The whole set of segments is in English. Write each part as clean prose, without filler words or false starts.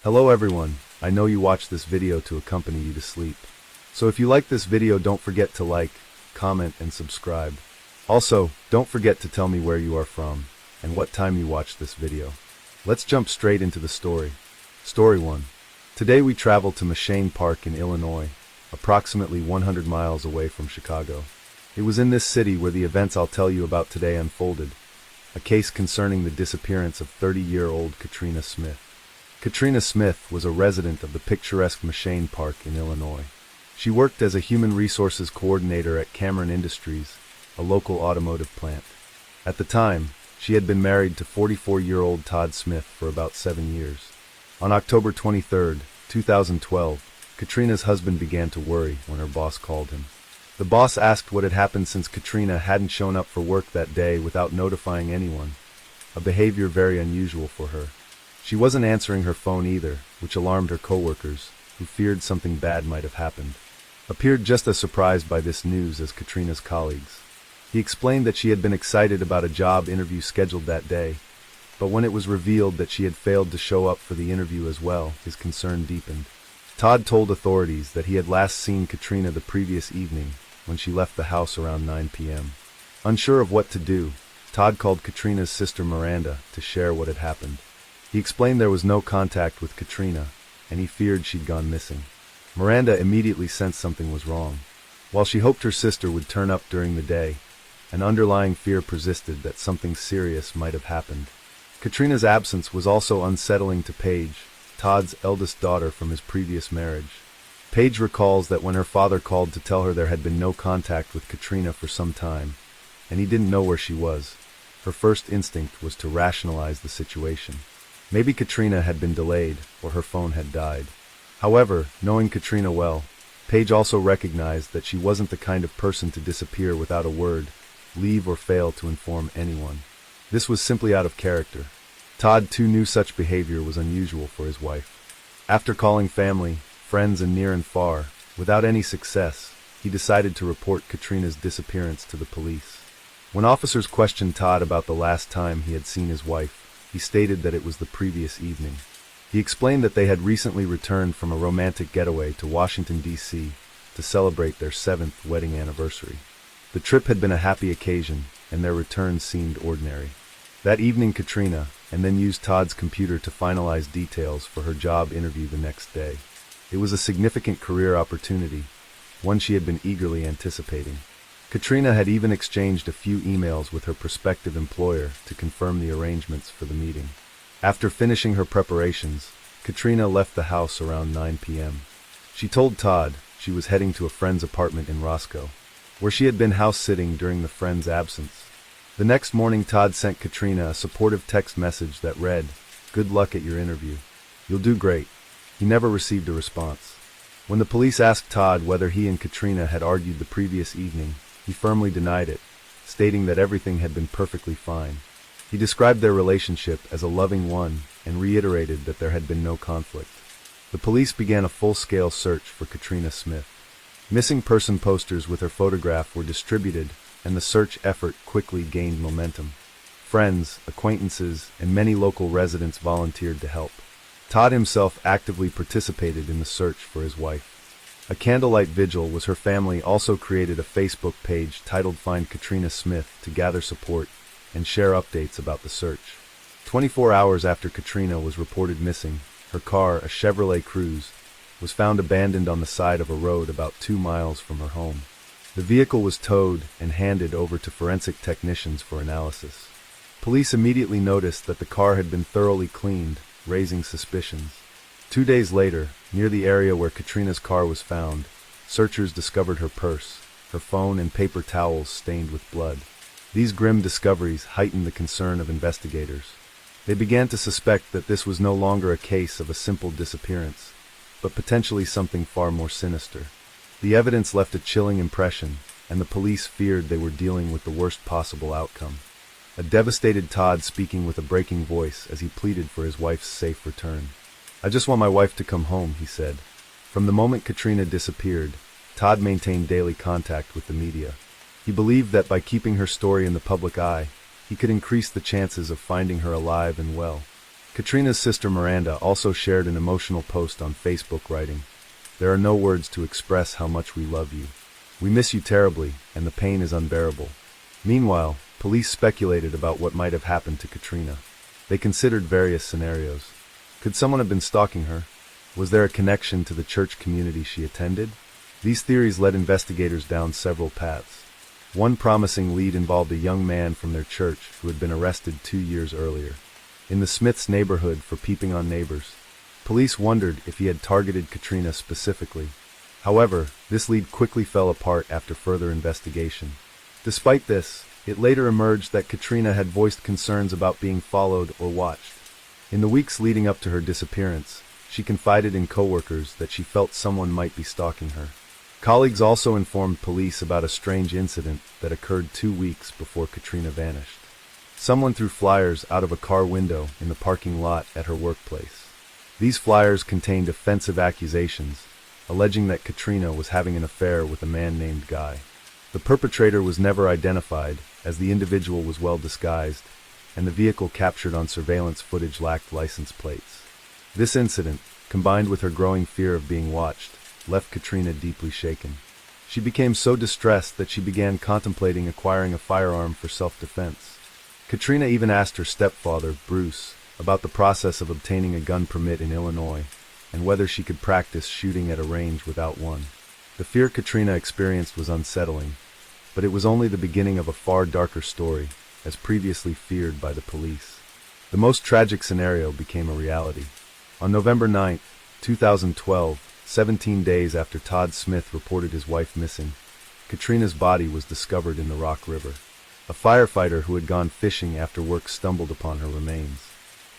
Hello everyone, I know you watched this video to accompany you to sleep. So if you like this video, don't forget to like, comment, and subscribe. Also, don't forget to tell me where you are from and what time you watched this video. Let's jump straight into the story. Story 1. Today we travel to Mashane Park in Illinois, approximately 100 miles away from Chicago. It was in this city where the events I'll tell you about today unfolded, a case concerning the disappearance of 30-year-old Katrina Smith. Katrina Smith was a resident of the picturesque Mashane Park in Illinois. She worked as a human resources coordinator at Cameron Industries, a local automotive plant. At the time, she had been married to 44-year-old Todd Smith for about 7 years. On October 23, 2012, Katrina's husband began to worry when her boss called him. The boss asked what had happened since Katrina hadn't shown up for work that day without notifying anyone, a behavior very unusual for her. She wasn't answering her phone either, which alarmed her coworkers, who feared something bad might have happened. Appeared just as surprised by this news as Katrina's colleagues. He explained that she had been excited about a job interview scheduled that day, but when it was revealed that she had failed to show up for the interview as well, his concern deepened. Todd told authorities that he had last seen Katrina the previous evening when she left the house around 9 p.m. Unsure of what to do, Todd called Katrina's sister Miranda to share what had happened. He explained there was no contact with Katrina, and he feared she'd gone missing. Miranda immediately sensed something was wrong. While she hoped her sister would turn up during the day, an underlying fear persisted that something serious might have happened. Katrina's absence was also unsettling to Paige, Todd's eldest daughter from his previous marriage. Paige recalls that when her father called to tell her there had been no contact with Katrina for some time, and he didn't know where she was, her first instinct was to rationalize the situation. Maybe Katrina had been delayed, or her phone had died. However, knowing Katrina well, Paige also recognized that she wasn't the kind of person to disappear without a word, leave or fail to inform anyone. This was simply out of character. Todd too knew such behavior was unusual for his wife. After calling family, friends, and near and far, without any success, he decided to report Katrina's disappearance to the police. When officers questioned Todd about the last time he had seen his wife, he stated that it was the previous evening. He explained that they had recently returned from a romantic getaway to Washington, D.C. to celebrate their 7th wedding anniversary. The trip had been a happy occasion, and their return seemed ordinary. That evening, Katrina, and then used Todd's computer to finalize details for her job interview the next day. It was a significant career opportunity, one she had been eagerly anticipating. Katrina had even exchanged a few emails with her prospective employer to confirm the arrangements for the meeting. After finishing her preparations, Katrina left the house around 9 p.m. She told Todd she was heading to a friend's apartment in Roscoe, where she had been house-sitting during the friend's absence. The next morning, Todd sent Katrina a supportive text message that read, "Good luck at your interview. You'll do great." He never received a response. When the police asked Todd whether he and Katrina had argued the previous evening, he firmly denied it, stating that everything had been perfectly fine. He described their relationship as a loving one and reiterated that there had been no conflict. The police began a full-scale search for Katrina Smith. Missing person posters with her photograph were distributed, and the search effort quickly gained momentum. Friends, acquaintances, and many local residents volunteered to help. Todd himself actively participated in the search for his wife. A candlelight vigil was her family also created a Facebook page titled Find Katrina Smith to gather support and share updates about the search. 24 hours after Katrina was reported missing, her car, a Chevrolet Cruze, was found abandoned on the side of a road about 2 miles from her home. The vehicle was towed and handed over to forensic technicians for analysis. Police immediately noticed that the car had been thoroughly cleaned, raising suspicions. 2 days later, near the area where Katrina's car was found, searchers discovered her purse, her phone, and paper towels stained with blood. These grim discoveries heightened the concern of investigators. They began to suspect that this was no longer a case of a simple disappearance, but potentially something far more sinister. The evidence left a chilling impression, and the police feared they were dealing with the worst possible outcome. A devastated Todd speaking with a breaking voice as he pleaded for his wife's safe return. "I just want my wife to come home," he said. From the moment Katrina disappeared, Todd maintained daily contact with the media. He believed that by keeping her story in the public eye, he could increase the chances of finding her alive and well. Katrina's sister Miranda also shared an emotional post on Facebook writing, "There are no words to express how much we love you. We miss you terribly, and the pain is unbearable." Meanwhile, police speculated about what might have happened to Katrina. They considered various scenarios. Could someone have been stalking her? Was there a connection to the church community she attended? These theories led investigators down several paths. One promising lead involved a young man from their church who had been arrested 2 years earlier in the Smiths neighborhood for peeping on neighbors. Police wondered if he had targeted Katrina specifically. However, this lead quickly fell apart after further investigation. Despite this, it later emerged that Katrina had voiced concerns about being followed or watched. In the weeks leading up to her disappearance, she confided in coworkers that she felt someone might be stalking her. Colleagues also informed police about a strange incident that occurred 2 weeks before Katrina vanished. Someone threw flyers out of a car window in the parking lot at her workplace. These flyers contained offensive accusations, alleging that Katrina was having an affair with a man named Guy. The perpetrator was never identified, as the individual was well disguised, and the vehicle captured on surveillance footage lacked license plates. This incident, combined with her growing fear of being watched, left Katrina deeply shaken. She became so distressed that she began contemplating acquiring a firearm for self-defense. Katrina even asked her stepfather, Bruce, about the process of obtaining a gun permit in Illinois, and whether she could practice shooting at a range without one. The fear Katrina experienced was unsettling, but it was only the beginning of a far darker story, as previously feared by the police. The most tragic scenario became a reality. On November 9, 2012, 17 days after Todd Smith reported his wife missing, Katrina's body was discovered in the Rock River. A firefighter who had gone fishing after work stumbled upon her remains.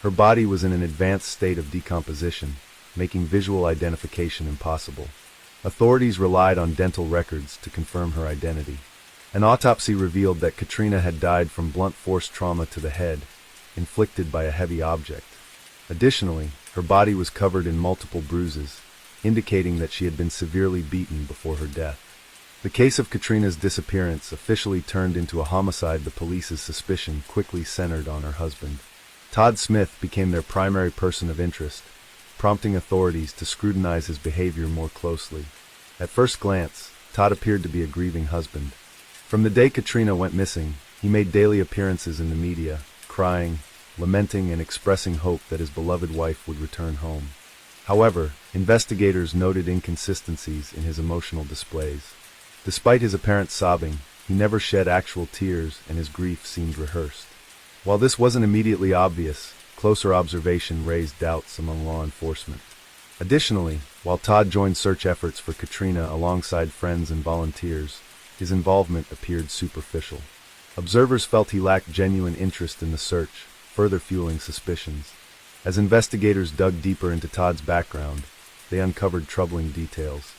Her body was in an advanced state of decomposition, making visual identification impossible. Authorities relied on dental records to confirm her identity. An autopsy revealed that Katrina had died from blunt force trauma to the head, inflicted by a heavy object. Additionally, her body was covered in multiple bruises, indicating that she had been severely beaten before her death. The case of Katrina's disappearance officially turned into a homicide. The police's suspicion quickly centered on her husband. Todd Smith became their primary person of interest, prompting authorities to scrutinize his behavior more closely. At first glance, Todd appeared to be a grieving husband. From the day Katrina went missing, he made daily appearances in the media, crying, lamenting, and expressing hope that his beloved wife would return home. However, investigators noted inconsistencies in his emotional displays. Despite his apparent sobbing, he never shed actual tears, and his grief seemed rehearsed. While this wasn't immediately obvious, closer observation raised doubts among law enforcement. Additionally, while Todd joined search efforts for Katrina alongside friends and volunteers, his involvement appeared superficial. Observers felt he lacked genuine interest in the search, further fueling suspicions. As investigators dug deeper into Todd's background, they uncovered troubling details.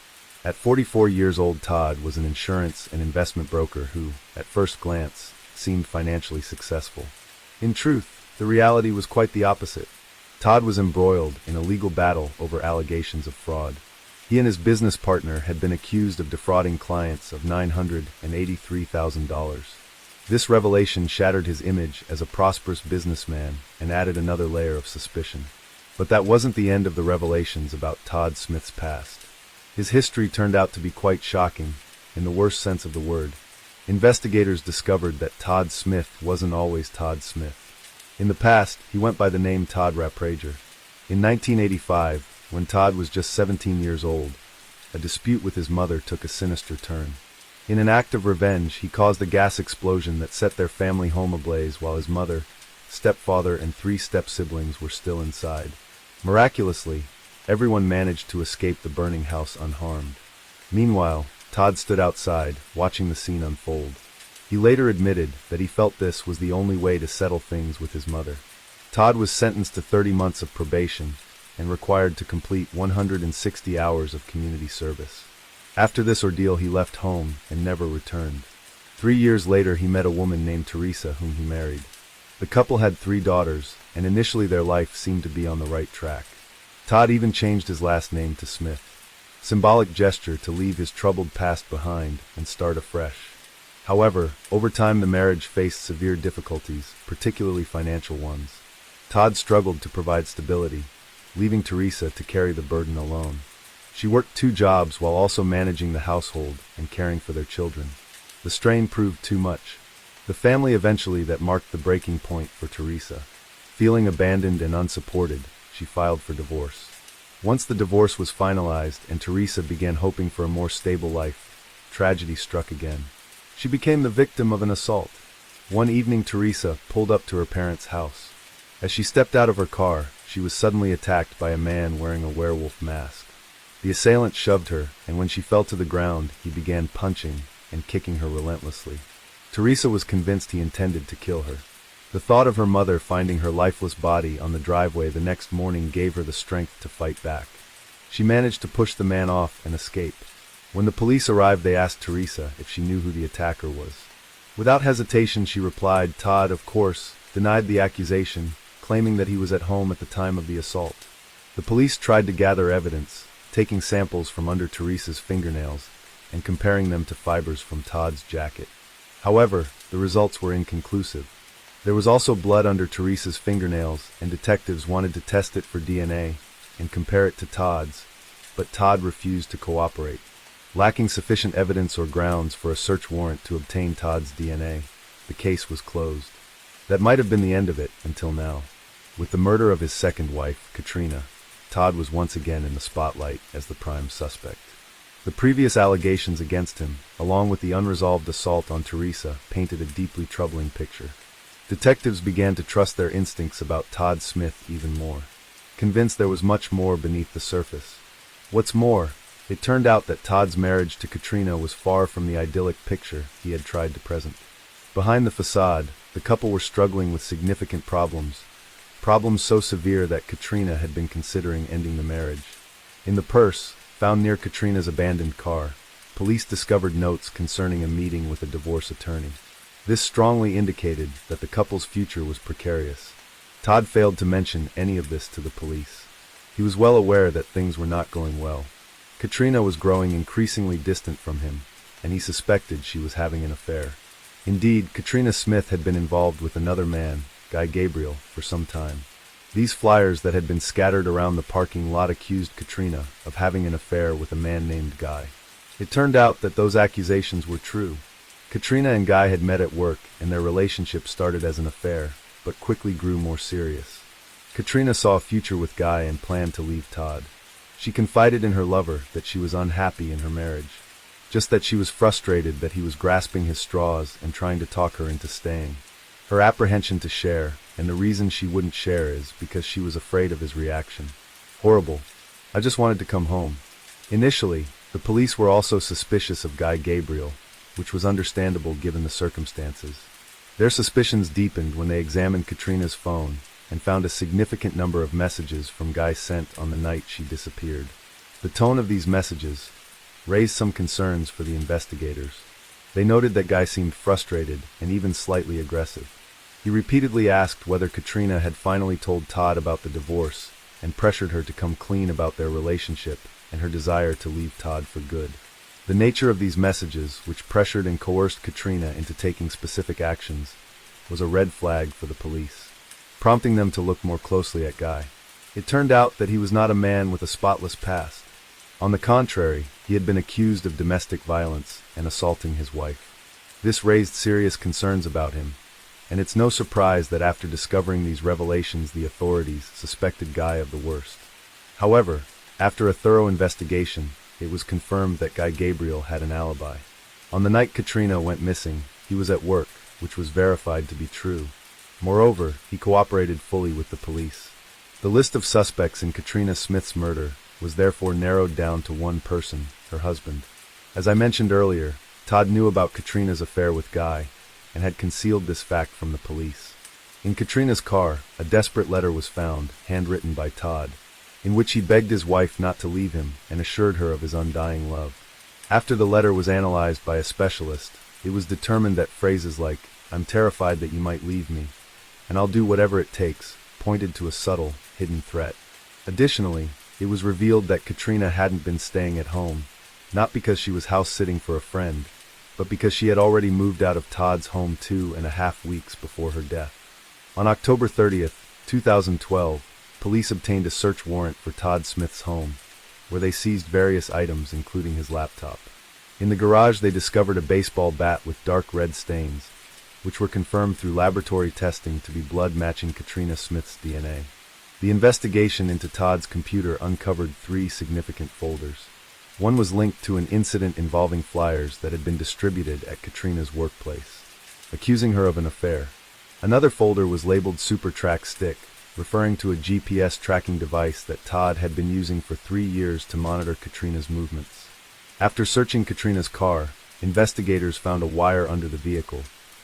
At 44 years old, Todd was an insurance and investment broker who, at first glance, seemed financially successful. In truth, the reality was quite the opposite. Todd was embroiled in a legal battle over allegations of fraud. He and his business partner had been accused of defrauding clients of $983,000. This revelation shattered his image as a prosperous businessman and added another layer of suspicion. But that wasn't the end of the revelations about Todd Smith's past. His history turned out to be quite shocking, in the worst sense of the word. Investigators discovered that Todd Smith wasn't always Todd Smith. In the past, he went by the name Todd Raprager. In 1985, when Todd was just 17 years old, a dispute with his mother took a sinister turn. In an act of revenge, he caused a gas explosion that set their family home ablaze while his mother, stepfather, and 3 step-siblings were still inside. Miraculously, everyone managed to escape the burning house unharmed. Meanwhile, Todd stood outside, watching the scene unfold. He later admitted that he felt this was the only way to settle things with his mother. Todd was sentenced to 30 months of probation and required to complete 160 hours of community service. After this ordeal, he left home and never returned. 3 years later, he met a woman named Teresa, whom he married. The couple had 3 daughters, and initially their life seemed to be on the right track. Todd even changed his last name to Smith, symbolic gesture to leave his troubled past behind and start afresh. However, over time the marriage faced severe difficulties, particularly financial ones. Todd struggled to provide stability, leaving Teresa to carry the burden alone. She worked 2 jobs while also managing the household and caring for their children. The strain proved too much. The family eventually that marked the breaking point for Teresa. Feeling abandoned and unsupported, she filed for divorce. Once the divorce was finalized and Teresa began hoping for a more stable life, tragedy struck again. She became the victim of an assault. One evening, Teresa pulled up to her parents' house. As she stepped out of her car, she was suddenly attacked by a man wearing a werewolf mask. The assailant shoved her, and when she fell to the ground, he began punching and kicking her relentlessly. Teresa was convinced he intended to kill her. The thought of her mother finding her lifeless body on the driveway the next morning gave her the strength to fight back. She managed to push the man off and escape. When the police arrived, they asked Teresa if she knew who the attacker was. Without hesitation, she replied. Todd, of course, denied the accusation, claiming that he was at home at the time of the assault. The police tried to gather evidence, taking samples from under Teresa's fingernails and comparing them to fibers from Todd's jacket. However, the results were inconclusive. There was also blood under Teresa's fingernails, and detectives wanted to test it for DNA and compare it to Todd's, but Todd refused to cooperate. Lacking sufficient evidence or grounds for a search warrant to obtain Todd's DNA, the case was closed. That might have been the end of it until now. With the murder of his second wife, Katrina, Todd was once again in the spotlight as the prime suspect. The previous allegations against him, along with the unresolved assault on Teresa, painted a deeply troubling picture. Detectives began to trust their instincts about Todd Smith even more, convinced there was much more beneath the surface. What's more, it turned out that Todd's marriage to Katrina was far from the idyllic picture he had tried to present. Behind the facade, the couple were struggling with significant problems so severe that Katrina had been considering ending the marriage. In the purse, found near Katrina's abandoned car, police discovered notes concerning a meeting with a divorce attorney. This strongly indicated that the couple's future was precarious. Todd failed to mention any of this to the police. He was well aware that things were not going well. Katrina was growing increasingly distant from him, and he suspected she was having an affair. Indeed, Katrina Smith had been involved with another man, Guy Gabriel, for some time. These flyers that had been scattered around the parking lot accused Katrina of having an affair with a man named Guy. It turned out that those accusations were true. Katrina and Guy had met at work, and their relationship started as an affair, but quickly grew more serious. Katrina saw a future with Guy and planned to leave Todd. She confided in her lover that she was unhappy in her marriage, just that she was frustrated that he was grasping his straws and trying to talk her into staying. Her apprehension to share, and the reason she wouldn't share is because she was afraid of his reaction. Horrible. I just wanted to come home. Initially, the police were also suspicious of Guy Gabriel, which was understandable given the circumstances. Their suspicions deepened when they examined Katrina's phone and found a significant number of messages from Guy sent on the night she disappeared. The tone of these messages raised some concerns for the investigators. They noted that Guy seemed frustrated and even slightly aggressive. He repeatedly asked whether Katrina had finally told Todd about the divorce and pressured her to come clean about their relationship and her desire to leave Todd for good. The nature of these messages, which pressured and coerced Katrina into taking specific actions, was a red flag for the police, prompting them to look more closely at Guy. It turned out that he was not a man with a spotless past. On the contrary, he had been accused of domestic violence and assaulting his wife. This raised serious concerns about him, and it's no surprise that after discovering these revelations, the authorities suspected Guy of the worst. However, after a thorough investigation, it was confirmed that Guy Gabriel had an alibi. On the night Katrina went missing, he was at work, which was verified to be true. Moreover, he cooperated fully with the police. The list of suspects in Katrina Smith's murder was therefore narrowed down to one person, her husband. As I mentioned earlier, Todd knew about Katrina's affair with Guy and had concealed this fact from the police. In Katrina's car, a desperate letter was found, handwritten by Todd, in which he begged his wife not to leave him and assured her of his undying love. After the letter was analyzed by a specialist, it was determined that phrases like, "I'm terrified that you might leave me," and "I'll do whatever it takes," pointed to a subtle, hidden threat. Additionally, it was revealed that Katrina hadn't been staying at home, not because she was house-sitting for a friend, but because she had already moved out of Todd's home 2.5 weeks before her death. On October 30th, 2012, police obtained a search warrant for Todd Smith's home, where they seized various items including his laptop. In the garage they discovered a baseball bat with dark red stains, which were confirmed through laboratory testing to be blood matching Katrina Smith's DNA. The investigation into Todd's computer uncovered 3 significant folders. One was linked to an incident involving flyers that had been distributed at Katrina's workplace, accusing her of an affair. Another folder was labeled Super Track Stick, referring to a GPS tracking device that Todd had been using for 3 years to monitor Katrina's movements. After searching Katrina's car, investigators found a wire under the vehicle,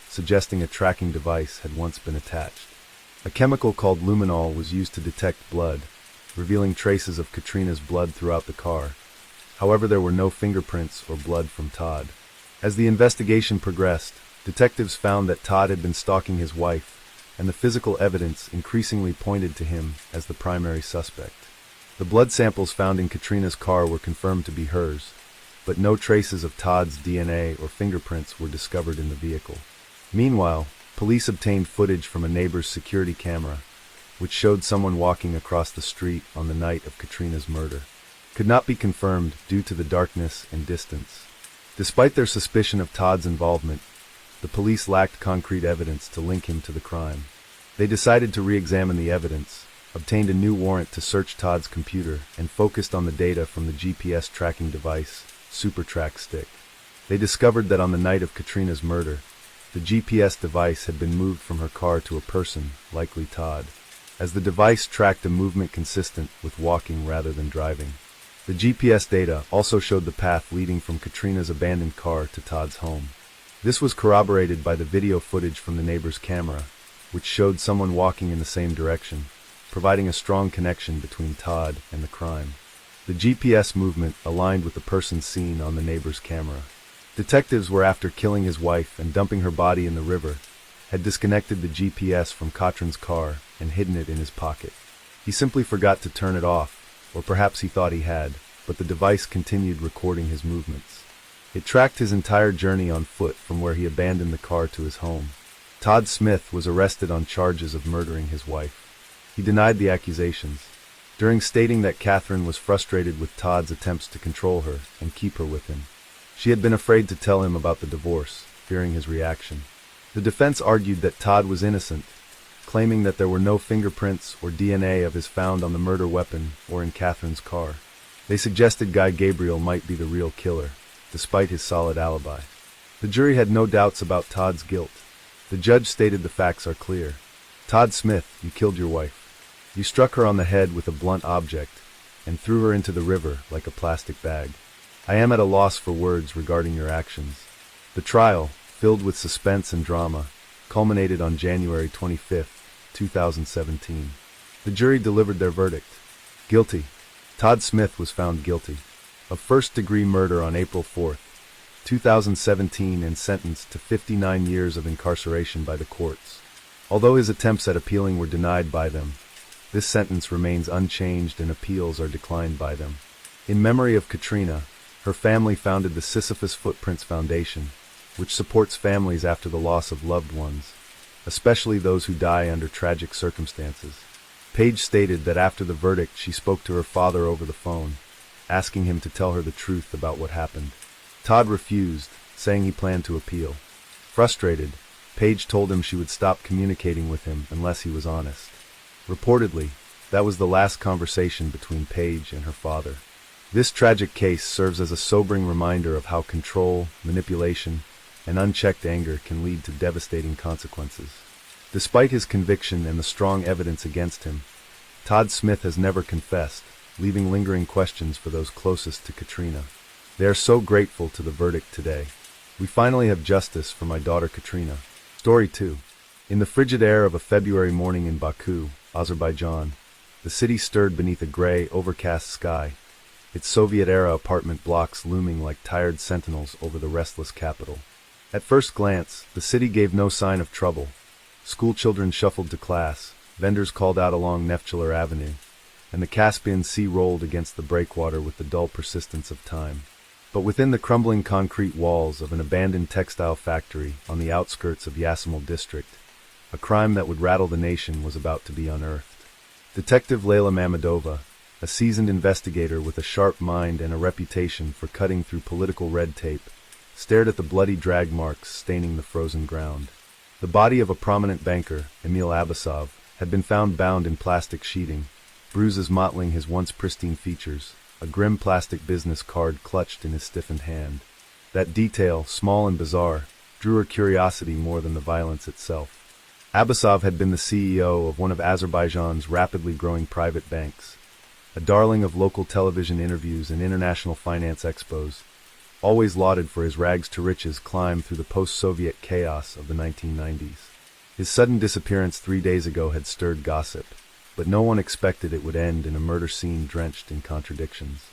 suggesting a tracking device had once been attached. A chemical called luminol was used to detect blood, revealing traces of Katrina's blood throughout the car. However, there were no fingerprints or blood from Todd. As the investigation progressed, detectives found that Todd had been stalking his wife, and the physical evidence increasingly pointed to him as the primary suspect. The blood samples found in Katrina's car were confirmed to be hers, but no traces of Todd's DNA or fingerprints were discovered in the vehicle. Meanwhile, police obtained footage from a neighbor's security camera, which showed someone walking across the street on the night of Katrina's murder. Could not be confirmed due to the darkness and distance. Despite their suspicion of Todd's involvement, the police lacked concrete evidence to link him to the crime. They decided to re-examine the evidence, obtained a new warrant to search Todd's computer, and focused on the data from the GPS tracking device, Super Track Stick. They discovered that on the night of Katrina's murder, the GPS device had been moved from her car to a person, likely Todd, as the device tracked a movement consistent with walking rather than driving. The GPS data also showed the path leading from Katrina's abandoned car to Todd's home. This was corroborated by the video footage from the neighbor's camera, which showed someone walking in the same direction, providing a strong connection between Todd and the crime. The GPS movement aligned with the person seen on the neighbor's camera. Detectives were after killing his wife and dumping her body in the river, had disconnected the GPS from Katrin's car and hidden it in his pocket. He simply forgot to turn it off, or perhaps he thought he had, but the device continued recording his movements. It tracked his entire journey on foot from where he abandoned the car to his home. Todd Smith was arrested on charges of murdering his wife. He denied the accusations, during stating that Catherine was frustrated with Todd's attempts to control her and keep her with him. She had been afraid to tell him about the divorce, fearing his reaction. The defense argued that Todd was innocent, claiming that there were no fingerprints or DNA of his found on the murder weapon or in Catherine's car. They suggested Guy Gabriel might be the real killer, despite his solid alibi. The jury had no doubts about Todd's guilt. The judge stated the facts are clear. Todd Smith, you killed your wife. You struck her on the head with a blunt object and threw her into the river like a plastic bag. I am at a loss for words regarding your actions. The trial, filled with suspense and drama, culminated on January 25, 2017. The jury delivered their verdict. Guilty. Todd Smith was found guilty of first-degree murder on April 4, 2017 and sentenced to 59 years of incarceration by the courts. Although his attempts at appealing were denied by them, this sentence remains unchanged and appeals are declined by them. In memory of Katrina, her family founded the Sisyphus Footprints Foundation, which supports families after the loss of loved ones, especially those who die under tragic circumstances. Paige stated that after the verdict she spoke to her father over the phone, asking him to tell her the truth about what happened. Todd refused, saying he planned to appeal. Frustrated, Paige told him she would stop communicating with him unless he was honest. Reportedly, that was the last conversation between Paige and her father. This tragic case serves as a sobering reminder of how control, manipulation, and unchecked anger can lead to devastating consequences. Despite his conviction and the strong evidence against him, Todd Smith has never confessed, leaving lingering questions for those closest to Katrina. They are so grateful to the verdict today. We finally have justice for my daughter Katrina. Story 2. In the frigid air of a February morning in Baku, Azerbaijan, the city stirred beneath a gray, overcast sky, its Soviet-era apartment blocks looming like tired sentinels over the restless capital. At first glance, the city gave no sign of trouble. School children shuffled to class, vendors called out along Neftchylar Avenue, and the Caspian Sea rolled against the breakwater with the dull persistence of time. But within the crumbling concrete walls of an abandoned textile factory on the outskirts of Yasemel district, A crime that would rattle the nation was about to be unearthed. Detective Layla Mammadova, a seasoned investigator with a sharp mind and a reputation for cutting through political red tape, stared at the bloody drag marks staining the frozen ground. The body of a prominent banker, Emil Abasov, had been found bound in plastic sheeting, bruises mottling his once pristine features, a grim plastic business card clutched in his stiffened hand. That detail, small and bizarre, drew her curiosity more than the violence itself. Abasov had been the CEO of one of Azerbaijan's rapidly growing private banks, a darling of local television interviews and international finance expos, always lauded for his rags-to-riches climb through the post-Soviet chaos of the 1990s. His sudden disappearance 3 days ago had stirred gossip, but no one expected it would end in a murder scene drenched in contradictions.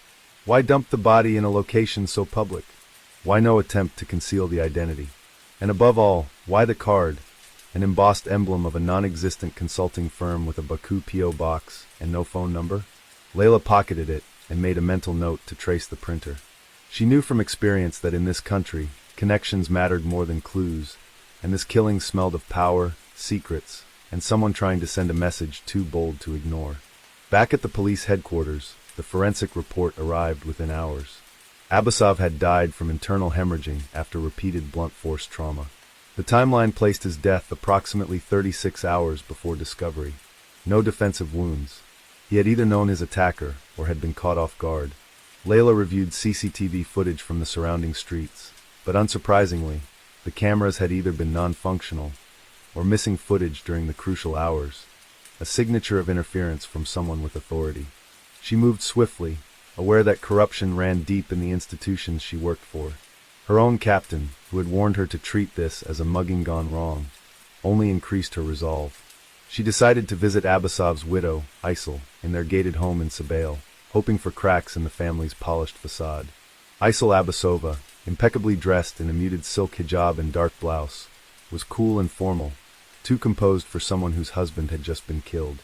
Why dump the body in a location so public? Why no attempt to conceal the identity? And above all, why the card, an embossed emblem of a non-existent consulting firm with a Baku P.O. box and no phone number? Layla pocketed it and made a mental note to trace the printer. She knew from experience that in this country, connections mattered more than clues, and this killing smelled of power, secrets, and someone trying to send a message too bold to ignore. Back at the police headquarters, the forensic report arrived within hours. Abasov had died from internal hemorrhaging after repeated blunt force trauma. The timeline placed his death approximately 36 hours before discovery. No defensive wounds. He had either known his attacker or had been caught off guard. Layla reviewed CCTV footage from the surrounding streets, but unsurprisingly, the cameras had either been non-functional or missing footage during the crucial hours, a signature of interference from someone with authority. She moved swiftly, aware that corruption ran deep in the institutions she worked for. Her own captain, who had warned her to treat this as a mugging gone wrong, only increased her resolve. She decided to visit Abasov's widow, Aysel, in their gated home in Sabail, hoping for cracks in the family's polished facade. Aysel Abasova, impeccably dressed in a muted silk hijab and dark blouse, was cool and formal, too composed for someone whose husband had just been killed.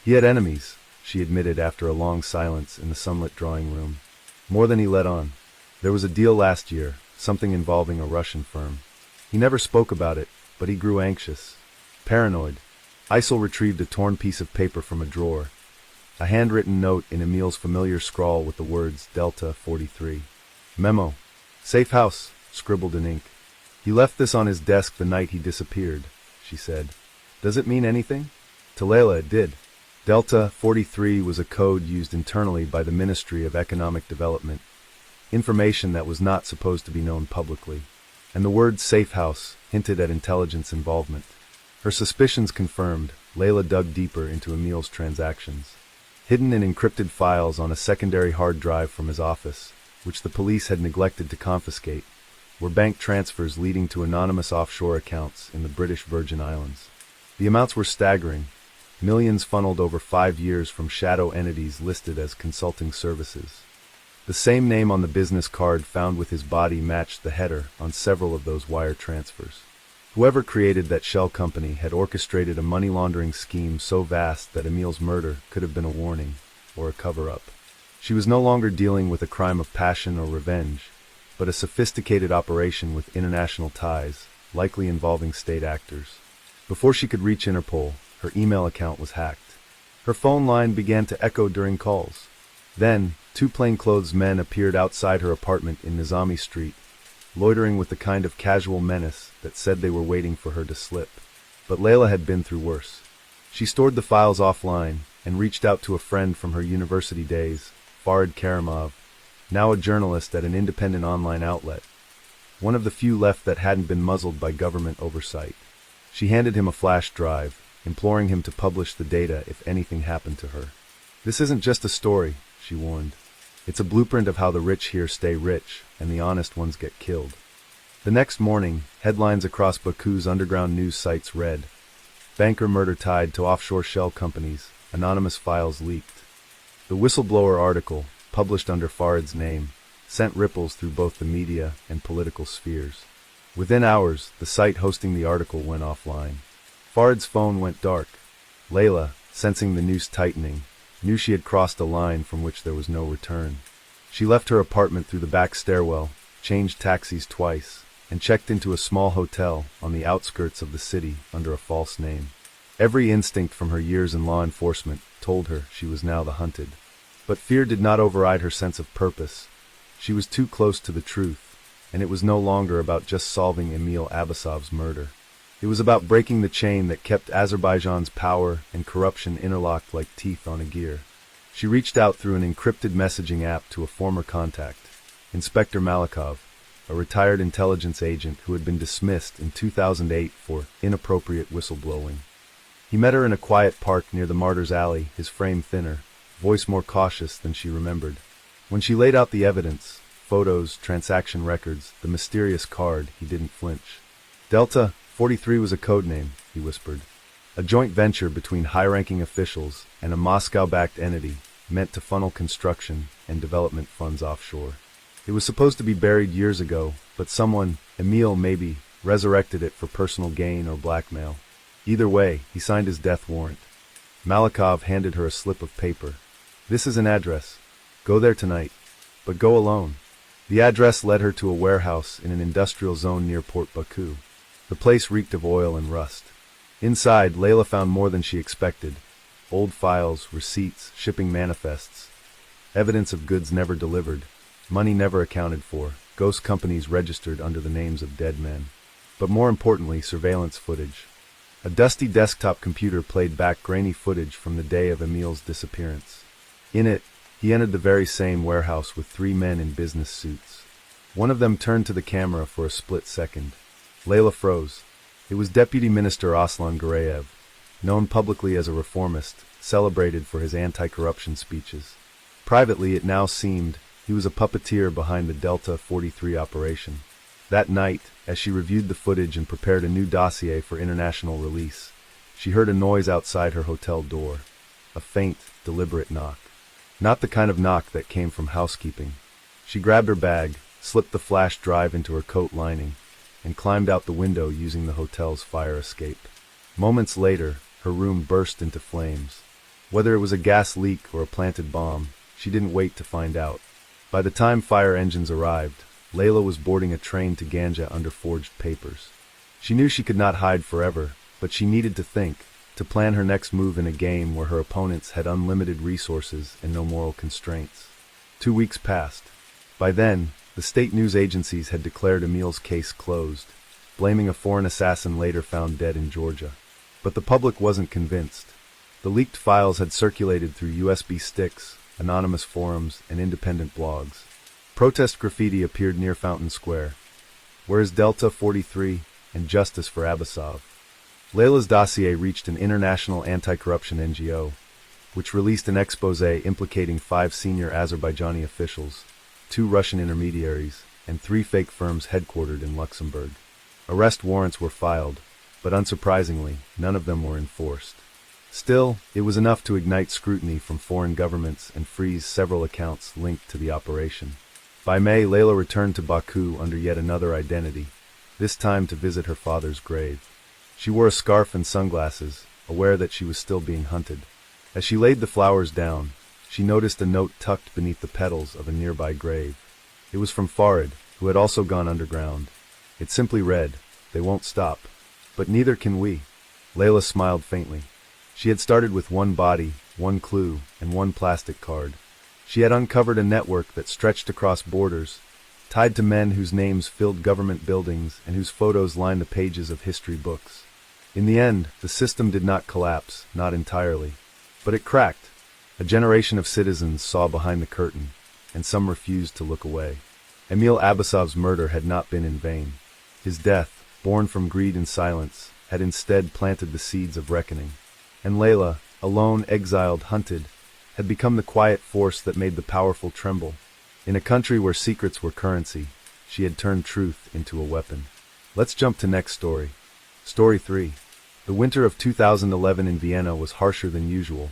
He had enemies, she admitted after a long silence in the sunlit drawing room. More than he let on. There was a deal last year, something involving a Russian firm. He never spoke about it, but he grew anxious, paranoid. Aysel retrieved a torn piece of paper from a drawer, a handwritten note in Emil's familiar scrawl with the words Delta 43. Memo. Safe house, scribbled in ink. He left this on his desk the night he disappeared, she said. Does it mean anything? To Layla it did. Delta 43 was a code used internally by the Ministry of Economic Development, information that was not supposed to be known publicly, and the word safe house hinted at intelligence involvement. Her suspicions confirmed, Layla dug deeper into Emil's transactions. Hidden in encrypted files on a secondary hard drive from his office, which the police had neglected to confiscate, were bank transfers leading to anonymous offshore accounts in the British Virgin Islands. The amounts were staggering, millions funneled over 5 years from shadow entities listed as consulting services. The same name on the business card found with his body matched the header on several of those wire transfers. Whoever created that shell company had orchestrated a money laundering scheme so vast that Emil's murder could have been a warning or a cover-up. She was no longer dealing with a crime of passion or revenge, but a sophisticated operation with international ties, likely involving state actors. Before she could reach Interpol, her email account was hacked. Her phone line began to echo during calls. Then, 2 plainclothes men appeared outside her apartment in Nizami Street, loitering with the kind of casual menace that said they were waiting for her to slip. But Layla had been through worse. She stored the files offline and reached out to a friend from her university days, Farid Karimov, now a journalist at an independent online outlet, one of the few left that hadn't been muzzled by government oversight. She handed him a flash drive, imploring him to publish the data if anything happened to her. This isn't just a story, she warned. It's a blueprint of how the rich here stay rich and the honest ones get killed. The next morning, headlines across Baku's underground news sites read, "Banker murder tied to offshore shell companies, anonymous files leaked." The whistleblower article, published under Farid's name, sent ripples through both the media and political spheres. Within hours, the site hosting the article went offline. Farid's phone went dark. Layla, sensing the noose tightening, knew she had crossed a line from which there was no return. She left her apartment through the back stairwell, changed taxis twice, and checked into a small hotel on the outskirts of the city under a false name. Every instinct from her years in law enforcement told her she was now the hunted. But fear did not override her sense of purpose. She was too close to the truth, and it was no longer about just solving Emil Abasov's murder. It was about breaking the chain that kept Azerbaijan's power and corruption interlocked like teeth on a gear. She reached out through an encrypted messaging app to a former contact, Inspector Malikov, a retired intelligence agent who had been dismissed in 2008 for inappropriate whistleblowing. He met her in a quiet park near the Martyrs Alley, his frame thinner, voice more cautious than she remembered. When she laid out the evidence, photos, transaction records, the mysterious card, he didn't flinch. Delta 43 was a code name, he whispered. A joint venture between high-ranking officials and a Moscow-backed entity meant to funnel construction and development funds offshore. It was supposed to be buried years ago, but someone, Emil maybe, resurrected it for personal gain or blackmail. Either way, he signed his death warrant. Malikov handed her a slip of paper. This is an address. Go there tonight. But go alone. The address led her to a warehouse in an industrial zone near Port Baku. The place reeked of oil and rust. Inside, Layla found more than she expected. Old files, receipts, shipping manifests. Evidence of goods never delivered. Money never accounted for. Ghost companies registered under the names of dead men. But more importantly, surveillance footage. A dusty desktop computer played back grainy footage from the day of Emil's disappearance. In it, he entered the very same warehouse with 3 men in business suits. One of them turned to the camera for a split second. Layla froze. It was Deputy Minister Aslan Gurayev, known publicly as a reformist, celebrated for his anti-corruption speeches. Privately, it now seemed, he was a puppeteer behind the Delta 43 operation. That night, as she reviewed the footage and prepared a new dossier for international release, she heard a noise outside her hotel door. A faint, deliberate knock. Not the kind of knock that came from housekeeping. She grabbed her bag, slipped the flash drive into her coat lining, and climbed out the window using the hotel's fire escape. Moments later, her room burst into flames. Whether it was a gas leak or a planted bomb, she didn't wait to find out. By the time fire engines arrived, Layla was boarding a train to Ganja under forged papers. She knew she could not hide forever, but she needed to think, to plan her next move in a game where her opponents had unlimited resources and no moral constraints. 2 weeks passed. By then, the state news agencies had declared Emil's case closed, blaming a foreign assassin later found dead in Georgia. But the public wasn't convinced. The leaked files had circulated through USB sticks, anonymous forums, and independent blogs. Protest graffiti appeared near Fountain Square. Where is Delta 43 and justice for Abasov? Layla's dossier reached an international anti-corruption NGO, which released an exposé implicating 5 senior Azerbaijani officials, 2 Russian intermediaries, and 3 fake firms headquartered in Luxembourg. Arrest warrants were filed, but unsurprisingly, none of them were enforced. Still, it was enough to ignite scrutiny from foreign governments and freeze several accounts linked to the operation. By May, Layla returned to Baku under yet another identity, this time to visit her father's grave. She wore a scarf and sunglasses, aware that she was still being hunted. As she laid the flowers down, she noticed a note tucked beneath the petals of a nearby grave. It was from Farid, who had also gone underground. It simply read, "They won't stop. But neither can we." Layla smiled faintly. She had started with 1 body, 1 clue, and 1 plastic card. She had uncovered a network that stretched across borders, tied to men whose names filled government buildings and whose photos lined the pages of history books. In the end, the system did not collapse, not entirely. But it cracked. A generation of citizens saw behind the curtain, and some refused to look away. Emil Abasov's murder had not been in vain. His death, born from greed and silence, had instead planted the seeds of reckoning. And Layla, alone, exiled, hunted, had become the quiet force that made the powerful tremble. In a country where secrets were currency, she had turned truth into a weapon. Let's jump to next story. Story 3. The winter of 2011 in Vienna was harsher than usual,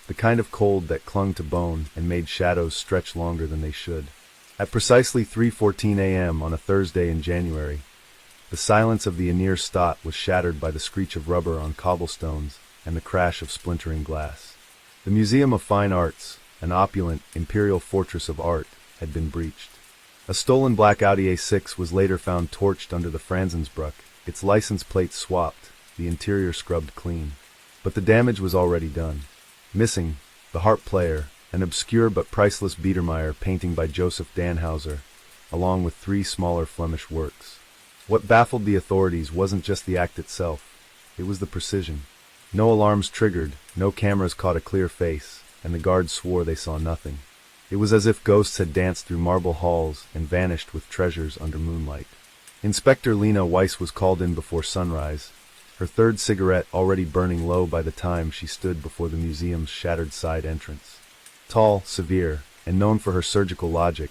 the kind of cold that clung to bone and made shadows stretch longer than they should. At precisely 3:14 a.m. on a Thursday in January, the silence of the Anir Stadt was shattered by the screech of rubber on cobblestones and the crash of splintering glass. The Museum of Fine Arts, an opulent, imperial fortress of art, had been breached. A stolen black Audi A6 was later found torched under the Franzensbruck, its license plate swapped, the interior scrubbed clean. But the damage was already done. Missing, the harp player, an obscure but priceless Biedermeier painting by Joseph Danhauser, along with 3 smaller Flemish works. What baffled the authorities wasn't just the act itself, it was the precision. No alarms triggered, no cameras caught a clear face, and the guards swore they saw nothing. It was as if ghosts had danced through marble halls and vanished with treasures under moonlight. Inspector Lena Weiss was called in before sunrise, her 3rd cigarette already burning low by the time she stood before the museum's shattered side entrance. Tall, severe, and known for her surgical logic,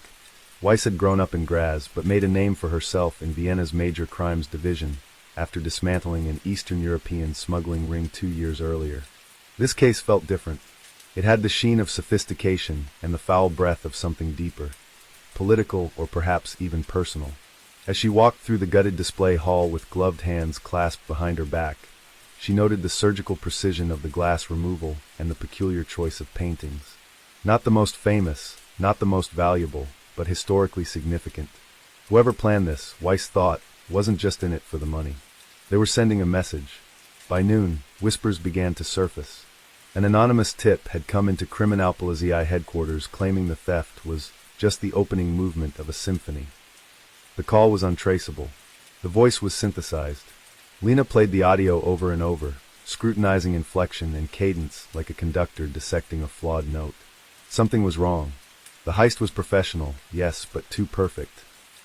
Weiss had grown up in Graz but made a name for herself in Vienna's Major Crimes Division after dismantling an Eastern European smuggling ring 2 years earlier. This case felt different. It had the sheen of sophistication and the foul breath of something deeper, political or perhaps even personal. As she walked through the gutted display hall with gloved hands clasped behind her back, she noted the surgical precision of the glass removal and the peculiar choice of paintings. Not the most famous, not the most valuable, but historically significant. Whoever planned this, Weiss thought, wasn't just in it for the money. They were sending a message. By noon, whispers began to surface. An anonymous tip had come into Kriminalpolizei headquarters claiming the theft was just the opening movement of a symphony. The call was untraceable. The voice was synthesized. Lena played the audio over and over, scrutinizing inflection and cadence like a conductor dissecting a flawed note. Something was wrong. The heist was professional, yes, but too perfect.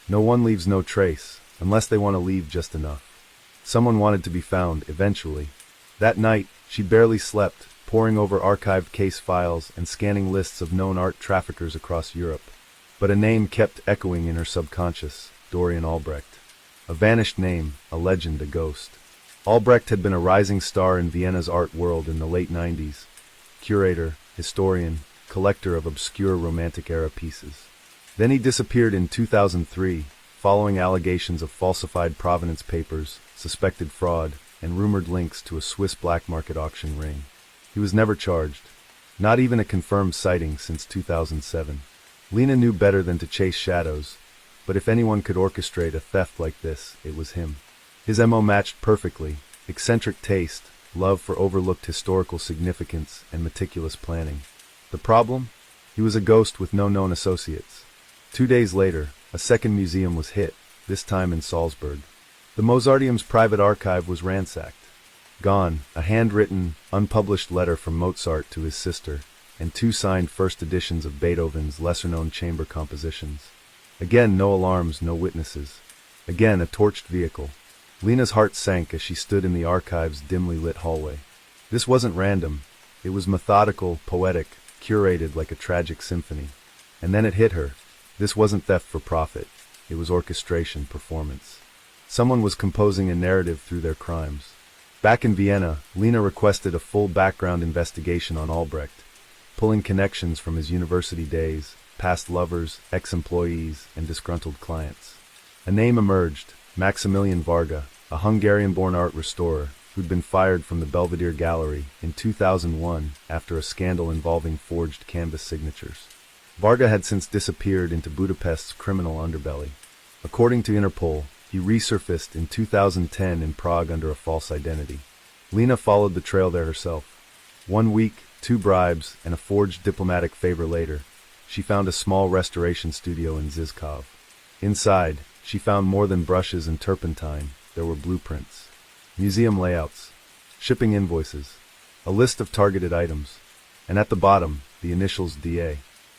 No one leaves no trace, unless they want to leave just enough. Someone wanted to be found, eventually. That night, she barely slept, poring over archived case files and scanning lists of known art traffickers across Europe. But a name kept echoing in her subconscious, Dorian Albrecht. A vanished name, a legend, a ghost. Albrecht had been a rising star in Vienna's art world in the late 90s. Curator, historian, collector of obscure Romantic-era pieces. Then he disappeared in 2003, following allegations of falsified provenance papers, suspected fraud, and rumored links to a Swiss black market auction ring. He was never charged. Not even a confirmed sighting since 2007. Lena knew better than to chase shadows, but if anyone could orchestrate a theft like this, it was him. His MO matched perfectly: eccentric taste, love for overlooked historical significance, and meticulous planning. The problem? He was a ghost with no known associates. 2 days later, a second museum was hit, this time in Salzburg. The Mozarteum's private archive was ransacked. Gone, a handwritten, unpublished letter from Mozart to his sister, and 2 signed first editions of Beethoven's lesser-known chamber compositions. Again, no alarms, no witnesses. Again, a torched vehicle. Lena's heart sank as she stood in the archive's dimly lit hallway. This wasn't random. It was methodical, poetic, curated like a tragic symphony. And then it hit her. This wasn't theft for profit. It was orchestration, performance. Someone was composing a narrative through their crimes. Back in Vienna, Lena requested a full background investigation on Albrecht, pulling connections from his university days, past lovers, ex-employees, and disgruntled clients. A name emerged: Maximilian Varga, a Hungarian-born art restorer who'd been fired from the Belvedere Gallery in 2001 after a scandal involving forged canvas signatures. Varga had since disappeared into Budapest's criminal underbelly. According to Interpol, he resurfaced in 2010 in Prague under a false identity. Lena followed the trail there herself. 1 week, 2 bribes, and a forged diplomatic favor later, she found a small restoration studio in Žižkov. Inside, she found more than brushes and turpentine. There were blueprints, museum layouts, shipping invoices, a list of targeted items, and at the bottom, the initials DA.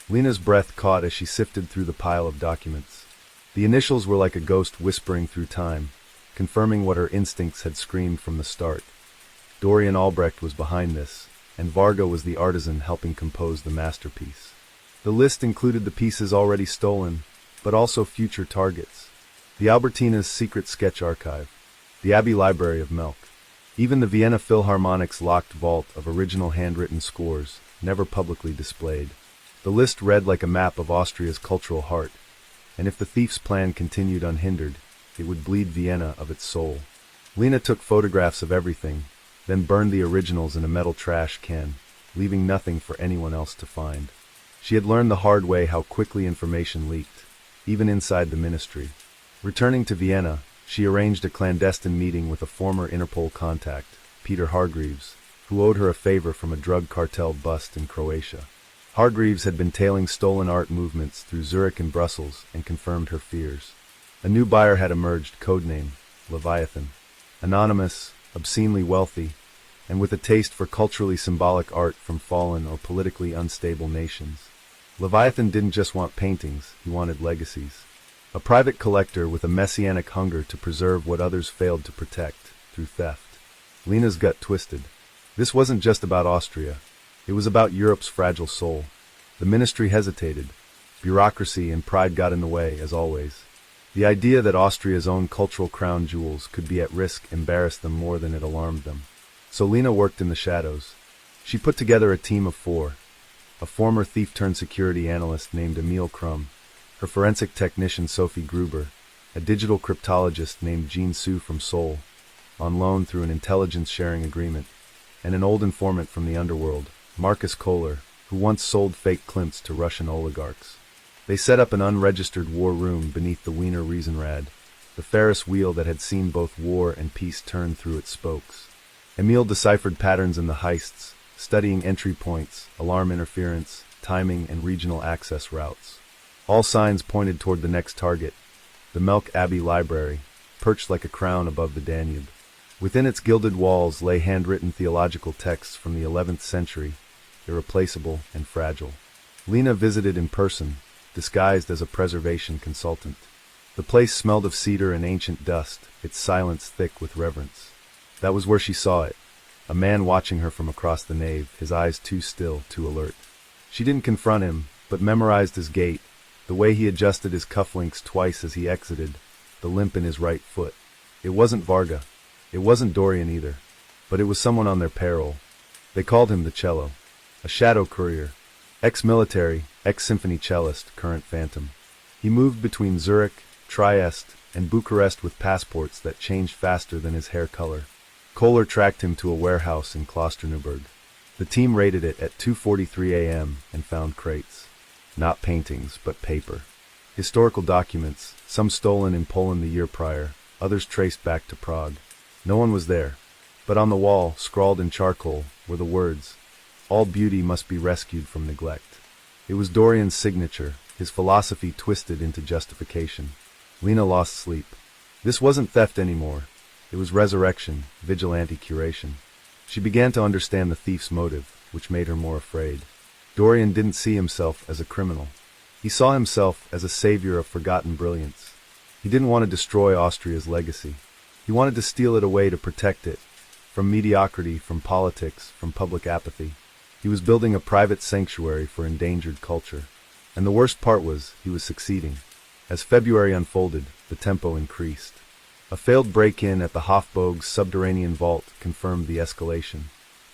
Lena's breath caught as she sifted through the pile of documents. The initials were like a ghost whispering through time, confirming what her instincts had screamed from the start. Dorian Albrecht was behind this, and Varga was the artisan helping compose the masterpiece. The list included the pieces already stolen, but also future targets. The Albertina's secret sketch archive, the Abbey Library of Melk, even the Vienna Philharmonic's locked vault of original handwritten scores, never publicly displayed. The list read like a map of Austria's cultural heart, and if the thief's plan continued unhindered, it would bleed Vienna of its soul. Lena took photographs of everything, then burned the originals in a metal trash can, leaving nothing for anyone else to find. She had learned the hard way how quickly information leaked. even inside the ministry. Returning to Vienna, she arranged a clandestine meeting with a former Interpol contact, Peter Hargreaves, who owed her a favor from a drug cartel bust in Croatia. Hargreaves had been tailing stolen art movements through Zurich and Brussels and confirmed her fears. A new buyer had emerged, codename Leviathan. Anonymous, obscenely wealthy, and with a taste for culturally symbolic art from fallen or politically unstable nations. Leviathan didn't just want paintings, he wanted legacies. A private collector with a messianic hunger to preserve what others failed to protect through theft. Lena's gut twisted. This wasn't just about Austria. It was about Europe's fragile soul. The ministry hesitated. Bureaucracy and pride got in the way, as always. The idea that Austria's own cultural crown jewels could be at risk embarrassed them more than it alarmed them. So Lena worked in the shadows. She put together a team of 4. A former thief-turned-security analyst named Emil Krum, her forensic technician Sophie Gruber, a digital cryptologist named Jean Su from Seoul, on loan through an intelligence-sharing agreement, and an old informant from the underworld, Marcus Kohler, who once sold fake Klimts to Russian oligarchs. They set up an unregistered war room beneath the Wiener Riesenrad, the Ferris wheel that had seen both war and peace turn through its spokes. Emil deciphered patterns in the heists, studying entry points, alarm interference, timing, and regional access routes. All signs pointed toward the next target, the Melk Abbey Library, perched like a crown above the Danube. Within its gilded walls lay handwritten theological texts from the 11th century, irreplaceable and fragile. Lena visited in person, disguised as a preservation consultant. The place smelled of cedar and ancient dust, its silence thick with reverence. That was where she saw it, a man watching her from across the nave, his eyes too still, too alert. She didn't confront him, but memorized his gait, the way he adjusted his cufflinks twice as he exited, the limp in his right foot. It wasn't Varga. It wasn't Dorian either, but it was someone on their payroll. They called him the cello, a shadow courier, ex-military, ex-symphony cellist, current phantom. He moved between Zurich, Trieste, and Bucharest with passports that changed faster than his hair color. Kohler tracked him to a warehouse in Klosterneuburg. The team raided it at 2:43 a.m. and found crates. Not paintings, but paper. Historical documents, some stolen in Poland the year prior, others traced back to Prague. No one was there, but on the wall, scrawled in charcoal, were the words, "All beauty must be rescued from neglect." It was Dorian's signature, his philosophy twisted into justification. Lena lost sleep. This wasn't theft anymore. It was resurrection, vigilante curation. She began to understand the thief's motive, which made her more afraid. Dorian didn't see himself as a criminal. He saw himself as a savior of forgotten brilliance. He didn't want to destroy Austria's legacy. He wanted to steal it away to protect it, from mediocrity, from politics, from public apathy. He was building a private sanctuary for endangered culture. And the worst part was, he was succeeding. As February unfolded, the tempo increased. A failed break-in at the Hofburg's subterranean vault confirmed the escalation.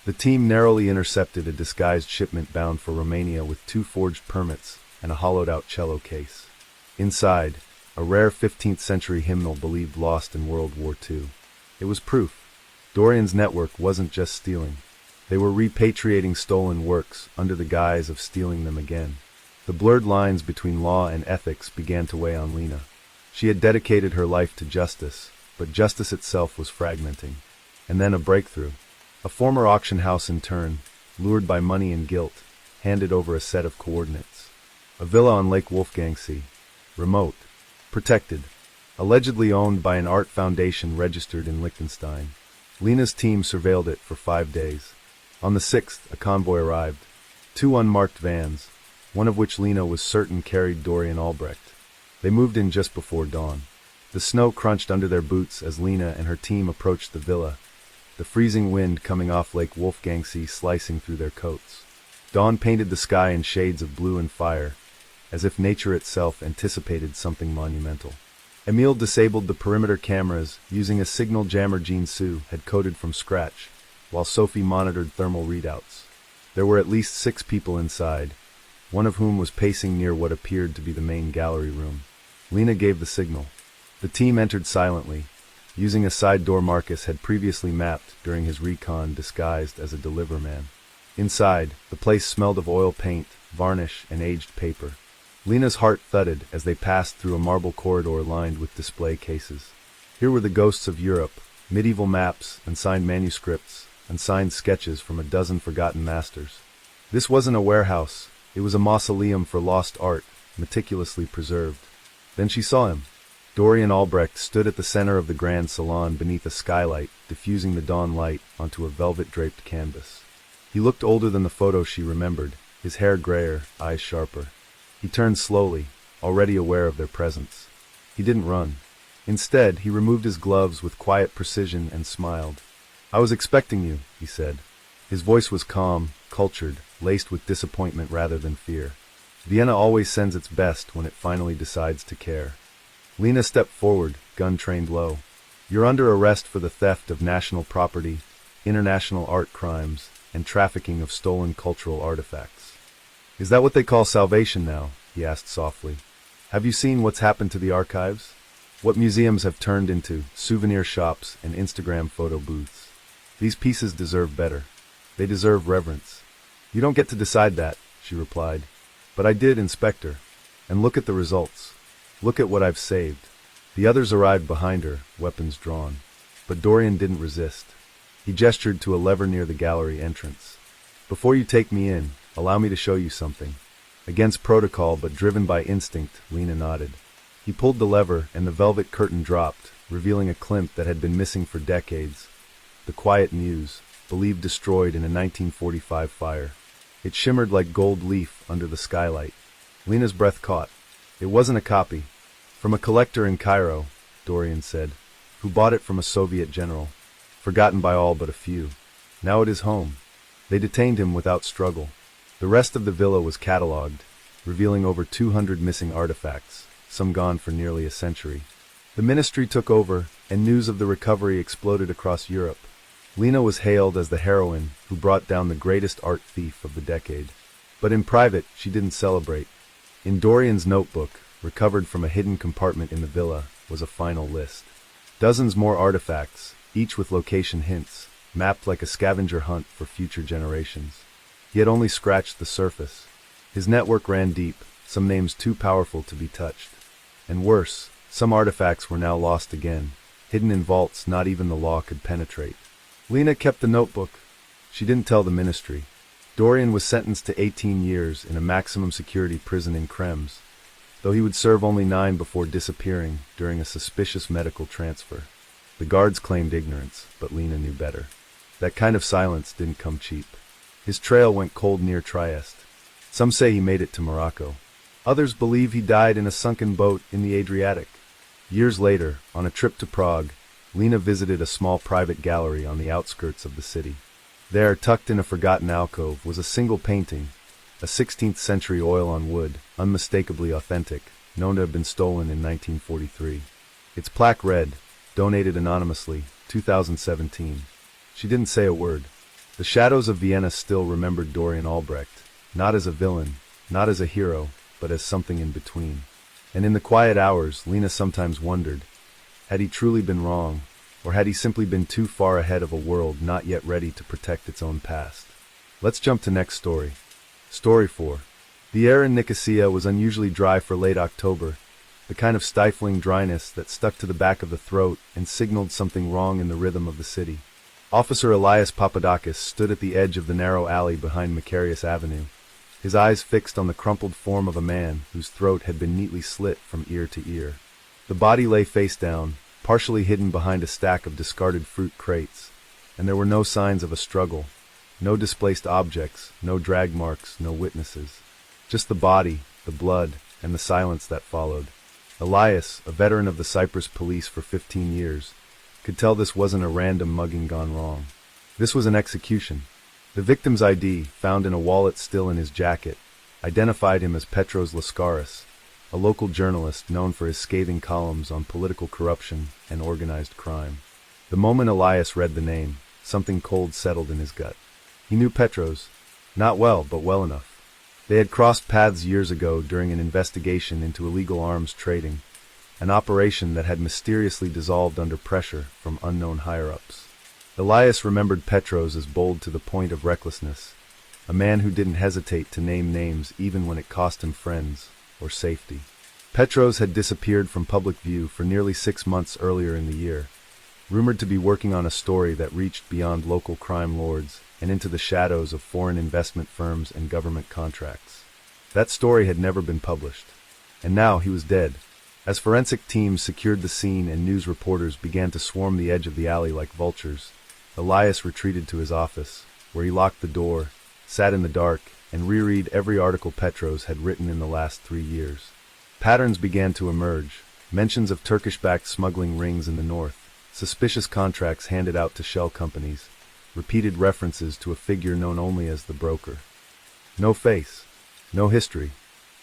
The team narrowly intercepted a disguised shipment bound for Romania with 2 forged permits and a hollowed-out cello case. Inside, a rare 15th-century hymnal believed lost in World War II. It was proof. Dorian's network wasn't just stealing. They were repatriating stolen works under the guise of stealing them again. The blurred lines between law and ethics began to weigh on Lena. She had dedicated her life to justice, but justice itself was fragmenting. And then a breakthrough. A former auction house intern, lured by money and guilt, handed over a set of coordinates. A villa on Lake Wolfgangsee, remote, protected, allegedly owned by an art foundation registered in Liechtenstein. Lena's team surveilled it for 5 days. On the 6th, a convoy arrived. 2 unmarked vans, one of which Lena was certain carried Dorian Albrecht. They moved in just before dawn. The snow crunched under their boots as Lena and her team approached the villa, the freezing wind coming off Lake Wolfgangsee slicing through their coats. Dawn painted the sky in shades of blue and fire, as if nature itself anticipated something monumental. Emil disabled the perimeter cameras using a signal jammer Jean Su had coded from scratch, while Sophie monitored thermal readouts. There were at least 6 people inside, one of whom was pacing near what appeared to be the main gallery room. Lena gave the signal. The team entered silently, using a side door Marcus had previously mapped during his recon disguised as a deliverman. Inside, the place smelled of oil paint, varnish, and aged paper. Lena's heart thudded as they passed through a marble corridor lined with display cases. Here were the ghosts of Europe, medieval maps and signed manuscripts, and signed sketches from a dozen forgotten masters. This wasn't a warehouse, it was a mausoleum for lost art, meticulously preserved. Then she saw him. Dorian Albrecht stood at the center of the grand salon beneath a skylight, diffusing the dawn light onto a velvet-draped canvas. He looked older than the photo she remembered, his hair grayer, eyes sharper. He turned slowly, already aware of their presence. He didn't run. Instead, he removed his gloves with quiet precision and smiled. "I was expecting you," he said. His voice was calm, cultured, laced with disappointment rather than fear. Vienna always sends its best when it finally decides to care. Lena stepped forward, gun trained low. "You're under arrest for the theft of national property, international art crimes, and trafficking of stolen cultural artifacts." "Is that what they call salvation now?" he asked softly. "Have you seen what's happened to the archives? What museums have turned into souvenir shops and Instagram photo booths? These pieces deserve better. They deserve reverence." "You don't get to decide that," she replied. "But I did, Inspector. And look at the results. Look at what I've saved." The others arrived behind her, weapons drawn. But Dorian didn't resist. He gestured to a lever near the gallery entrance. "Before you take me in, allow me to show you something." Against protocol but driven by instinct, Lena nodded. He pulled the lever and the velvet curtain dropped, revealing a Klimt that had been missing for decades. The Quiet Muse, believed destroyed in a 1945 fire. It shimmered like gold leaf under the skylight. Lena's breath caught. It wasn't a copy. "From a collector in Cairo," Dorian said, "who bought it from a Soviet general. Forgotten by all but a few. Now it is home." They detained him without struggle. The rest of the villa was catalogued, revealing over 200 missing artifacts, some gone for nearly a century. The ministry took over, and news of the recovery exploded across Europe. Lena was hailed as the heroine who brought down the greatest art thief of the decade. But in private, she didn't celebrate. In Dorian's notebook, recovered from a hidden compartment in the villa, was a final list. Dozens more artifacts, each with location hints, mapped like a scavenger hunt for future generations. He had only scratched the surface. His network ran deep, some names too powerful to be touched. And worse, some artifacts were now lost again, hidden in vaults not even the law could penetrate. Lena kept the notebook. She didn't tell the ministry. Dorian was sentenced to 18 years in a maximum security prison in Krems, though he would serve only 9 before disappearing during a suspicious medical transfer. The guards claimed ignorance, but Lena knew better. That kind of silence didn't come cheap. His trail went cold near Trieste. Some say he made it to Morocco. Others believe he died in a sunken boat in the Adriatic. Years later, on a trip to Prague, Lena visited a small private gallery on the outskirts of the city. There, tucked in a forgotten alcove, was a single painting, a 16th century oil on wood, unmistakably authentic, known to have been stolen in 1943. Its plaque read, "Donated anonymously, 2017. She didn't say a word. The shadows of Vienna still remembered Dorian Albrecht, not as a villain, not as a hero, but as something in between. And in the quiet hours, Lena sometimes wondered, had he truly been wrong, or had he simply been too far ahead of a world not yet ready to protect its own past? Let's jump to next story. Story 4. The air in Nicosia was unusually dry for late October, the kind of stifling dryness that stuck to the back of the throat and signaled something wrong in the rhythm of the city. Officer Elias Papadakis stood at the edge of the narrow alley behind Macarius Avenue, his eyes fixed on the crumpled form of a man whose throat had been neatly slit from ear to ear. The body lay face down, partially hidden behind a stack of discarded fruit crates, and there were no signs of a struggle, no displaced objects, no drag marks, no witnesses. Just the body, the blood, and the silence that followed. Elias, a veteran of the Cyprus police for 15 years, could tell this wasn't a random mugging gone wrong. This was an execution. The victim's ID, found in a wallet still in his jacket, identified him as Petros Laskaris, a local journalist known for his scathing columns on political corruption and organized crime. The moment Elias read the name, something cold settled in his gut. He knew Petros, not well, but well enough. They had crossed paths years ago during an investigation into illegal arms trading, an operation that had mysteriously dissolved under pressure from unknown higher-ups. Elias remembered Petros as bold to the point of recklessness, a man who didn't hesitate to name names even when it cost him friends, or safety. Petros had disappeared from public view for nearly 6 months earlier in the year, rumored to be working on a story that reached beyond local crime lords and into the shadows of foreign investment firms and government contracts. That story had never been published, and now he was dead. As forensic teams secured the scene and news reporters began to swarm the edge of the alley like vultures, Elias retreated to his office, where he locked the door, sat in the dark, and reread every article Petros had written in the last 3 years. Patterns began to emerge: mentions of Turkish-backed smuggling rings in the north, suspicious contracts handed out to shell companies, repeated references to a figure known only as the broker. No face, no history,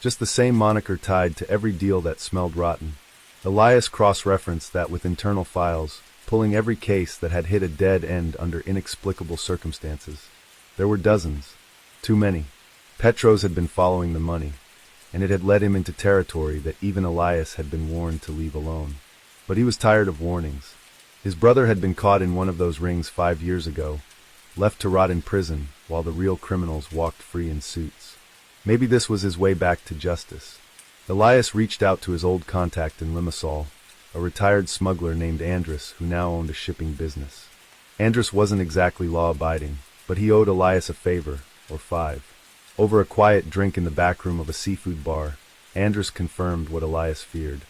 just the same moniker tied to every deal that smelled rotten. Elias cross-referenced that with internal files, pulling every case that had hit a dead end under inexplicable circumstances. There were dozens. Too many. Petros had been following the money, and it had led him into territory that even Elias had been warned to leave alone. But he was tired of warnings. His brother had been caught in one of those rings 5 years ago, left to rot in prison while the real criminals walked free in suits. Maybe this was his way back to justice. Elias reached out to his old contact in Limassol, a retired smuggler named Andrus who now owned a shipping business. Andrus wasn't exactly law-abiding, but he owed Elias a favor, or 5. Over a quiet drink in the back room of a seafood bar, Andrus confirmed what Elias feared.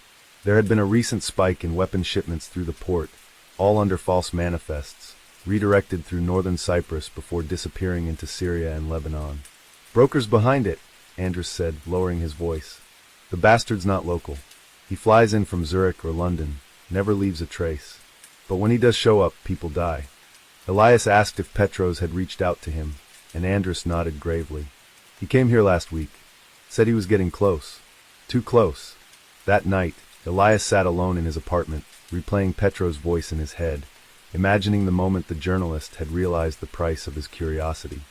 There had been a recent spike in weapon shipments through the port, all under false manifests, redirected through northern Cyprus before disappearing into Syria and Lebanon. "Brokers behind it," Andrus said, lowering his voice. "The bastard's not local. He flies in from Zurich or London, never leaves a trace. But when he does show up, people die." Elias asked if Petros had reached out to him, and Andrus nodded gravely. "He came here last week. Said he was getting close. Too close." That night, Elias sat alone in his apartment, replaying Petros' voice in his head, imagining the moment the journalist had realized the price of his curiosity.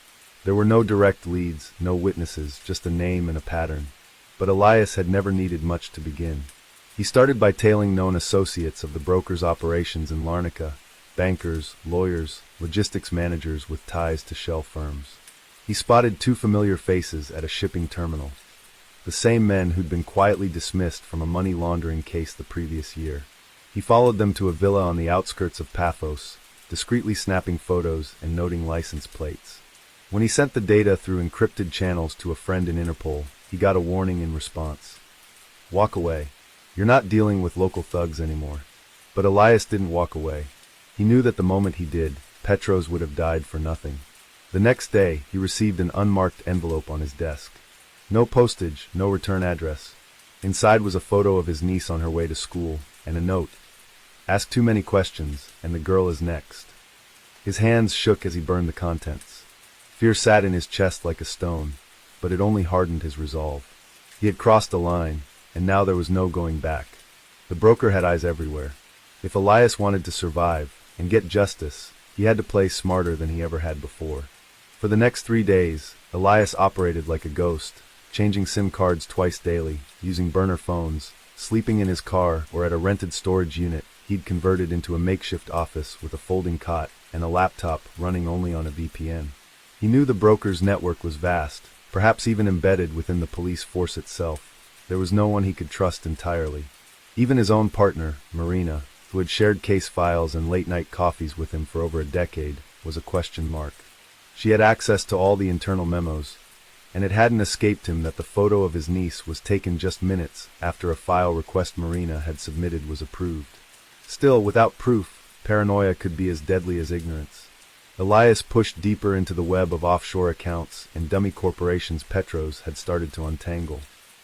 There were no direct leads, no witnesses, just a name and a pattern. But Elias had never needed much to begin. He started by tailing known associates of the broker's operations in Larnaca: bankers, lawyers, logistics managers with ties to shell firms. He spotted 2 familiar faces at a shipping terminal, the same men who'd been quietly dismissed from a money laundering case the previous year. He followed them to a villa on the outskirts of Paphos, discreetly snapping photos and noting license plates. When he sent the data through encrypted channels to a friend in Interpol, he got a warning in response: "Walk away. You're not dealing with local thugs anymore." But Elias didn't walk away. He knew that the moment he did, Petros would have died for nothing. The next day, he received an unmarked envelope on his desk. No postage, no return address. Inside was a photo of his niece on her way to school, and a note: "Ask too many questions, and the girl is next." His hands shook as he burned the contents. Fear sat in his chest like a stone, but it only hardened his resolve. He had crossed a line, and now there was no going back. The broker had eyes everywhere. If Elias wanted to survive and get justice, he had to play smarter than he ever had before. For the next 3 days, Elias operated like a ghost, changing SIM cards twice daily, using burner phones, sleeping in his car or at a rented storage unit he'd converted into a makeshift office with a folding cot and a laptop running only on a VPN. He knew the broker's network was vast, perhaps even embedded within the police force itself. There was no one he could trust entirely. Even his own partner, Marina, who had shared case files and late-night coffees with him for over a decade, was a question mark. She had access to all the internal memos, and it hadn't escaped him that the photo of his niece was taken just minutes after a file request Marina had submitted was approved. Still, without proof, paranoia could be as deadly as ignorance. Elias pushed deeper into the web of offshore accounts and dummy corporations Petros had started to untangle.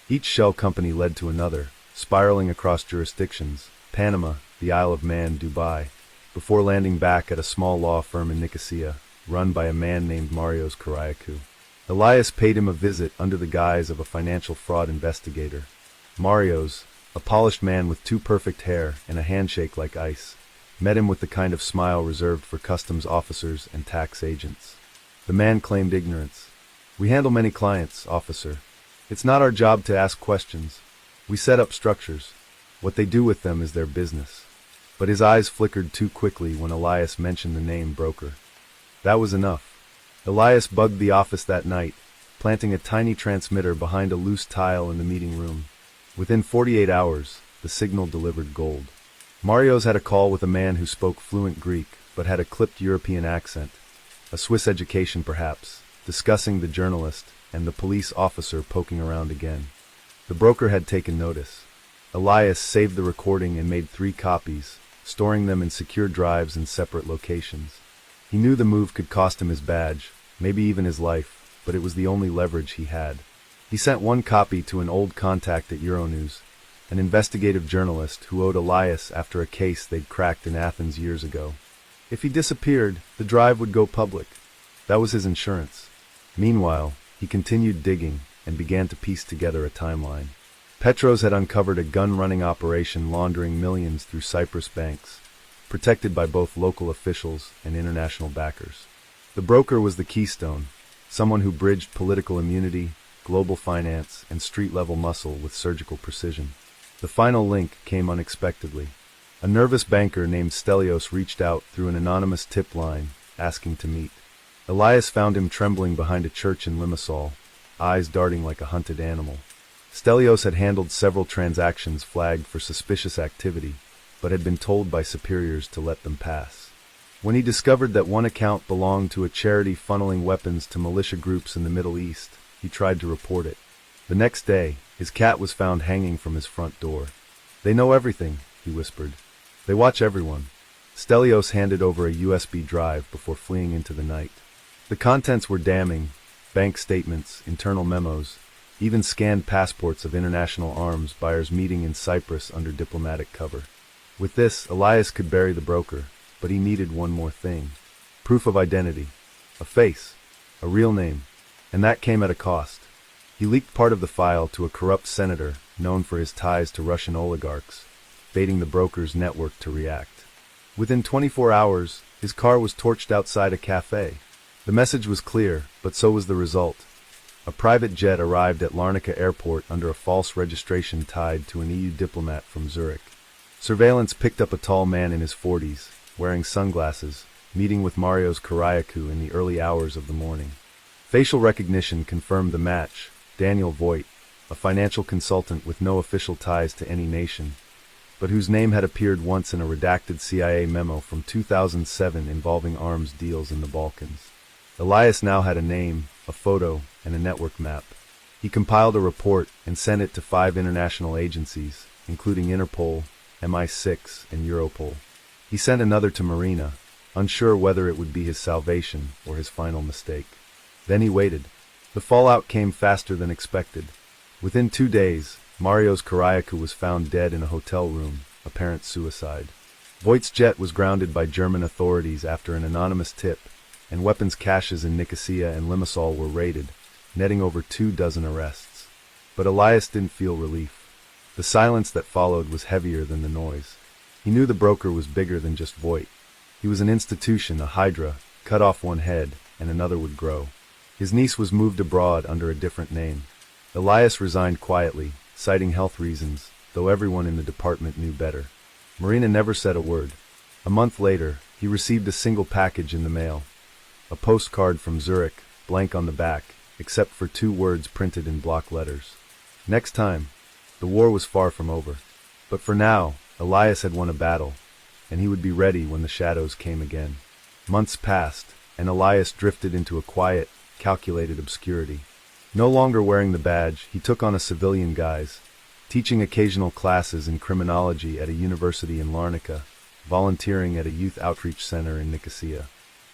Each shell company led to another, spiraling across jurisdictions: Panama, the Isle of Man, Dubai, before landing back at a small law firm in Nicosia, run by a man named Marios Karayaku. Elias paid him a visit under the guise of a financial fraud investigator. Marios, a polished man with too perfect hair and a handshake like ice, met him with the kind of smile reserved for customs officers and tax agents. The man claimed ignorance. "We handle many clients, officer. It's not our job to ask questions. We set up structures. What they do with them is their business." But his eyes flickered too quickly when Elias mentioned the name broker. That was enough. Elias bugged the office that night, planting a tiny transmitter behind a loose tile in the meeting room. Within 48 hours, the signal delivered gold. Mario's had a call with a man who spoke fluent Greek, but had a clipped European accent. A Swiss education, perhaps, discussing the journalist and the police officer poking around again. The broker had taken notice. Elias saved the recording and made 3 copies, storing them in secure drives in separate locations. He knew the move could cost him his badge, maybe even his life, but it was the only leverage he had. He sent 1 copy to an old contact at Euronews, an investigative journalist who owed Elias after a case they'd cracked in Athens years ago. If he disappeared, the drive would go public. That was his insurance. Meanwhile, he continued digging and began to piece together a timeline. Petros had uncovered a gun-running operation laundering millions through Cyprus banks, protected by both local officials and international backers. The broker was the keystone, someone who bridged political immunity, global finance, and street-level muscle with surgical precision. The final link came unexpectedly. A nervous banker named Stelios reached out through an anonymous tip line, asking to meet. Elias found him trembling behind a church in Limassol, eyes darting like a hunted animal. Stelios had handled several transactions flagged for suspicious activity, but had been told by superiors to let them pass. When he discovered that one account belonged to a charity funneling weapons to militia groups in the Middle East, he tried to report it. The next day, his cat was found hanging from his front door. "They know everything," he whispered. "They watch everyone." Stelios handed over a USB drive before fleeing into the night. The contents were damning: bank statements, internal memos, even scanned passports of international arms buyers meeting in Cyprus under diplomatic cover. With this, Elias could bury the broker, but he needed one more thing: proof of identity, a face, a real name, and that came at a cost. He leaked part of the file to a corrupt senator known for his ties to Russian oligarchs, baiting the broker's network to react. Within 24 hours, his car was torched outside a cafe. The message was clear, but so was the result. A private jet arrived at Larnaca Airport under a false registration tied to an EU diplomat from Zurich. Surveillance picked up a tall man in his 40s, wearing sunglasses, meeting with Marios Kyriakou in the early hours of the morning. Facial recognition confirmed the match: Daniel Voigt, a financial consultant with no official ties to any nation, but whose name had appeared once in a redacted CIA memo from 2007 involving arms deals in the Balkans. Elias now had a name, a photo, and a network map. He compiled a report and sent it to 5 international agencies, including Interpol, MI6, and Europol. He sent another to Marina, unsure whether it would be his salvation or his final mistake. Then he waited. The fallout came faster than expected. Within 2 days, Marios Kyriakou was found dead in a hotel room, apparent suicide. Voigt's jet was grounded by German authorities after an anonymous tip, and weapons caches in Nicosia and Limassol were raided, netting over 24 arrests. But Elias didn't feel relief. The silence that followed was heavier than the noise. He knew the broker was bigger than just Voigt. He was an institution, a hydra. Cut off one head, and another would grow. His niece was moved abroad under a different name. Elias resigned quietly, citing health reasons, though everyone in the department knew better. Marina never said a word. A month later, he received a single package in the mail. A postcard from Zurich, blank on the back, except for 2 words printed in block letters. Next time. The war was far from over. But for now, Elias had won a battle, and he would be ready when the shadows came again. Months passed, and Elias drifted into a quiet, calculated obscurity. No longer wearing the badge, he took on a civilian guise, teaching occasional classes in criminology at a university in Larnaca, volunteering at a youth outreach center in Nicosia.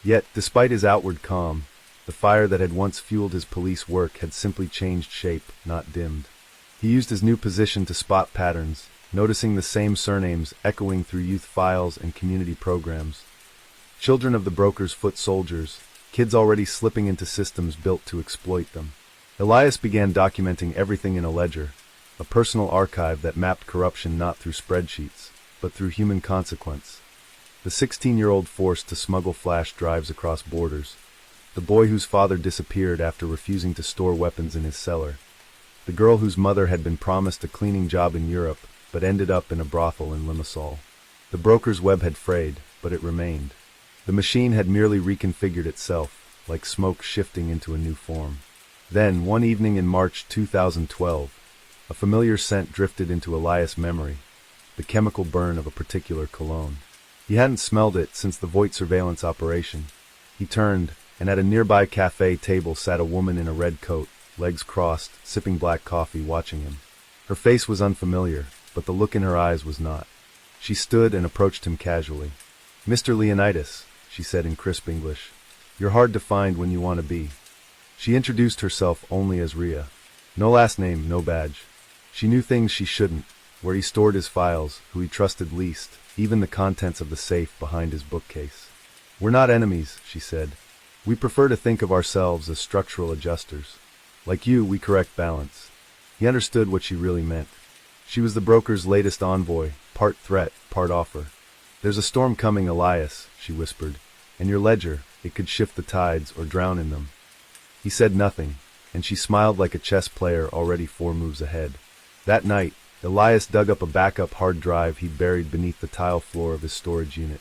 Yet, despite his outward calm, the fire that had once fueled his police work had simply changed shape, not dimmed. He used his new position to spot patterns, noticing the same surnames echoing through youth files and community programs. Children of the broker's foot soldiers, kids already slipping into systems built to exploit them. Elias began documenting everything in a ledger, a personal archive that mapped corruption not through spreadsheets, but through human consequence. The 16-year-old forced to smuggle flash drives across borders, the boy whose father disappeared after refusing to store weapons in his cellar, the girl whose mother had been promised a cleaning job in Europe but ended up in a brothel in Limassol. The broker's web had frayed, but it remained. The machine had merely reconfigured itself, like smoke shifting into a new form. Then, one evening in March 2012, a familiar scent drifted into Elias' memory, the chemical burn of a particular cologne. He hadn't smelled it since the Voight surveillance operation. He turned, and at a nearby cafe table sat a woman in a red coat, legs crossed, sipping black coffee, watching him. Her face was unfamiliar, but the look in her eyes was not. She stood and approached him casually. "Mr. Leonidas," she said in crisp English, "you're hard to find when you want to be." She introduced herself only as Ria. No last name, no badge. She knew things she shouldn't, where he stored his files, who he trusted least, even the contents of the safe behind his bookcase. "We're not enemies," she said. "We prefer to think of ourselves as structural adjusters. Like you, we correct balance." He understood what she really meant. She was the broker's latest envoy, part threat, part offer. "There's a storm coming, Elias," she whispered, "and your ledger, it could shift the tides or drown in them." He said nothing, and she smiled like a chess player already 4 moves ahead. That night, Elias dug up a backup hard drive he'd buried beneath the tile floor of his storage unit.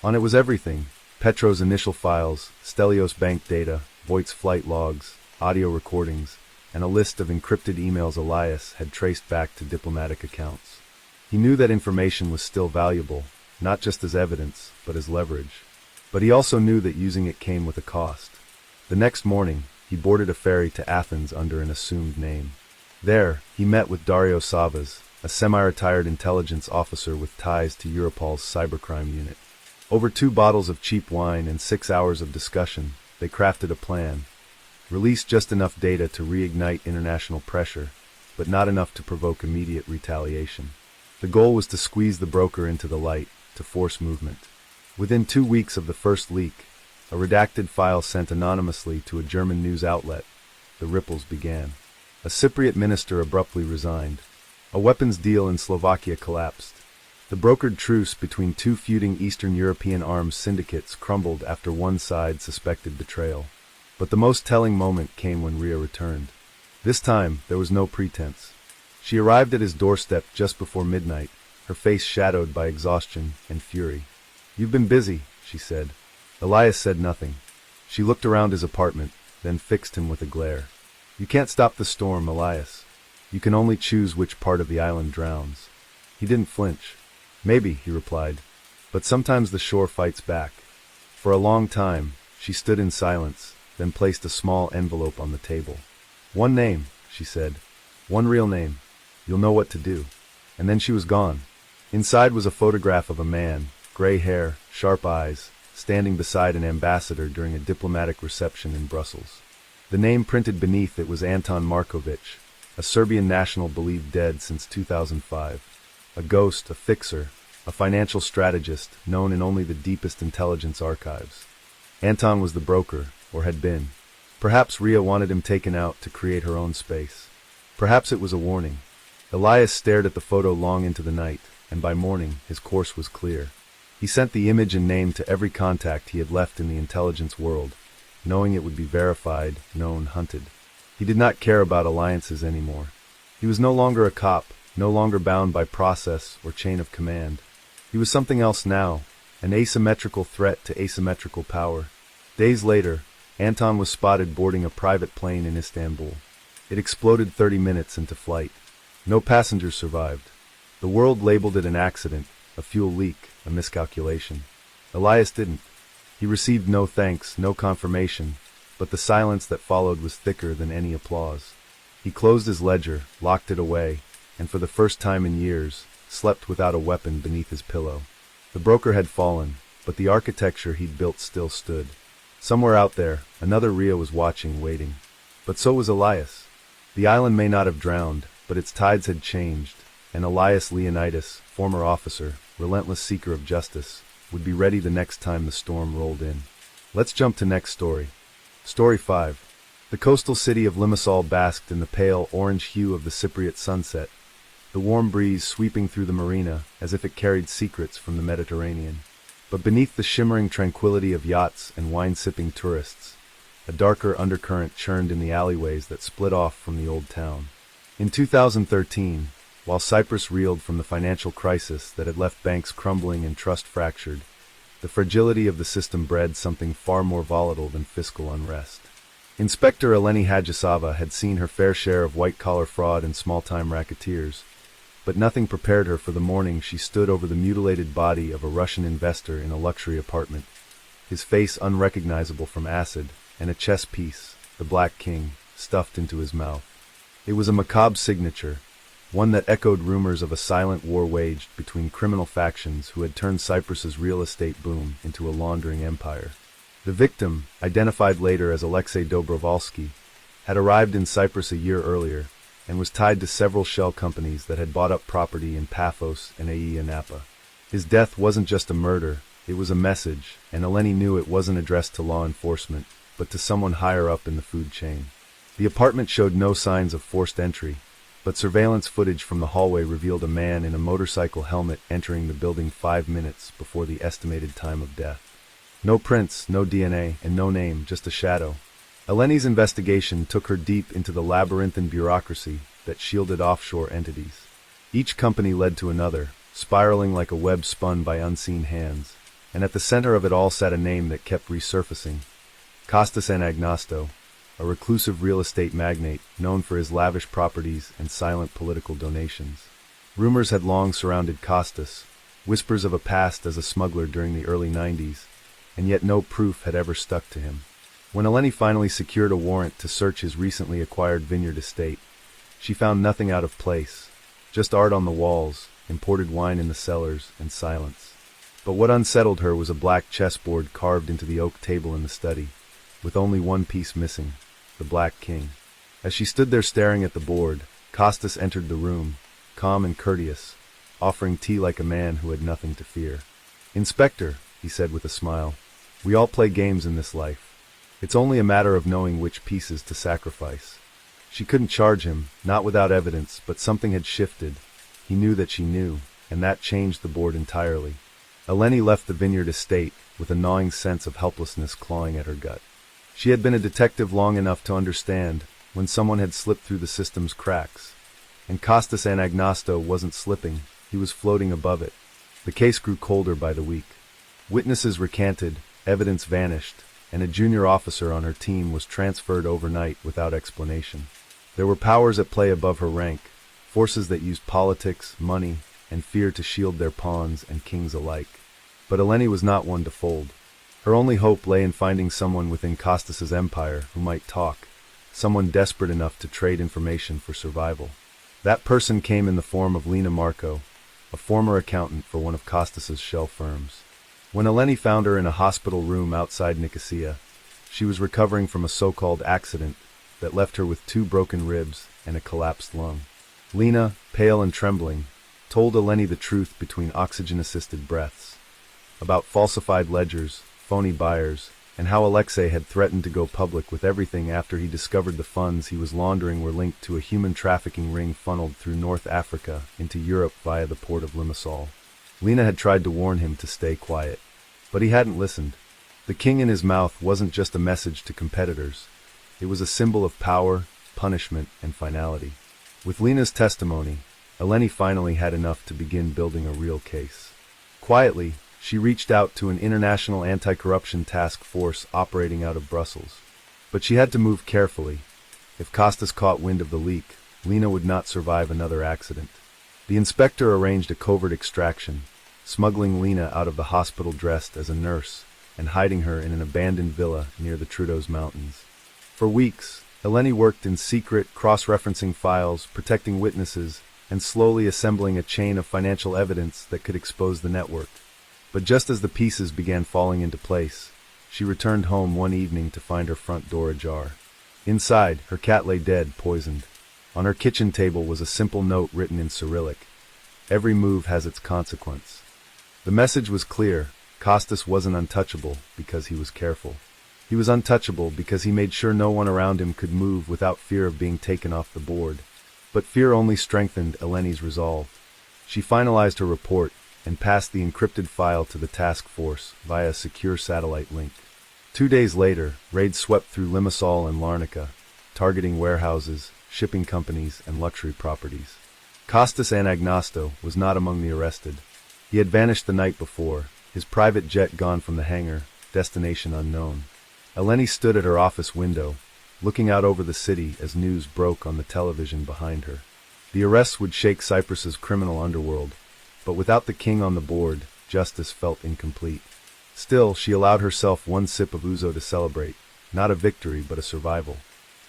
On it was everything: Petro's initial files, Stelios bank data, Voight's flight logs, audio recordings, and a list of encrypted emails Elias had traced back to diplomatic accounts. He knew that information was still valuable, not just as evidence, but as leverage. But he also knew that using it came with a cost. The next morning, he boarded a ferry to Athens under an assumed name. There, he met with Dario Savas, a semi-retired intelligence officer with ties to Europol's cybercrime unit. Over 2 bottles of cheap wine and 6 hours of discussion, they crafted a plan. Release just enough data to reignite international pressure, but not enough to provoke immediate retaliation. The goal was to squeeze the broker into the light, to force movement. Within 2 weeks of the first leak, a redacted file sent anonymously to a German news outlet, the ripples began. A Cypriot minister abruptly resigned. A weapons deal in Slovakia collapsed. The brokered truce between 2 feuding Eastern European arms syndicates crumbled after one side suspected betrayal. But the most telling moment came when Ria returned. This time, there was no pretense. She arrived at his doorstep just before midnight, her face shadowed by exhaustion and fury. "You've been busy," she said. Elias said nothing. She looked around his apartment, then fixed him with a glare. "You can't stop the storm, Elias. You can only choose which part of the island drowns." He didn't flinch. "Maybe," he replied, "but sometimes the shore fights back." For a long time, she stood in silence, then placed a small envelope on the table. "One name," she said. "One real name. You'll know what to do." And then she was gone. Inside was a photograph of a man, gray hair, sharp eyes, standing beside an ambassador during a diplomatic reception in Brussels. The name printed beneath it was Anton Markovic, a Serbian national believed dead since 2005. A ghost, a fixer, a financial strategist known in only the deepest intelligence archives. Anton was the broker, or had been. Perhaps Ria wanted him taken out to create her own space. Perhaps it was a warning. Elias stared at the photo long into the night, and by morning his course was clear. He sent the image and name to every contact he had left in the intelligence world, knowing it would be verified, known, hunted. He did not care about alliances anymore. He was no longer a cop, no longer bound by process or chain of command. He was something else now, an asymmetrical threat to asymmetrical power. Days later, Anton was spotted boarding a private plane in Istanbul. It exploded 30 minutes into flight. No passengers survived. The world labeled it an accident, a fuel leak, a miscalculation. Elias didn't. He received no thanks, no confirmation, but the silence that followed was thicker than any applause. He closed his ledger, locked it away, and for the first time in years, slept without a weapon beneath his pillow. The broker had fallen, but the architecture he'd built still stood. Somewhere out there, another Ria was watching, waiting. But so was Elias. The island may not have drowned, but its tides had changed, and Elias Leonidas, former officer, relentless seeker of justice, would be ready the next time the storm rolled in. Let's jump to next story. Story 5. The coastal city of Limassol basked in the pale orange hue of the Cypriot sunset, the warm breeze sweeping through the marina as if it carried secrets from the Mediterranean. But beneath the shimmering tranquility of yachts and wine-sipping tourists, a darker undercurrent churned in the alleyways that split off from the old town. In 2013, while Cyprus reeled from the financial crisis that had left banks crumbling and trust fractured, the fragility of the system bred something far more volatile than fiscal unrest. Inspector Eleni Hadjisava had seen her fair share of white-collar fraud and small-time racketeers, but nothing prepared her for the morning she stood over the mutilated body of a Russian investor in a luxury apartment, his face unrecognizable from acid, and a chess piece, the Black King, stuffed into his mouth. It was a macabre signature, one that echoed rumors of a silent war waged between criminal factions who had turned Cyprus's real estate boom into a laundering empire. The victim, identified later as Alexei Dobrovolsky, had arrived in Cyprus a year earlier and was tied to several shell companies that had bought up property in Paphos and Aia Napa. His death wasn't just a murder, it was a message, and Eleni knew it wasn't addressed to law enforcement, but to someone higher up in the food chain. The apartment showed no signs of forced entry, but surveillance footage from the hallway revealed a man in a motorcycle helmet entering the building 5 minutes before the estimated time of death. No prints, no DNA, and no name, just a shadow. Eleni's investigation took her deep into the labyrinthine bureaucracy that shielded offshore entities. Each company led to another, spiraling like a web spun by unseen hands, and at the center of it all sat a name that kept resurfacing: Kostas Anagnostou, a reclusive real estate magnate known for his lavish properties and silent political donations. Rumors had long surrounded Kostas, whispers of a past as a smuggler during the early 90s, and yet no proof had ever stuck to him. When Eleni finally secured a warrant to search his recently acquired vineyard estate, she found nothing out of place, just art on the walls, imported wine in the cellars, and silence. But what unsettled her was a black chessboard carved into the oak table in the study, with only one piece missing: the Black King. As she stood there staring at the board, Kostas entered the room, calm and courteous, offering tea like a man who had nothing to fear. "Inspector," he said with a smile, "we all play games in this life. It's only a matter of knowing which pieces to sacrifice." She couldn't charge him, not without evidence, but something had shifted. He knew that she knew, and that changed the board entirely. Eleni left the vineyard estate with a gnawing sense of helplessness clawing at her gut. She had been a detective long enough to understand when someone had slipped through the system's cracks. And Kostas Anagnostou wasn't slipping, he was floating above it. The case grew colder by the week. Witnesses recanted, evidence vanished, and a junior officer on her team was transferred overnight without explanation. There were powers at play above her rank, forces that used politics, money, and fear to shield their pawns and kings alike. But Eleni was not one to fold. Her only hope lay in finding someone within Kostas's empire who might talk, someone desperate enough to trade information for survival. That person came in the form of Lena Marco, a former accountant for one of Kostas's shell firms. When Eleni found her in a hospital room outside Nicosia, she was recovering from a so-called accident that left her with 2 broken ribs and a collapsed lung. Lena, pale and trembling, told Eleni the truth between oxygen-assisted breaths, about falsified ledgers, phony buyers, and how Alexei had threatened to go public with everything after he discovered the funds he was laundering were linked to a human trafficking ring funneled through North Africa into Europe via the port of Limassol. Lena had tried to warn him to stay quiet, but he hadn't listened. The king in his mouth wasn't just a message to competitors. It was a symbol of power, punishment, and finality. With Lena's testimony, Eleni finally had enough to begin building a real case. Quietly, she reached out to an international anti-corruption task force operating out of Brussels. But she had to move carefully. If Kostas caught wind of the leak, Lena would not survive another accident. The inspector arranged a covert extraction, smuggling Lena out of the hospital dressed as a nurse and hiding her in an abandoned villa near the Troodos Mountains. For weeks, Eleni worked in secret, cross-referencing files, protecting witnesses, and slowly assembling a chain of financial evidence that could expose the network. But just as the pieces began falling into place, she returned home one evening to find her front door ajar. Inside, her cat lay dead, poisoned. On her kitchen table was a simple note written in Cyrillic: "Every move has its consequence." The message was clear: Kostas wasn't untouchable because he was careful. He was untouchable because he made sure no one around him could move without fear of being taken off the board. But fear only strengthened Eleni's resolve. She finalized her report and passed the encrypted file to the task force via a secure satellite link. 2 days later, raids swept through Limassol and Larnaca, targeting warehouses, shipping companies, and luxury properties. Kostas Anagnostou was not among the arrested. He had vanished the night before, his private jet gone from the hangar, destination unknown. Eleni stood at her office window, looking out over the city as news broke on the television behind her. The arrests would shake Cyprus's criminal underworld, but without the king on the board, justice felt incomplete. Still, she allowed herself one sip of ouzo to celebrate, not a victory but a survival.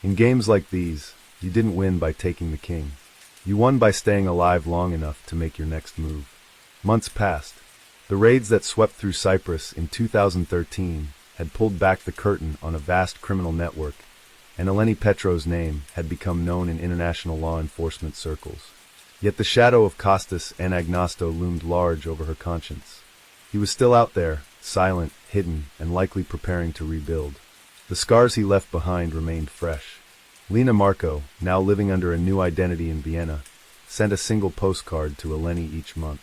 In games like these, you didn't win by taking the king. You won by staying alive long enough to make your next move. Months passed. The raids that swept through Cyprus in 2013 had pulled back the curtain on a vast criminal network, and Eleni Petro's name had become known in international law enforcement circles. Yet the shadow of Kostas Anagnosto loomed large over her conscience. He was still out there, silent, hidden, and likely preparing to rebuild. The scars he left behind remained fresh. Lena Marco, now living under a new identity in Vienna, sent a single postcard to Eleni each month.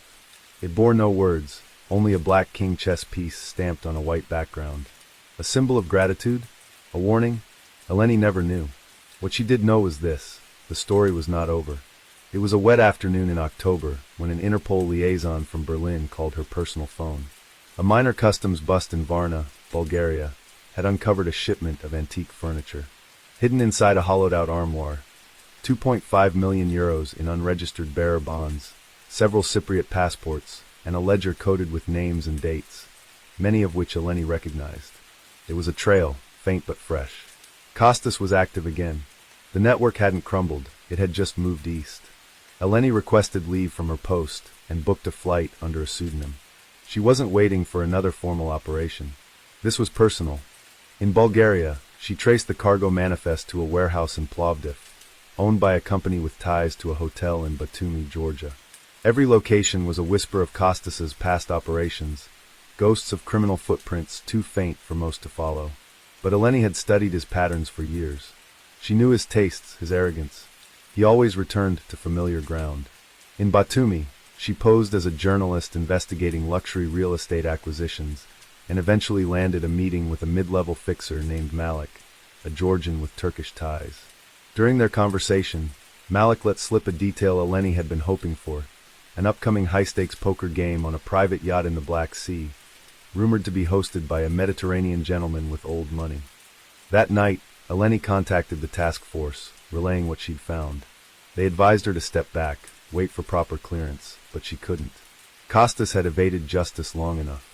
It bore no words, only a black king chess piece stamped on a white background. A symbol of gratitude? A warning? Eleni never knew. What she did know was this: the story was not over. It was a wet afternoon in October when an Interpol liaison from Berlin called her personal phone. A minor customs bust in Varna, Bulgaria, had uncovered a shipment of antique furniture. Hidden inside a hollowed-out armoire, 2.5 million euros in unregistered bearer bonds, several Cypriot passports, and a ledger coated with names and dates, many of which Eleni recognized. It was a trail, faint but fresh. Kostas was active again. The network hadn't crumbled, it had just moved east. Eleni requested leave from her post and booked a flight under a pseudonym. She wasn't waiting for another formal operation. This was personal. In Bulgaria, she traced the cargo manifest to a warehouse in Plovdiv, owned by a company with ties to a hotel in Batumi, Georgia. Every location was a whisper of Kostas's past operations, ghosts of criminal footprints too faint for most to follow. But Eleni had studied his patterns for years. She knew his tastes, his arrogance. He always returned to familiar ground. In Batumi, she posed as a journalist investigating luxury real estate acquisitions, and eventually landed a meeting with a mid-level fixer named Malik, a Georgian with Turkish ties. During their conversation, Malik let slip a detail Eleni had been hoping for: an upcoming high-stakes poker game on a private yacht in the Black Sea, rumored to be hosted by a Mediterranean gentleman with old money. That night, Eleni contacted the task force, relaying what she'd found. They advised her to step back, wait for proper clearance, but she couldn't. Kostas had evaded justice long enough.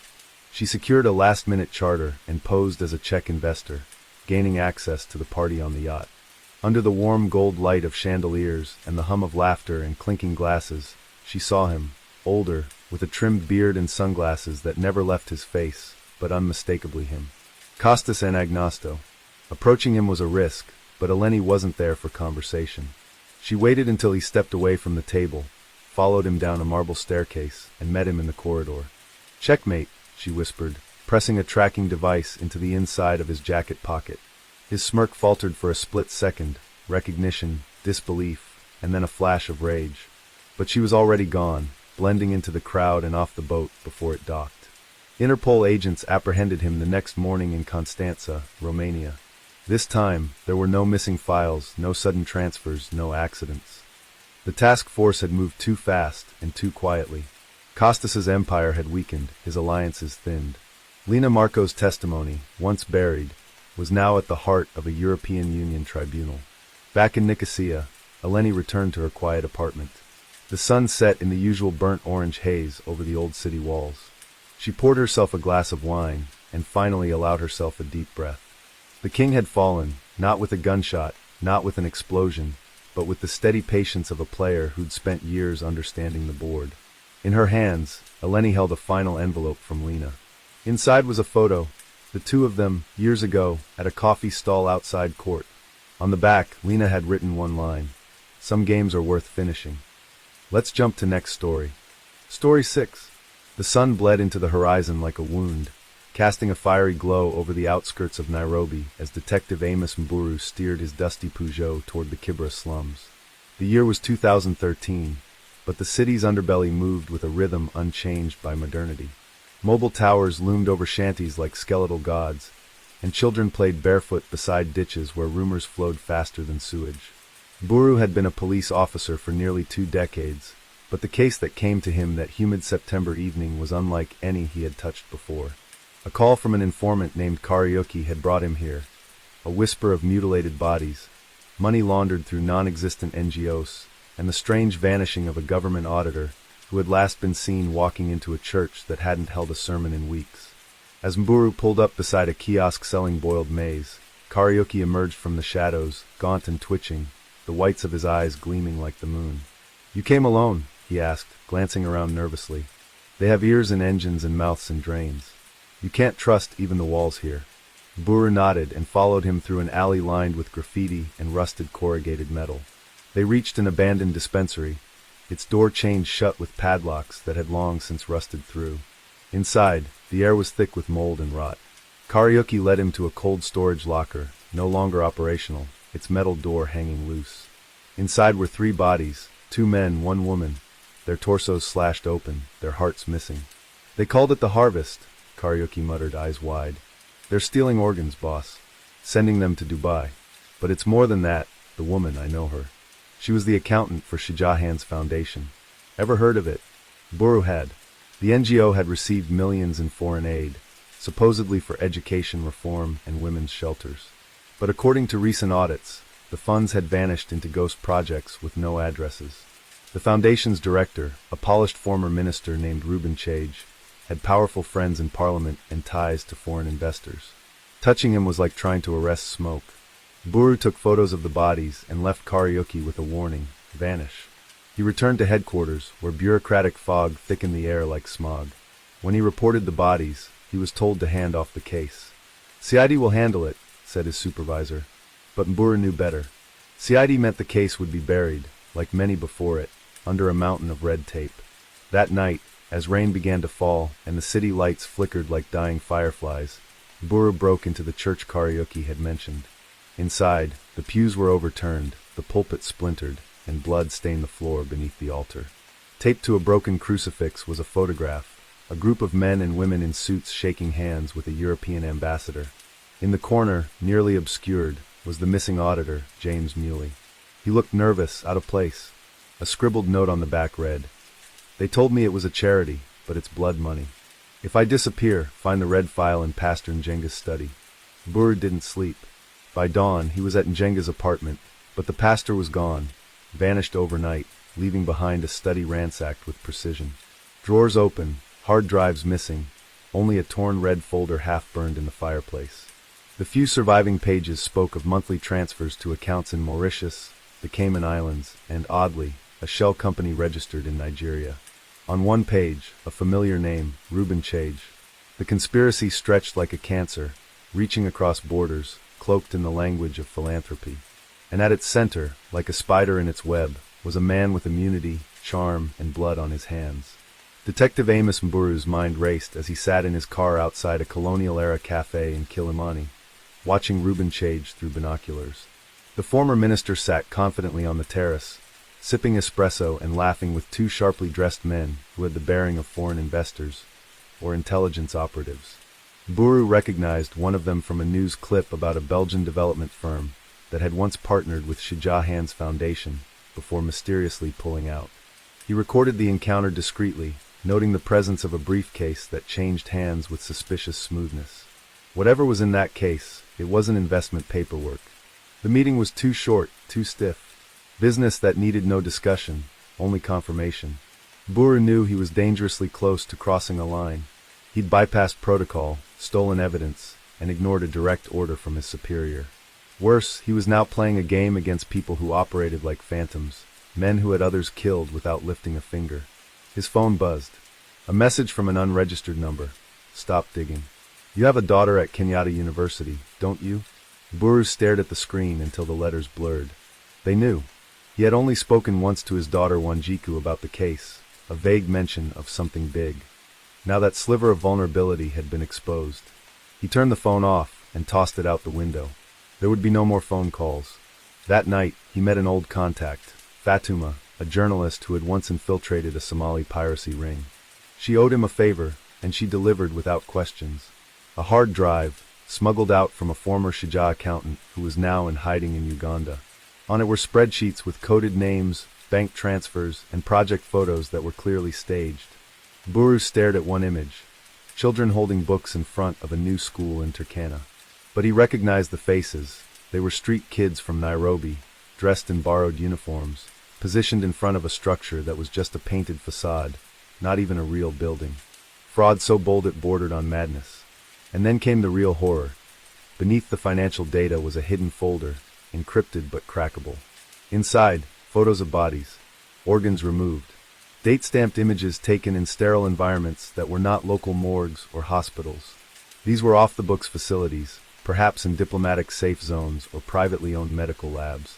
She secured a last-minute charter and posed as a Czech investor, gaining access to the party on the yacht. Under the warm gold light of chandeliers and the hum of laughter and clinking glasses, she saw him, older, with a trimmed beard and sunglasses that never left his face, but unmistakably him. Kostas Anagnosto. Approaching him was a risk, but Eleni wasn't there for conversation. She waited until he stepped away from the table, followed him down a marble staircase, and met him in the corridor. "Checkmate," she whispered, pressing a tracking device into the inside of his jacket pocket. His smirk faltered for a split second, recognition, disbelief, and then a flash of rage. But she was already gone, blending into the crowd and off the boat before it docked. Interpol agents apprehended him the next morning in Constanța, Romania. This time, there were no missing files, no sudden transfers, no accidents. The task force had moved too fast and too quietly. Kostas's empire had weakened, his alliances thinned. Lena Marco's testimony, once buried, was now at the heart of a European Union tribunal. Back in Nicosia, Eleni returned to her quiet apartment. The sun set in the usual burnt orange haze over the old city walls. She poured herself a glass of wine, and finally allowed herself a deep breath. The king had fallen, not with a gunshot, not with an explosion, but with the steady patience of a player who'd spent years understanding the board. In her hands, Eleni held a final envelope from Lena. Inside was a photo, the two of them, years ago, at a coffee stall outside court. On the back, Lena had written one line: "Some games are worth finishing." Let's jump to next story. Story 6. The sun bled into the horizon like a wound, casting a fiery glow over the outskirts of Nairobi as Detective Amos Mburu steered his dusty Peugeot toward the Kibra slums. The year was 2013, but the city's underbelly moved with a rhythm unchanged by modernity. Mobile towers loomed over shanties like skeletal gods, and children played barefoot beside ditches where rumors flowed faster than sewage. Mburu had been a police officer for nearly 2 decades, but the case that came to him that humid September evening was unlike any he had touched before. A call from an informant named Kariuki had brought him here, a whisper of mutilated bodies, money laundered through non-existent NGOs, and the strange vanishing of a government auditor who had last been seen walking into a church that hadn't held a sermon in weeks. As Mburu pulled up beside a kiosk selling boiled maize, Karaoke emerged from the shadows, gaunt and twitching, the whites of his eyes gleaming like the moon. "You came alone?" he asked, glancing around nervously. "They have ears and engines and mouths and drains. You can't trust even the walls here." Mburu nodded and followed him through an alley lined with graffiti and rusted corrugated metal. They reached an abandoned dispensary, its door chained shut with padlocks that had long since rusted through. Inside, the air was thick with mold and rot. Karaoke led him to a cold storage locker, no longer operational, its metal door hanging loose. Inside were 3 bodies, 2 men, 1 woman, their torsos slashed open, their hearts missing. "They called it the harvest," Karaoke muttered, eyes wide. "They're stealing organs, boss. Sending them to Dubai. But it's more than that. The woman, I know her. She was the accountant for Shahjahan's foundation. Ever heard of it?" Mburu had. The NGO had received millions in foreign aid, supposedly for education reform and women's shelters. But according to recent audits, the funds had vanished into ghost projects with no addresses. The foundation's director, a polished former minister named Reuben Chage, had powerful friends in parliament and ties to foreign investors. Touching him was like trying to arrest smoke. Mburu took photos of the bodies and left Karaoke with a warning: vanish. He returned to headquarters, where bureaucratic fog thickened the air like smog. When he reported the bodies, he was told to hand off the case. "CID will handle it," said his supervisor. But Mburu knew better. CID meant the case would be buried, like many before it, under a mountain of red tape. That night, as rain began to fall and the city lights flickered like dying fireflies, Mburu broke into the church Karaoke had mentioned. Inside, the pews were overturned, the pulpit splintered, and blood stained the floor beneath the altar. Taped to a broken crucifix was a photograph, a group of men and women in suits shaking hands with a European ambassador. In the corner, nearly obscured, was the missing auditor, James Muley. He looked nervous, out of place. A scribbled note on the back read, "They told me it was a charity, but it's blood money. If I disappear, find the red file in Pastor Njenga's study." Mburu didn't sleep. By dawn, he was at Njenga's apartment, but the pastor was gone, vanished overnight, leaving behind a study ransacked with precision. Drawers open, hard drives missing, only a torn red folder half burned in the fireplace. The few surviving pages spoke of monthly transfers to accounts in Mauritius, the Cayman Islands, and, oddly, a shell company registered in Nigeria. On one page, a familiar name, Reuben Chage. The conspiracy stretched like a cancer, reaching across borders, cloaked in the language of philanthropy. And at its center, like a spider in its web, was a man with immunity, charm, and blood on his hands. Detective Amos Mburu's mind raced as he sat in his car outside a colonial-era cafe in Kilimani, watching Reuben Chage through binoculars. The former minister sat confidently on the terrace, sipping espresso and laughing with 2 sharply dressed men who had the bearing of foreign investors, or intelligence operatives. Mburu recognized one of them from a news clip about a Belgian development firm that had once partnered with Shahjahan's foundation before mysteriously pulling out. He recorded the encounter discreetly, noting the presence of a briefcase that changed hands with suspicious smoothness. Whatever was in that case, it wasn't investment paperwork. The meeting was too short, too stiff. Business that needed no discussion, only confirmation. Mburu knew he was dangerously close to crossing a line. He'd bypassed protocol, stolen evidence, and ignored a direct order from his superior. Worse, he was now playing a game against people who operated like phantoms, men who had others killed without lifting a finger. His phone buzzed. A message from an unregistered number. "Stop digging. You have a daughter at Kenyatta University, don't you?" Mburu stared at the screen until the letters blurred. They knew. He had only spoken once to his daughter Wanjiku about the case, a vague mention of something big. Now that sliver of vulnerability had been exposed. He turned the phone off and tossed it out the window. There would be no more phone calls. That night, he met an old contact, Fatuma, a journalist who had once infiltrated a Somali piracy ring. She owed him a favor, and she delivered without questions. A hard drive, smuggled out from a former Shujaa accountant who was now in hiding in Uganda. On it were spreadsheets with coded names, bank transfers, and project photos that were clearly staged. Mburu stared at one image, children holding books in front of a new school in Turkana. But he recognized the faces. They were street kids from Nairobi, dressed in borrowed uniforms, positioned in front of a structure that was just a painted facade, not even a real building. Fraud so bold it bordered on madness. And then came the real horror. Beneath the financial data was a hidden folder, encrypted but crackable. Inside, photos of bodies, organs removed, date-stamped images taken in sterile environments that were not local morgues or hospitals. These were off-the-books facilities, perhaps in diplomatic safe zones or privately owned medical labs.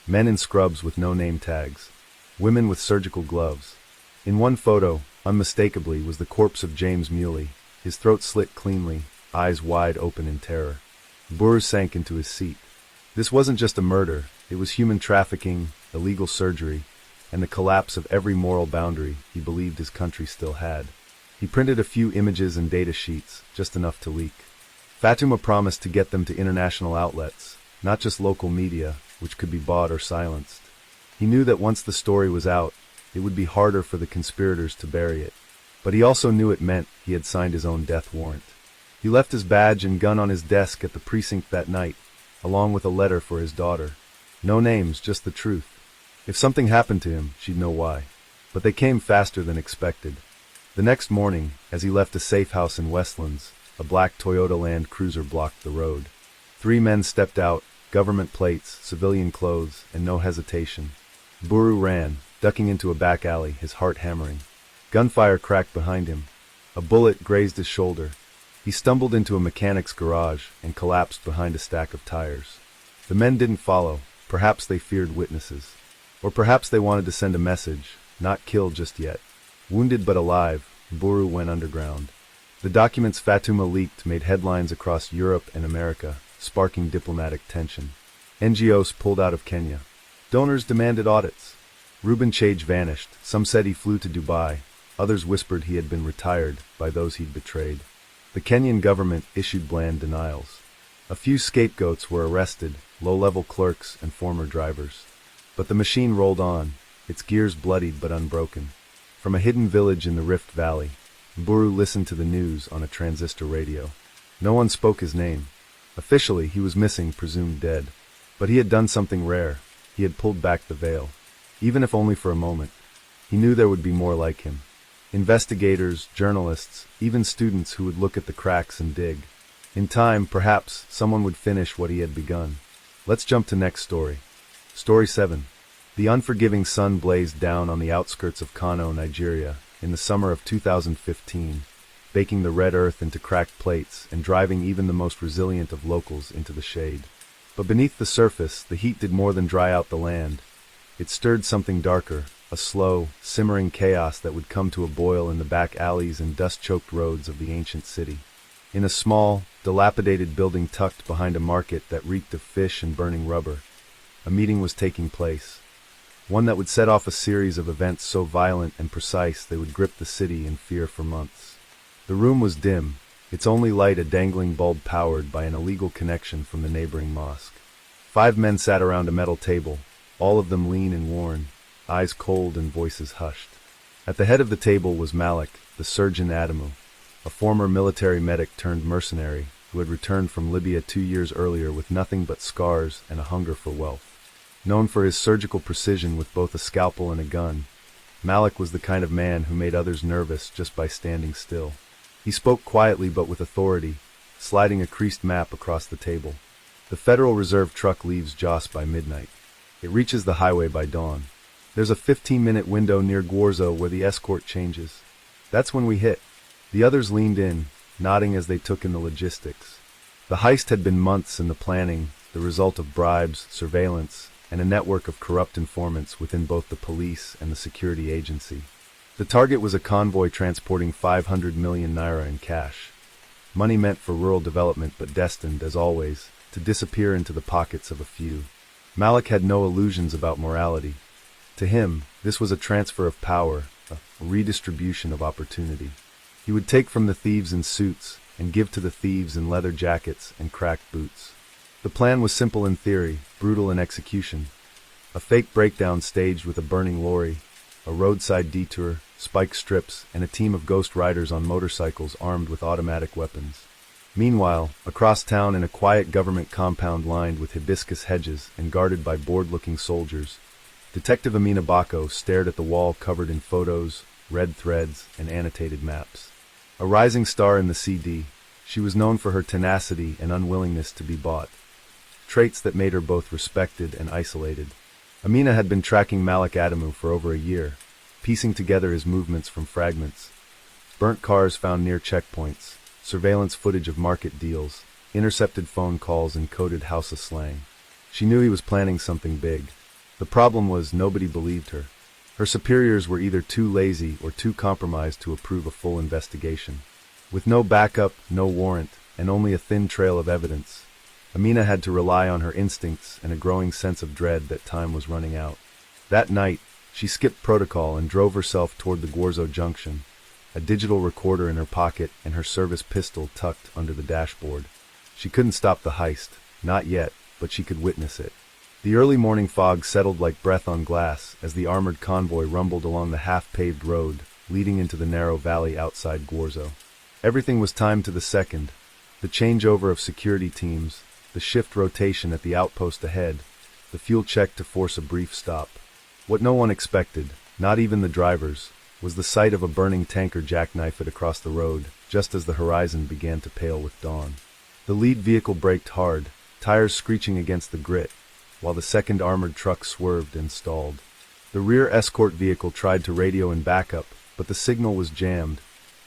Men in scrubs with no name tags, women with surgical gloves. In one photo, unmistakably, was the corpse of James Muley, his throat slit cleanly, eyes wide open in terror. Burr sank into his seat. This wasn't just a murder, it was human trafficking, illegal surgery, and the collapse of every moral boundary he believed his country still had. He printed a few images and data sheets, just enough to leak. Fatuma promised to get them to international outlets, not just local media, which could be bought or silenced. He knew that once the story was out, it would be harder for the conspirators to bury it. But he also knew it meant he had signed his own death warrant. He left his badge and gun on his desk at the precinct that night, along with a letter for his daughter. No names, just the truth. If something happened to him, she'd know why. But they came faster than expected. The next morning, as he left a safe house in Westlands, a black Toyota Land Cruiser blocked the road. 3 men stepped out, government plates, civilian clothes, and no hesitation. Buru ran, ducking into a back alley, his heart hammering. Gunfire cracked behind him. A bullet grazed his shoulder. He stumbled into a mechanic's garage and collapsed behind a stack of tires. The men didn't follow. Perhaps they feared witnesses. Or perhaps they wanted to send a message, not kill just yet. Wounded but alive, Buru went underground. The documents Fatuma leaked made headlines across Europe and America, sparking diplomatic tension. NGOs pulled out of Kenya. Donors demanded audits. Reuben Chage vanished. Some said he flew to Dubai. Others whispered he had been retired by those he'd betrayed. The Kenyan government issued bland denials. A few scapegoats were arrested, low-level clerks and former drivers. But the machine rolled on, its gears bloodied but unbroken. From a hidden village in the Rift Valley, Buru listened to the news on a transistor radio. No one spoke his name. Officially, he was missing, presumed dead. But he had done something rare. He had pulled back the veil. Even if only for a moment. He knew there would be more like him. Investigators, journalists, even students who would look at the cracks and dig. In time, perhaps, someone would finish what he had begun. Let's jump to next story. Story 7. The unforgiving sun blazed down on the outskirts of Kano, Nigeria, in the summer of 2015, baking the red earth into cracked plates and driving even the most resilient of locals into the shade. But beneath the surface, the heat did more than dry out the land. It stirred something darker, a slow, simmering chaos that would come to a boil in the back alleys and dust-choked roads of the ancient city. In a small, dilapidated building tucked behind a market that reeked of fish and burning rubber, a meeting was taking place. One that would set off a series of events so violent and precise they would grip the city in fear for months. The room was dim, its only light a dangling bulb powered by an illegal connection from the neighboring mosque. 5 men sat around a metal table, all of them lean and worn, eyes cold and voices hushed. At the head of the table was Malik, the surgeon Adamu, a former military medic turned mercenary who had returned from Libya 2 years earlier with nothing but scars and a hunger for wealth. Known for his surgical precision with both a scalpel and a gun, Malik was the kind of man who made others nervous just by standing still. He spoke quietly but with authority, sliding a creased map across the table. The Federal Reserve truck leaves Jos by midnight. It reaches the highway by dawn. There's a 15-minute window near Gwarzo where the escort changes. That's when we hit. The others leaned in, nodding as they took in the logistics. The heist had been months in the planning, the result of bribes, surveillance, and a network of corrupt informants within both the police and the security agency. The target was a convoy transporting 500 million naira in cash. Money meant for rural development but destined, as always, to disappear into the pockets of a few. Malik had no illusions about morality. To him, this was a transfer of power, a redistribution of opportunity. He would take from the thieves in suits and give to the thieves in leather jackets and cracked boots. The plan was simple in theory, brutal in execution. A fake breakdown staged with a burning lorry, a roadside detour, spike strips, and a team of ghost riders on motorcycles armed with automatic weapons. Meanwhile, across town in a quiet government compound lined with hibiscus hedges and guarded by bored-looking soldiers, Detective Amina Bako stared at the wall covered in photos, red threads, and annotated maps. A rising star in the CD, she was known for her tenacity and unwillingness to be bought, traits that made her both respected and isolated. Amina had been tracking Malik Adamu for over a year, piecing together his movements from fragments. Burnt cars found near checkpoints, surveillance footage of market deals, intercepted phone calls and coded Hausa slang. She knew he was planning something big. The problem was nobody believed her. Her superiors were either too lazy or too compromised to approve a full investigation. With no backup, no warrant, and only a thin trail of evidence, Amina had to rely on her instincts and a growing sense of dread that time was running out. That night, she skipped protocol and drove herself toward the Gwarzo Junction, a digital recorder in her pocket and her service pistol tucked under the dashboard. She couldn't stop the heist, not yet, but she could witness it. The early morning fog settled like breath on glass as the armored convoy rumbled along the half-paved road leading into the narrow valley outside Gwarzo. Everything was timed to the second. The changeover of security teams, the shift rotation at the outpost ahead, the fuel check to force a brief stop. What no one expected, not even the drivers, was the sight of a burning tanker jackknifed across the road just as the horizon began to pale with dawn. The lead vehicle braked hard, tires screeching against the grit, while the second armored truck swerved and stalled. The rear escort vehicle tried to radio in backup, but the signal was jammed,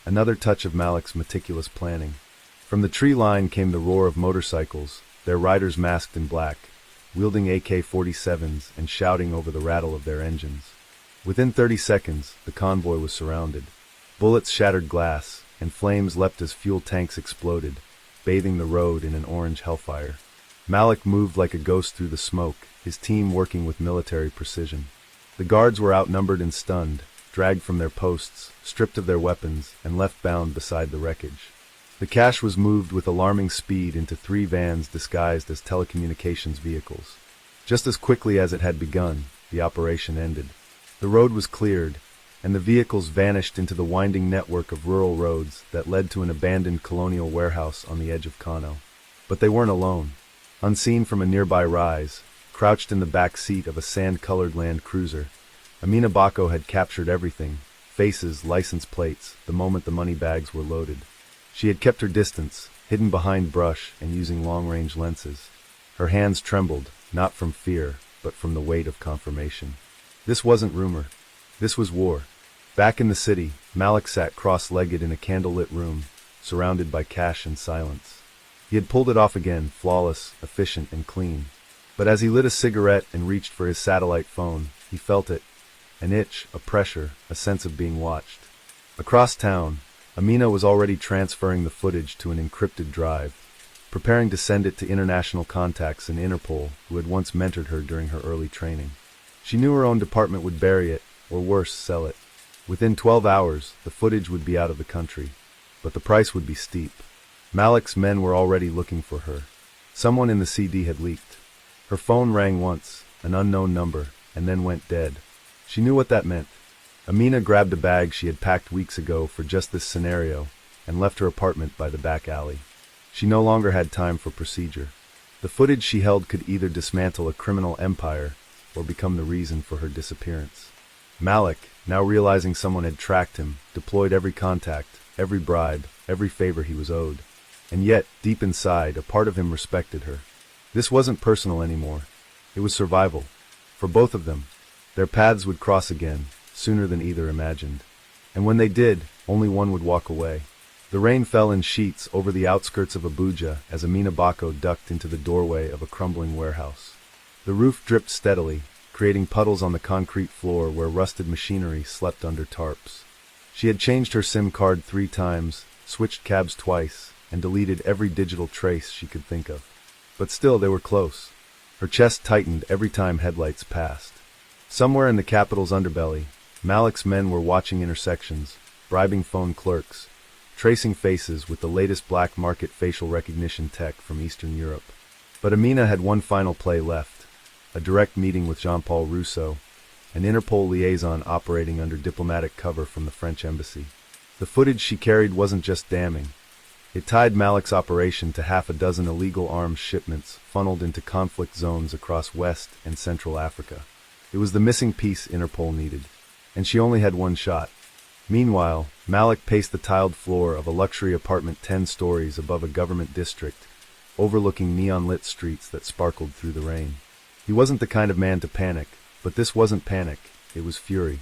another touch of Malik's meticulous planning. From the tree line came the roar of motorcycles, their riders masked in black, wielding AK-47s and shouting over the rattle of their engines. Within 30 seconds, the convoy was surrounded. Bullets shattered glass, and flames leapt as fuel tanks exploded, bathing the road in an orange hellfire. Malik moved like a ghost through the smoke, his team working with military precision. The guards were outnumbered and stunned, dragged from their posts, stripped of their weapons, and left bound beside the wreckage. The cache was moved with alarming speed into 3 vans disguised as telecommunications vehicles. Just as quickly as it had begun, the operation ended. The road was cleared, and the vehicles vanished into the winding network of rural roads that led to an abandoned colonial warehouse on the edge of Kano. But they weren't alone. Unseen from a nearby rise, crouched in the back seat of a sand-colored Land Cruiser, Amina Bako had captured everything, faces, license plates, the moment the money bags were loaded. She had kept her distance, hidden behind brush and using long-range lenses. Her hands trembled, not from fear, but from the weight of confirmation. This wasn't rumor. This was war. Back in the city, Malik sat cross-legged in a candlelit room, surrounded by cash and silence. He had pulled it off again, flawless, efficient, and clean. But as he lit a cigarette and reached for his satellite phone, he felt it. An itch, a pressure, a sense of being watched. Across town, Amina was already transferring the footage to an encrypted drive, preparing to send it to international contacts in Interpol who had once mentored her during her early training. She knew her own department would bury it, or worse, sell it. Within 12 hours, the footage would be out of the country, but the price would be steep. Malik's men were already looking for her. Someone in the CD had leaked. Her phone rang once, an unknown number, and then went dead. She knew what that meant. Amina grabbed a bag she had packed weeks ago for just this scenario and left her apartment by the back alley. She no longer had time for procedure. The footage she held could either dismantle a criminal empire or become the reason for her disappearance. Malik, now realizing someone had tracked him, deployed every contact, every bribe, every favor he was owed. And yet, deep inside, a part of him respected her. This wasn't personal anymore. It was survival. For both of them, their paths would cross again, sooner than either imagined. And when they did, only one would walk away. The rain fell in sheets over the outskirts of Abuja as Amina Bako ducked into the doorway of a crumbling warehouse. The roof dripped steadily, creating puddles on the concrete floor where rusted machinery slept under tarps. She had changed her SIM card 3 times, switched cabs twice, and deleted every digital trace she could think of. But still, they were close. Her chest tightened every time headlights passed. Somewhere in the capital's underbelly, Malik's men were watching intersections, bribing phone clerks, tracing faces with the latest black market facial recognition tech from Eastern Europe. But Amina had one final play left, a direct meeting with Jean-Paul Rousseau, an Interpol liaison operating under diplomatic cover from the French embassy. The footage she carried wasn't just damning. It tied Malik's operation to half a dozen illegal arms shipments funneled into conflict zones across West and Central Africa. It was the missing piece Interpol needed, and she only had one shot. Meanwhile, Malik paced the tiled floor of a luxury apartment 10 stories above a government district, overlooking neon-lit streets that sparkled through the rain. He wasn't the kind of man to panic, but this wasn't panic, it was fury.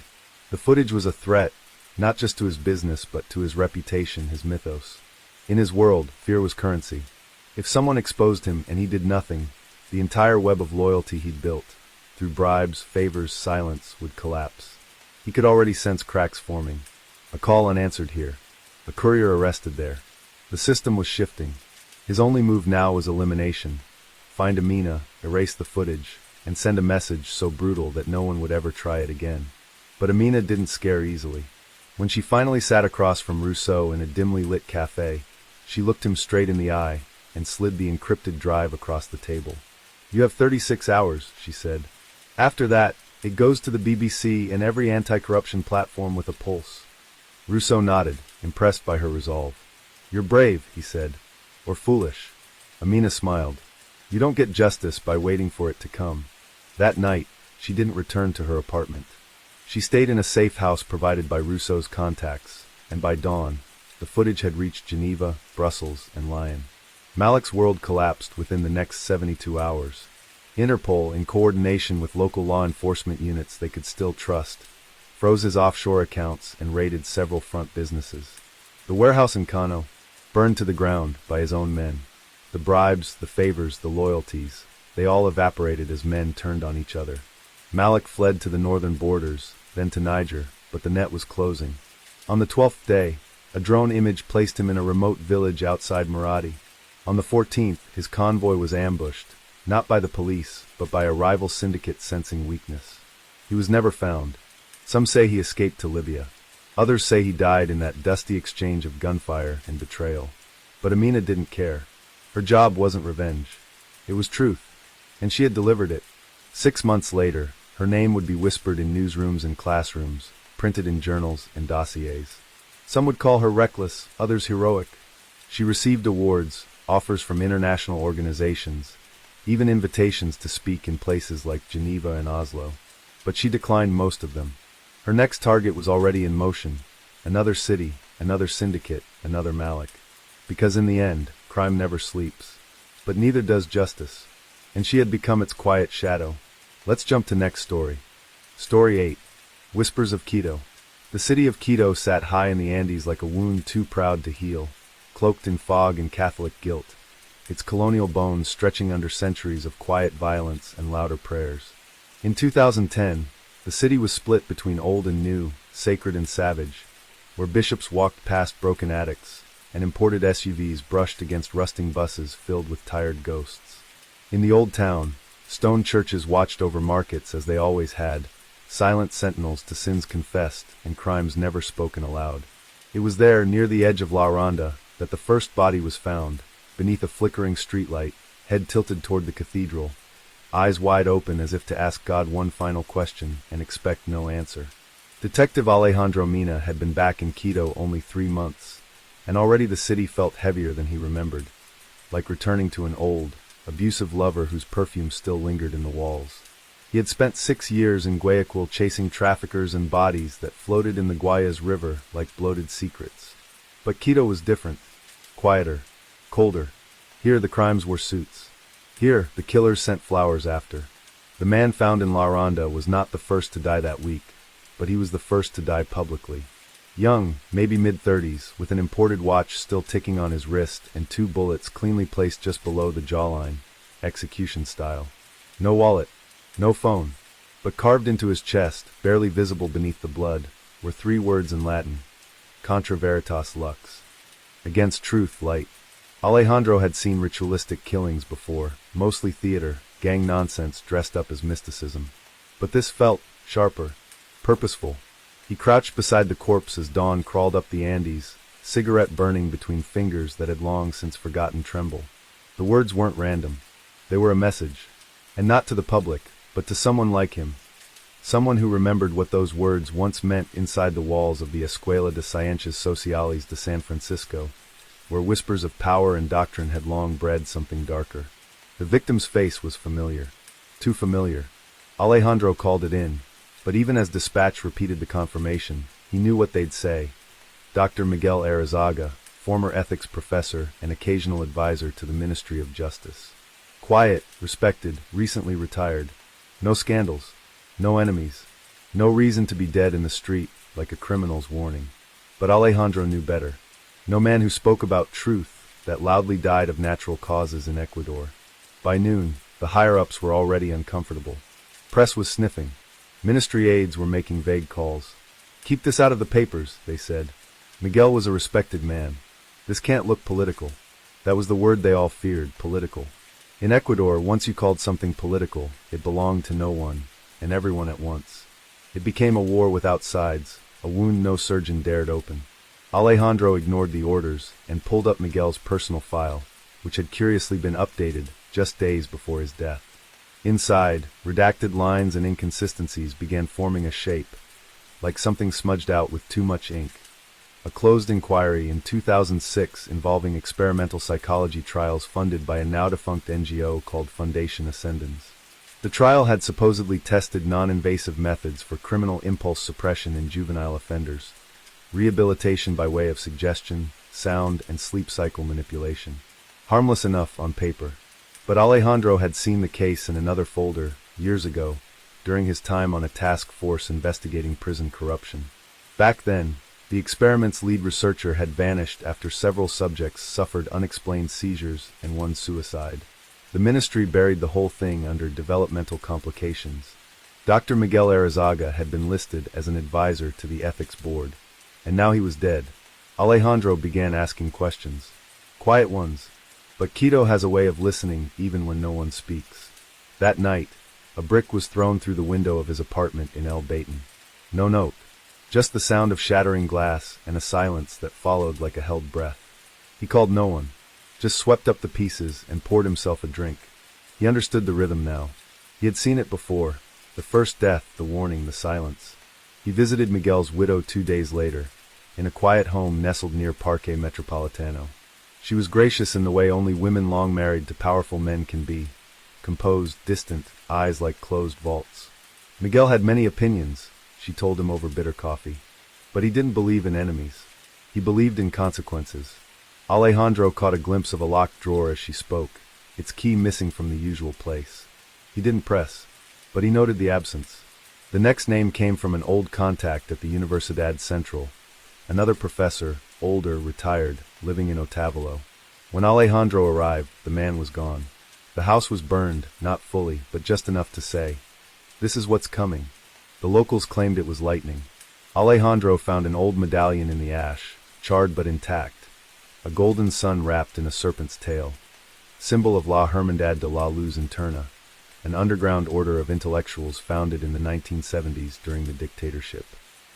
The footage was a threat, not just to his business but to his reputation, his mythos. In his world, fear was currency. If someone exposed him and he did nothing, the entire web of loyalty he'd built, through bribes, favors, silence, would collapse. He could already sense cracks forming. A call unanswered here. A courier arrested there. The system was shifting. His only move now was elimination. Find Amina, erase the footage, and send a message so brutal that no one would ever try it again. But Amina didn't scare easily. When she finally sat across from Rousseau in a dimly lit cafe, she looked him straight in the eye and slid the encrypted drive across the table. "You have 36 hours, she said. "After that, it goes to the BBC and every anti-corruption platform with a pulse." Rousseau nodded, impressed by her resolve. "You're brave," he said. "Or foolish." Amina smiled. "You don't get justice by waiting for it to come." That night, she didn't return to her apartment. She stayed in a safe house provided by Rousseau's contacts, and by dawn, the footage had reached Geneva, Brussels, and Lyon. Malik's world collapsed within the next 72 hours. Interpol, in coordination with local law enforcement units they could still trust, froze his offshore accounts and raided several front businesses. The warehouse in Kano, burned to the ground by his own men. The bribes, the favors, the loyalties, they all evaporated as men turned on each other. Malik fled to the northern borders, then to Niger, but the net was closing. On the 12th day, a drone image placed him in a remote village outside Maradi. On the 14th, his convoy was ambushed, not by the police, but by a rival syndicate sensing weakness. He was never found. Some say he escaped to Libya. Others say he died in that dusty exchange of gunfire and betrayal. But Amina didn't care. Her job wasn't revenge. It was truth, and she had delivered it. 6 months later, her name would be whispered in newsrooms and classrooms, printed in journals and dossiers. Some would call her reckless, others heroic. She received awards, offers from international organizations, even invitations to speak in places like Geneva and Oslo. But she declined most of them. Her next target was already in motion. Another city, another syndicate, another Malik. Because in the end, crime never sleeps. But neither does justice. And she had become its quiet shadow. Let's jump to next story. Story 8. Whispers of Quito. The city of Quito sat high in the Andes like a wound too proud to heal, cloaked in fog and Catholic guilt, its colonial bones stretching under centuries of quiet violence and louder prayers. In 2010, the city was split between old and new, sacred and savage, where bishops walked past broken attics, and imported SUVs brushed against rusting buses filled with tired ghosts. In the old town, stone churches watched over markets as they always had, silent sentinels to sins confessed and crimes never spoken aloud. It was there, near the edge of La Ronda, that the first body was found, beneath a flickering streetlight, head tilted toward the cathedral, eyes wide open as if to ask God one final question and expect no answer. Detective Alejandro Mina had been back in Quito only 3 months, and already the city felt heavier than he remembered, like returning to an old, abusive lover whose perfume still lingered in the walls. He had spent 6 years in Guayaquil chasing traffickers and bodies that floated in the Guayas River like bloated secrets. But Quito was different, quieter, colder. Here the crimes wore suits. Here the killers sent flowers after. The man found in La Ronda was not the first to die that week, but he was the first to die publicly. Young, maybe mid-30s, with an imported watch still ticking on his wrist and 2 bullets cleanly placed just below the jawline, execution style. No wallet, no phone, but carved into his chest, barely visible beneath the blood, were 3 words in Latin: Contra Veritas Lux. Against truth, light. Alejandro had seen ritualistic killings before, mostly theater, gang nonsense dressed up as mysticism. But this felt sharper, purposeful. He crouched beside the corpse as dawn crawled up the Andes, cigarette burning between fingers that had long since forgotten tremble. The words weren't random. They were a message. And not to the public, but to someone like him. Someone who remembered what those words once meant inside the walls of the Escuela de Ciencias Sociales de San Francisco, where whispers of power and doctrine had long bred something darker. The victim's face was familiar. Too familiar. Alejandro called it in, but even as dispatch repeated the confirmation, he knew what they'd say. Dr. Miguel Arizaga, former ethics professor and occasional advisor to the Ministry of Justice. Quiet, respected, recently retired. No scandals. No enemies. No reason to be dead in the street like a criminal's warning. But Alejandro knew better. No man who spoke about truth that loudly died of natural causes in Ecuador. By noon, the higher-ups were already uncomfortable. Press was sniffing. Ministry aides were making vague calls. "Keep this out of the papers," they said. Miguel was a respected man. "This can't look political." That was the word they all feared, political. In Ecuador, once you called something political, it belonged to no one, and everyone at once. It became a war without sides, a wound no surgeon dared open. Alejandro ignored the orders and pulled up Miguel's personal file, which had curiously been updated just days before his death. Inside, redacted lines and inconsistencies began forming a shape, like something smudged out with too much ink. A closed inquiry in 2006 involving experimental psychology trials funded by a now-defunct NGO called Foundation Ascendens. The trial had supposedly tested non-invasive methods for criminal impulse suppression in juvenile offenders, rehabilitation by way of suggestion, sound, and sleep cycle manipulation. Harmless enough on paper. But Alejandro had seen the case in another folder, years ago, during his time on a task force investigating prison corruption. Back then, the experiment's lead researcher had vanished after several subjects suffered unexplained seizures and one suicide. The ministry buried the whole thing under developmental complications. Dr. Miguel Arizaga had been listed as an advisor to the ethics board, and now he was dead. Alejandro began asking questions. Quiet ones. But Quito has a way of listening even when no one speaks. That night, a brick was thrown through the window of his apartment in El Baton. No note. Just the sound of shattering glass and a silence that followed like a held breath. He called no one, just swept up the pieces and poured himself a drink. He understood the rhythm now. He had seen it before, the first death, the warning, the silence. He visited Miguel's widow 2 days later, in a quiet home nestled near Parque Metropolitano. She was gracious in the way only women long married to powerful men can be, composed, distant, eyes like closed vaults. Miguel had many opinions, she told him over bitter coffee. But he didn't believe in enemies. He believed in consequences. Alejandro caught a glimpse of a locked drawer as she spoke, its key missing from the usual place. He didn't press, but he noted the absence. The next name came from an old contact at the Universidad Central, another professor, older, retired, living in Otavalo. When Alejandro arrived, the man was gone. The house was burned, not fully, but just enough to say, "This is what's coming." The locals claimed it was lightning. Alejandro found an old medallion in the ash, charred but intact, a golden sun wrapped in a serpent's tail, symbol of La Hermandad de la Luz Interna, an underground order of intellectuals founded in the 1970s during the dictatorship.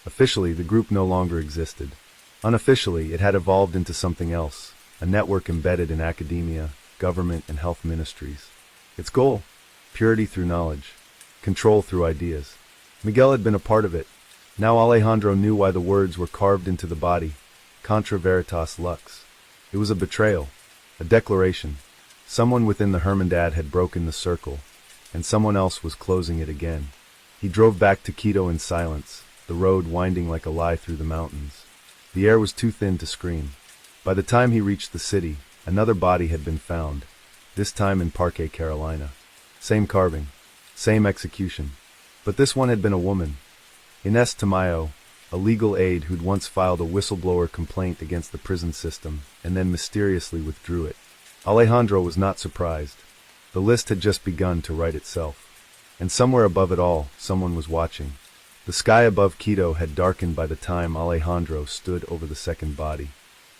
Officially, the group no longer existed. Unofficially, it had evolved into something else, a network embedded in academia, government, and health ministries. Its goal? Purity through knowledge, control through ideas. Miguel had been a part of it. Now Alejandro knew why the words were carved into the body, contra veritas lux. It was a betrayal, a declaration. Someone within the Hermandad had broken the circle, and someone else was closing it again. He drove back to Quito in silence, the road winding like a lie through the mountains. The air was too thin to scream. By the time he reached the city, another body had been found, this time in Parque Carolina. Same carving, same execution. But this one had been a woman. Inés Tamayo, a legal aide who'd once filed a whistleblower complaint against the prison system and then mysteriously withdrew it. Alejandro was not surprised. The list had just begun to write itself. And somewhere above it all, someone was watching. The sky above Quito had darkened by the time Alejandro stood over the second body.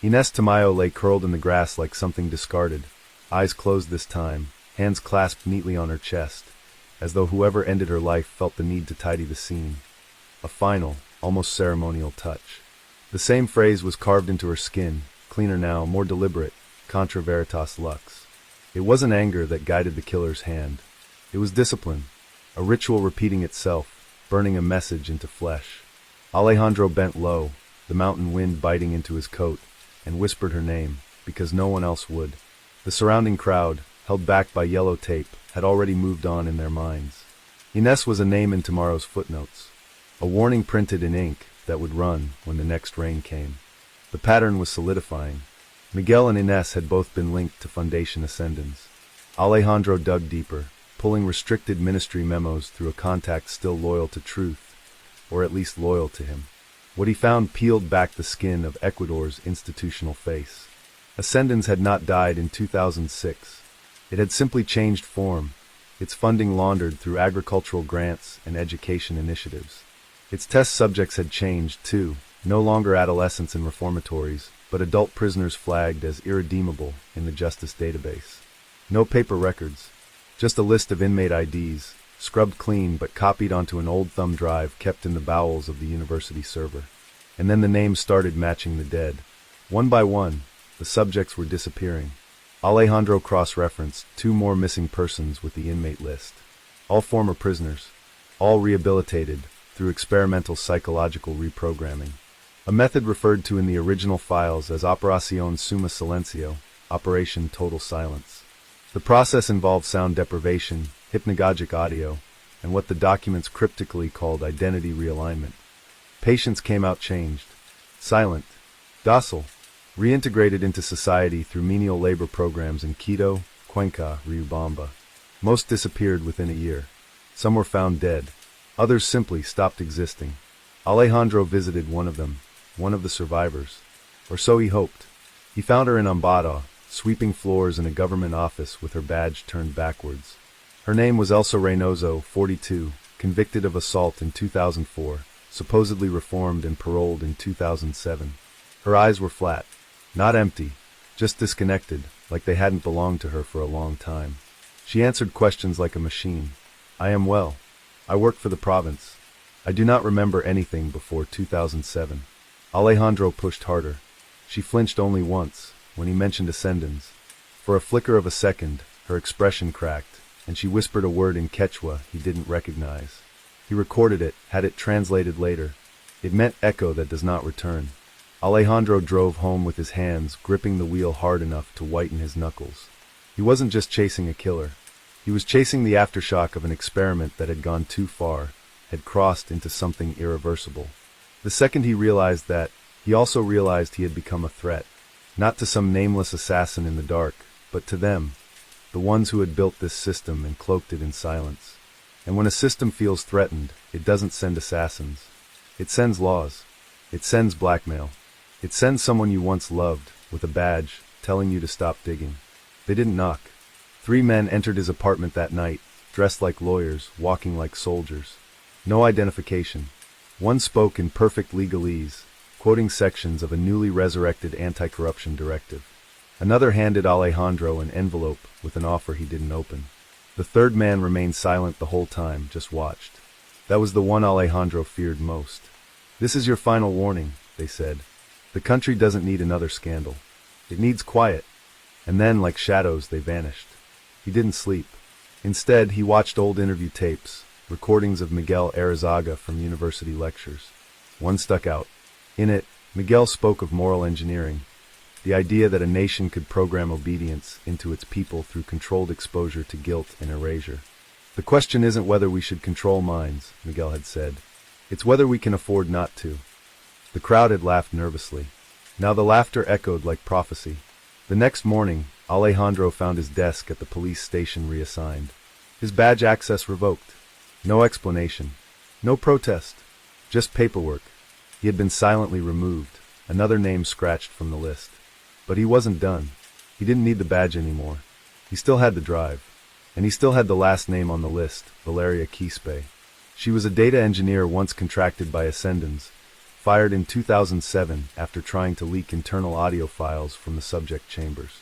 Inés Tamayo lay curled in the grass like something discarded, eyes closed this time, hands clasped neatly on her chest, as though whoever ended her life felt the need to tidy the scene. A final, almost ceremonial touch. The same phrase was carved into her skin, cleaner now, more deliberate, contra veritas lux. It wasn't anger that guided the killer's hand. It was discipline, a ritual repeating itself, burning a message into flesh. Alejandro bent low, the mountain wind biting into his coat, and whispered her name, because no one else would. The surrounding crowd, held back by yellow tape, had already moved on in their minds. Ines was a name in tomorrow's footnotes, a warning printed in ink that would run when the next rain came. The pattern was solidifying. Miguel and Ines had both been linked to Foundation Ascendans. Alejandro dug deeper, pulling restricted ministry memos through a contact still loyal to truth, or at least loyal to him. What he found peeled back the skin of Ecuador's institutional face. Ascendans had not died in 2006. It had simply changed form, its funding laundered through agricultural grants and education initiatives. Its test subjects had changed, too, no longer adolescents in reformatories, but adult prisoners flagged as irredeemable in the justice database. No paper records, just a list of inmate IDs, scrubbed clean but copied onto an old thumb drive kept in the bowels of the university server. And then the names started matching the dead. One by one, the subjects were disappearing. Alejandro cross-referenced 2 more missing persons with the inmate list. All former prisoners, all rehabilitated through experimental psychological reprogramming. A method referred to in the original files as Operación Suma Silencio, Operation Total Silence. The process involved sound deprivation, hypnagogic audio, and what the documents cryptically called identity realignment. Patients came out changed, silent, docile, reintegrated into society through menial labor programs in Quito, Cuenca, Riobamba. Most disappeared within a year. Some were found dead. Others simply stopped existing. Alejandro visited one of them, one of the survivors. Or so he hoped. He found her in Ambato, sweeping floors in a government office with her badge turned backwards. Her name was Elsa Reynoso, 42, convicted of assault in 2004, supposedly reformed and paroled in 2007. Her eyes were flat. Not empty, just disconnected, like they hadn't belonged to her for a long time. She answered questions like a machine. I am well. I work for the province. I do not remember anything before 2007. Alejandro pushed harder. She flinched only once, when he mentioned Ascendans. For a flicker of a second, her expression cracked, and she whispered a word in Quechua he didn't recognize. He recorded it, had it translated later. It meant echo that does not return. Alejandro drove home with his hands gripping the wheel hard enough to whiten his knuckles. He wasn't just chasing a killer. He was chasing the aftershock of an experiment that had gone too far, had crossed into something irreversible. The second he realized that, he also realized he had become a threat. Not to some nameless assassin in the dark, but to them, the ones who had built this system and cloaked it in silence. And when a system feels threatened, it doesn't send assassins. It sends laws. It sends blackmail. It sends someone you once loved, with a badge, telling you to stop digging. They didn't knock. 3 men entered his apartment that night, dressed like lawyers, walking like soldiers. No identification. One spoke in perfect legalese, quoting sections of a newly resurrected anti-corruption directive. Another handed Alejandro an envelope with an offer he didn't open. The third man remained silent the whole time, just watched. That was the one Alejandro feared most. This is your final warning, they said. The country doesn't need another scandal. It needs quiet. And then, like shadows, they vanished. He didn't sleep. Instead, he watched old interview tapes, recordings of Miguel Arizaga from university lectures. One stuck out. In it, Miguel spoke of moral engineering, the idea that a nation could program obedience into its people through controlled exposure to guilt and erasure. The question isn't whether we should control minds, Miguel had said. It's whether we can afford not to. The crowd had laughed nervously. Now the laughter echoed like prophecy. The next morning, Alejandro found his desk at the police station reassigned. His badge access revoked. No explanation. No protest. Just paperwork. He had been silently removed, another name scratched from the list. But he wasn't done. He didn't need the badge anymore. He still had the drive. And he still had the last name on the list, Valeria Quispe. She was a data engineer once contracted by Ascendans, fired in 2007 after trying to leak internal audio files from the subject chambers.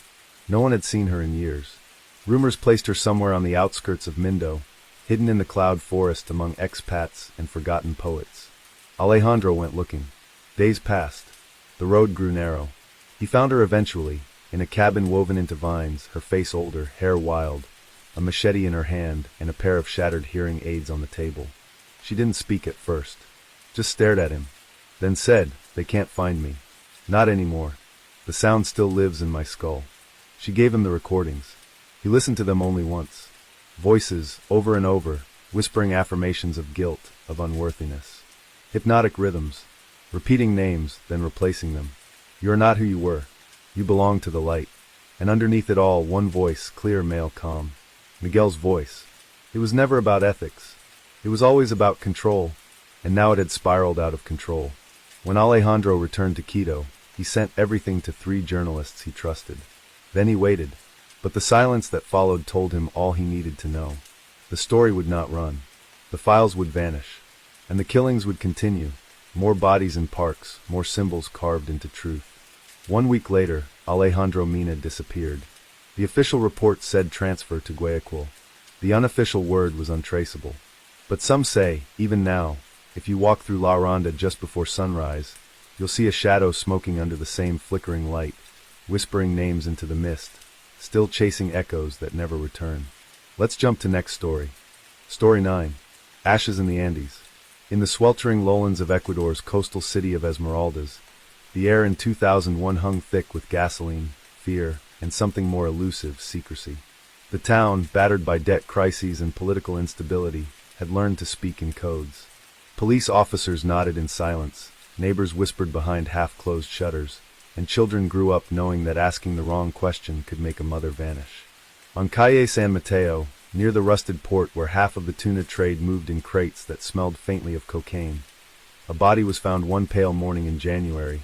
No one had seen her in years. Rumors placed her somewhere on the outskirts of Mindo, hidden in the cloud forest among expats and forgotten poets. Alejandro went looking. Days passed. The road grew narrow. He found her eventually, in a cabin woven into vines, her face older, hair wild, a machete in her hand, and a pair of shattered hearing aids on the table. She didn't speak at first, just stared at him, then said, "They can't find me. Not anymore." The sound still lives in my skull. She gave him the recordings. He listened to them only once. Voices, over and over, whispering affirmations of guilt, of unworthiness. Hypnotic rhythms, repeating names, then replacing them. You are not who you were. You belong to the light. And underneath it all, one voice, clear, male, calm. Miguel's voice. It was never about ethics. It was always about control. And now it had spiraled out of control. When Alejandro returned to Quito, he sent everything to 3 journalists he trusted. Then he waited. But the silence that followed told him all he needed to know. The story would not run. The files would vanish. And the killings would continue. More bodies in parks, more symbols carved into truth. 1 week later, Alejandro Mina disappeared. The official report said transfer to Guayaquil. The unofficial word was untraceable. But some say, even now, if you walk through La Ronda just before sunrise, you'll see a shadow smoking under the same flickering light, whispering names into the mist, still chasing echoes that never return. Let's jump to next story. Story 9. Ashes in the Andes. In the sweltering lowlands of Ecuador's coastal city of Esmeraldas, the air in 2001 hung thick with gasoline, fear, and something more elusive, secrecy. The town, battered by debt crises and political instability, had learned to speak in codes. Police officers nodded in silence, neighbors whispered behind half-closed shutters, and children grew up knowing that asking the wrong question could make a mother vanish. On Calle San Mateo, near the rusted port where half of the tuna trade moved in crates that smelled faintly of cocaine, a body was found one pale morning in January,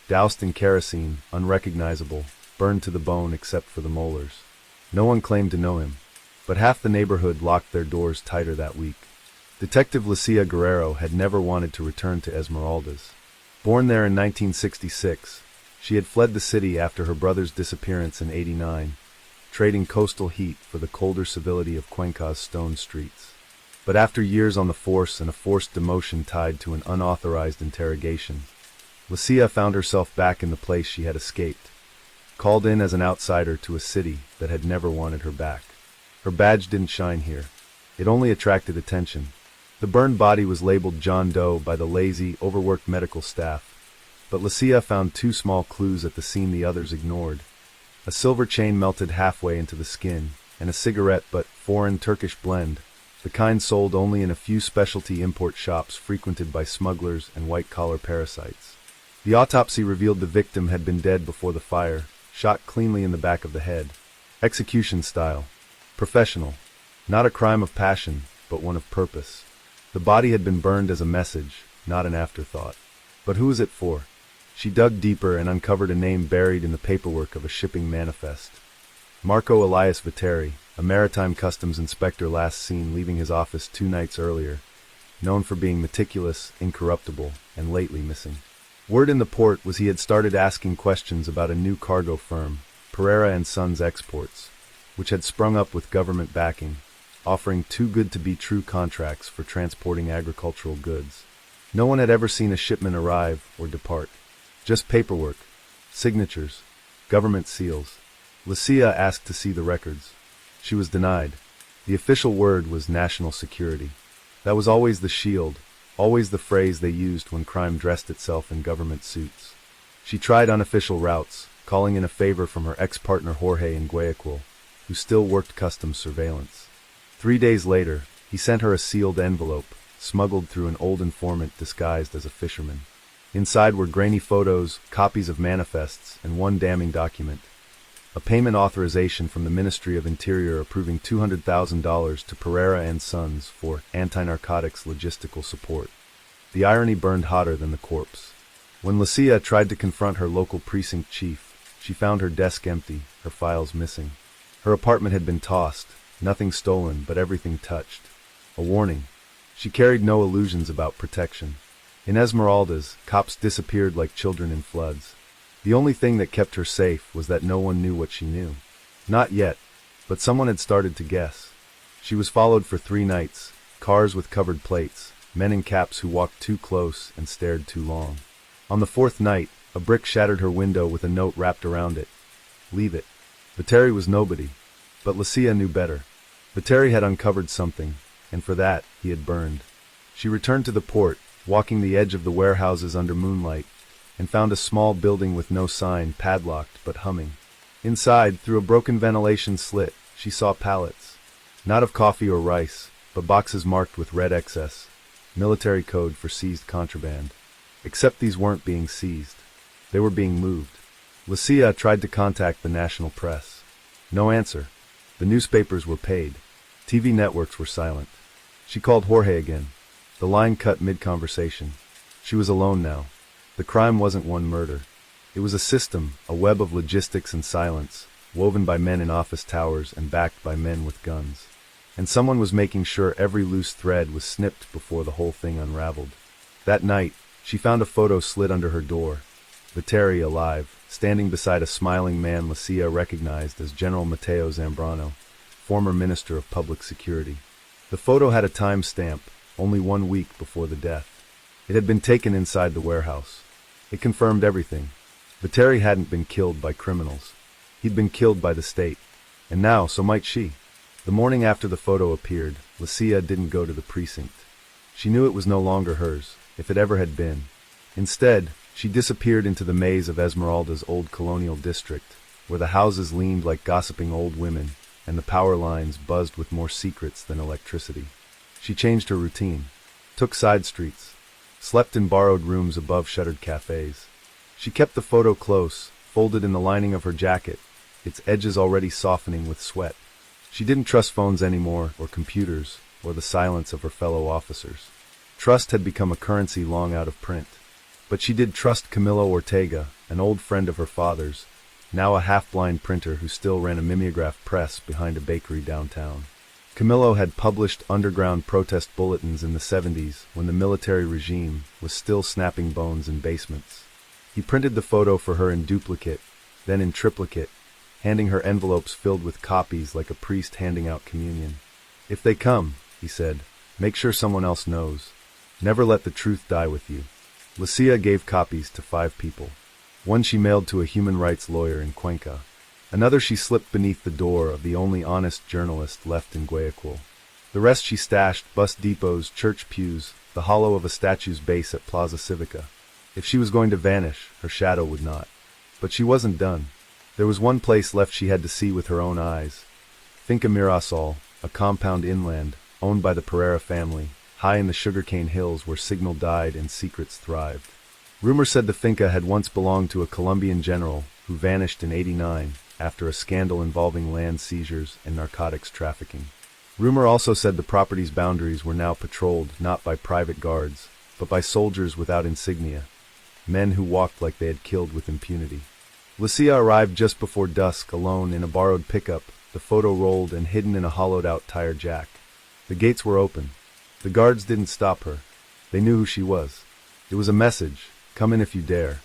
doused in kerosene, unrecognizable, burned to the bone except for the molars. No one claimed to know him, but half the neighborhood locked their doors tighter that week. Detective Lucia Guerrero had never wanted to return to Esmeraldas. Born there in 1966, she had fled the city after her brother's disappearance in '89, trading coastal heat for the colder civility of Cuenca's stone streets. But after years on the force and a forced demotion tied to an unauthorized interrogation, Lucia found herself back in the place she had escaped, called in as an outsider to a city that had never wanted her back. Her badge didn't shine here. It only attracted attention. The burned body was labeled John Doe by the lazy, overworked medical staff, but Lucia found 2 small clues at the scene the others ignored. A silver chain melted halfway into the skin, and a cigarette but foreign Turkish blend, the kind sold only in a few specialty import shops frequented by smugglers and white-collar parasites. The autopsy revealed the victim had been dead before the fire, shot cleanly in the back of the head. Execution style. Professional. Not a crime of passion, but one of purpose. The body had been burned as a message, not an afterthought. But who was it for? She dug deeper and uncovered a name buried in the paperwork of a shipping manifest. Marco Elias Viteri, a maritime customs inspector last seen leaving his office 2 nights earlier, known for being meticulous, incorruptible, and lately missing. Word in the port was he had started asking questions about a new cargo firm, Pereira and Sons Exports, which had sprung up with government backing, offering too-good-to-be-true contracts for transporting agricultural goods. No one had ever seen a shipment arrive or depart. Just paperwork, signatures, government seals. Lucia asked to see the records. She was denied. The official word was national security. That was always the shield, always the phrase they used when crime dressed itself in government suits. She tried unofficial routes, calling in a favor from her ex-partner Jorge in Guayaquil, who still worked customs surveillance. 3 days later, he sent her a sealed envelope, smuggled through an old informant disguised as a fisherman. Inside were grainy photos, copies of manifests, and one damning document. A payment authorization from the Ministry of Interior approving $200,000 to Pereira and Sons for anti-narcotics logistical support. The irony burned hotter than the corpse. When Lucia tried to confront her local precinct chief, she found her desk empty, her files missing. Her apartment had been tossed, nothing stolen, but everything touched. A warning. She carried no illusions about protection. In Esmeraldas, cops disappeared like children in floods. The only thing that kept her safe was that no one knew what she knew. Not yet, but someone had started to guess. She was followed for 3 nights, cars with covered plates, men in caps who walked too close and stared too long. On the 4th night, a brick shattered her window with a note wrapped around it. Leave it. Viteri was nobody, but Lucia knew better. Viteri had uncovered something, and for that, he had burned. She returned to the port, walking the edge of the warehouses under moonlight, and found a small building with no sign, padlocked but humming. Inside, through a broken ventilation slit, she saw pallets. Not of coffee or rice, but boxes marked with red excess, military code for seized contraband. Except these weren't being seized. They were being moved. Lucia tried to contact the national press. No answer. The newspapers were paid. TV networks were silent. She called Jorge again. The line cut mid-conversation. She was alone now. The crime wasn't one murder. It was a system, a web of logistics and silence, woven by men in office towers and backed by men with guns. And someone was making sure every loose thread was snipped before the whole thing unraveled. That night, she found a photo slid under her door. Viteri alive, standing beside a smiling man Lucia recognized as General Matteo Zambrano, former Minister of Public Security. The photo had a time stamp, only 1 week before the death. It had been taken inside the warehouse. It confirmed everything. Viteri hadn't been killed by criminals. He'd been killed by the state. And now, so might she. The morning after the photo appeared, Lucia didn't go to the precinct. She knew it was no longer hers, if it ever had been. Instead, she disappeared into the maze of Esmeralda's old colonial district, where the houses leaned like gossiping old women, and the power lines buzzed with more secrets than electricity. She changed her routine, took side streets, slept in borrowed rooms above shuttered cafes. She kept the photo close, folded in the lining of her jacket, its edges already softening with sweat. She didn't trust phones anymore, or computers, or the silence of her fellow officers. Trust had become a currency long out of print. But she did trust Camilo Ortega, an old friend of her father's, now a half-blind printer who still ran a mimeograph press behind a bakery downtown. Camilo had published underground protest bulletins in the 70s when the military regime was still snapping bones in basements. He printed the photo for her in duplicate, then in triplicate, handing her envelopes filled with copies like a priest handing out communion. "If they come," he said, "make sure someone else knows. Never let the truth die with you." Lucia gave copies to 5 people. One she mailed to a human rights lawyer in Cuenca. Another she slipped beneath the door of the only honest journalist left in Guayaquil. The rest she stashed bus depots, church pews, the hollow of a statue's base at Plaza Civica. If she was going to vanish, her shadow would not. But she wasn't done. There was one place left she had to see with her own eyes. Finca Mirasol, a compound inland, owned by the Pereira family, high in the sugarcane hills where signal died and secrets thrived. Rumor said the finca had once belonged to a Colombian general who vanished in '89 after a scandal involving land seizures and narcotics trafficking. Rumor also said the property's boundaries were now patrolled not by private guards, but by soldiers without insignia, men who walked like they had killed with impunity. Lucia arrived just before dusk, alone in a borrowed pickup, the photo rolled and hidden in a hollowed-out tire jack. The gates were open. The guards didn't stop her. They knew who she was. It was a message, "Come in if you dare."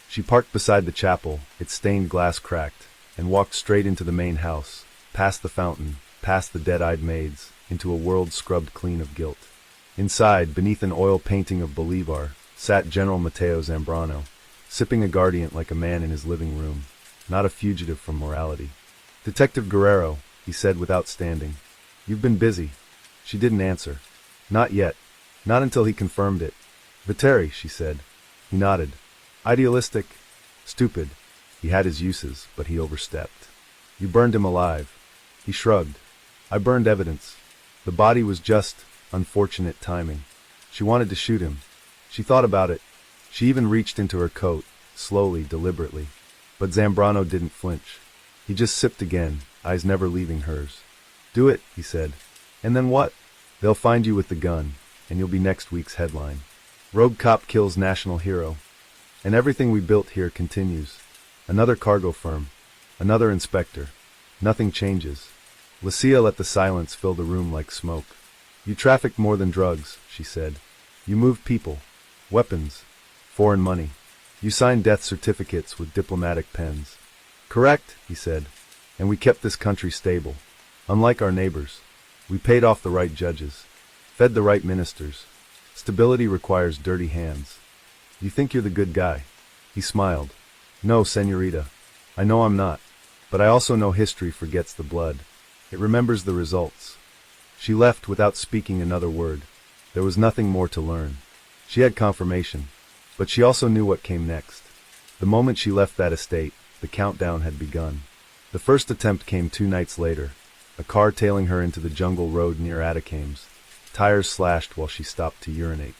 She parked beside the chapel, its stained glass cracked, and walked straight into the main house, past the fountain, past the dead-eyed maids, into a world scrubbed clean of guilt. Inside, beneath an oil painting of Bolivar, sat General Matteo Zambrano, sipping a guardian like a man in his living room, not a fugitive from morality. "Detective Guerrero," he said without standing. "You've been busy." She didn't answer. Not yet. Not until he confirmed it. "Viteri," she said. He nodded. "Idealistic. Stupid. He had his uses, but he overstepped." "You burned him alive." He shrugged. "I burned evidence. The body was just unfortunate timing. She wanted to shoot him. She thought about it. She even reached into her coat, slowly, deliberately. But Zambrano didn't flinch. He just sipped again, eyes never leaving hers. "Do it," he said. "And then what? They'll find you with the gun, and you'll be next week's headline. Rogue cop kills national hero. And everything we built here continues. Another cargo firm. Another inspector. Nothing changes." Lucia let the silence fill the room like smoke. "You trafficked more than drugs," she said. "You moved people. Weapons. Foreign money. You signed death certificates with diplomatic pens." "Correct," he said. "And we kept this country stable. Unlike our neighbors. We paid off the right judges. Fed the right ministers. Stability requires dirty hands. You think you're the good guy." He smiled. "No, señorita. I know I'm not. But I also know history forgets the blood. It remembers the results." She left without speaking another word. There was nothing more to learn. She had confirmation. But she also knew what came next. The moment she left that estate, the countdown had begun. The first attempt came 2 nights later, a car tailing her into the jungle road near Atacams, tires slashed while she stopped to urinate.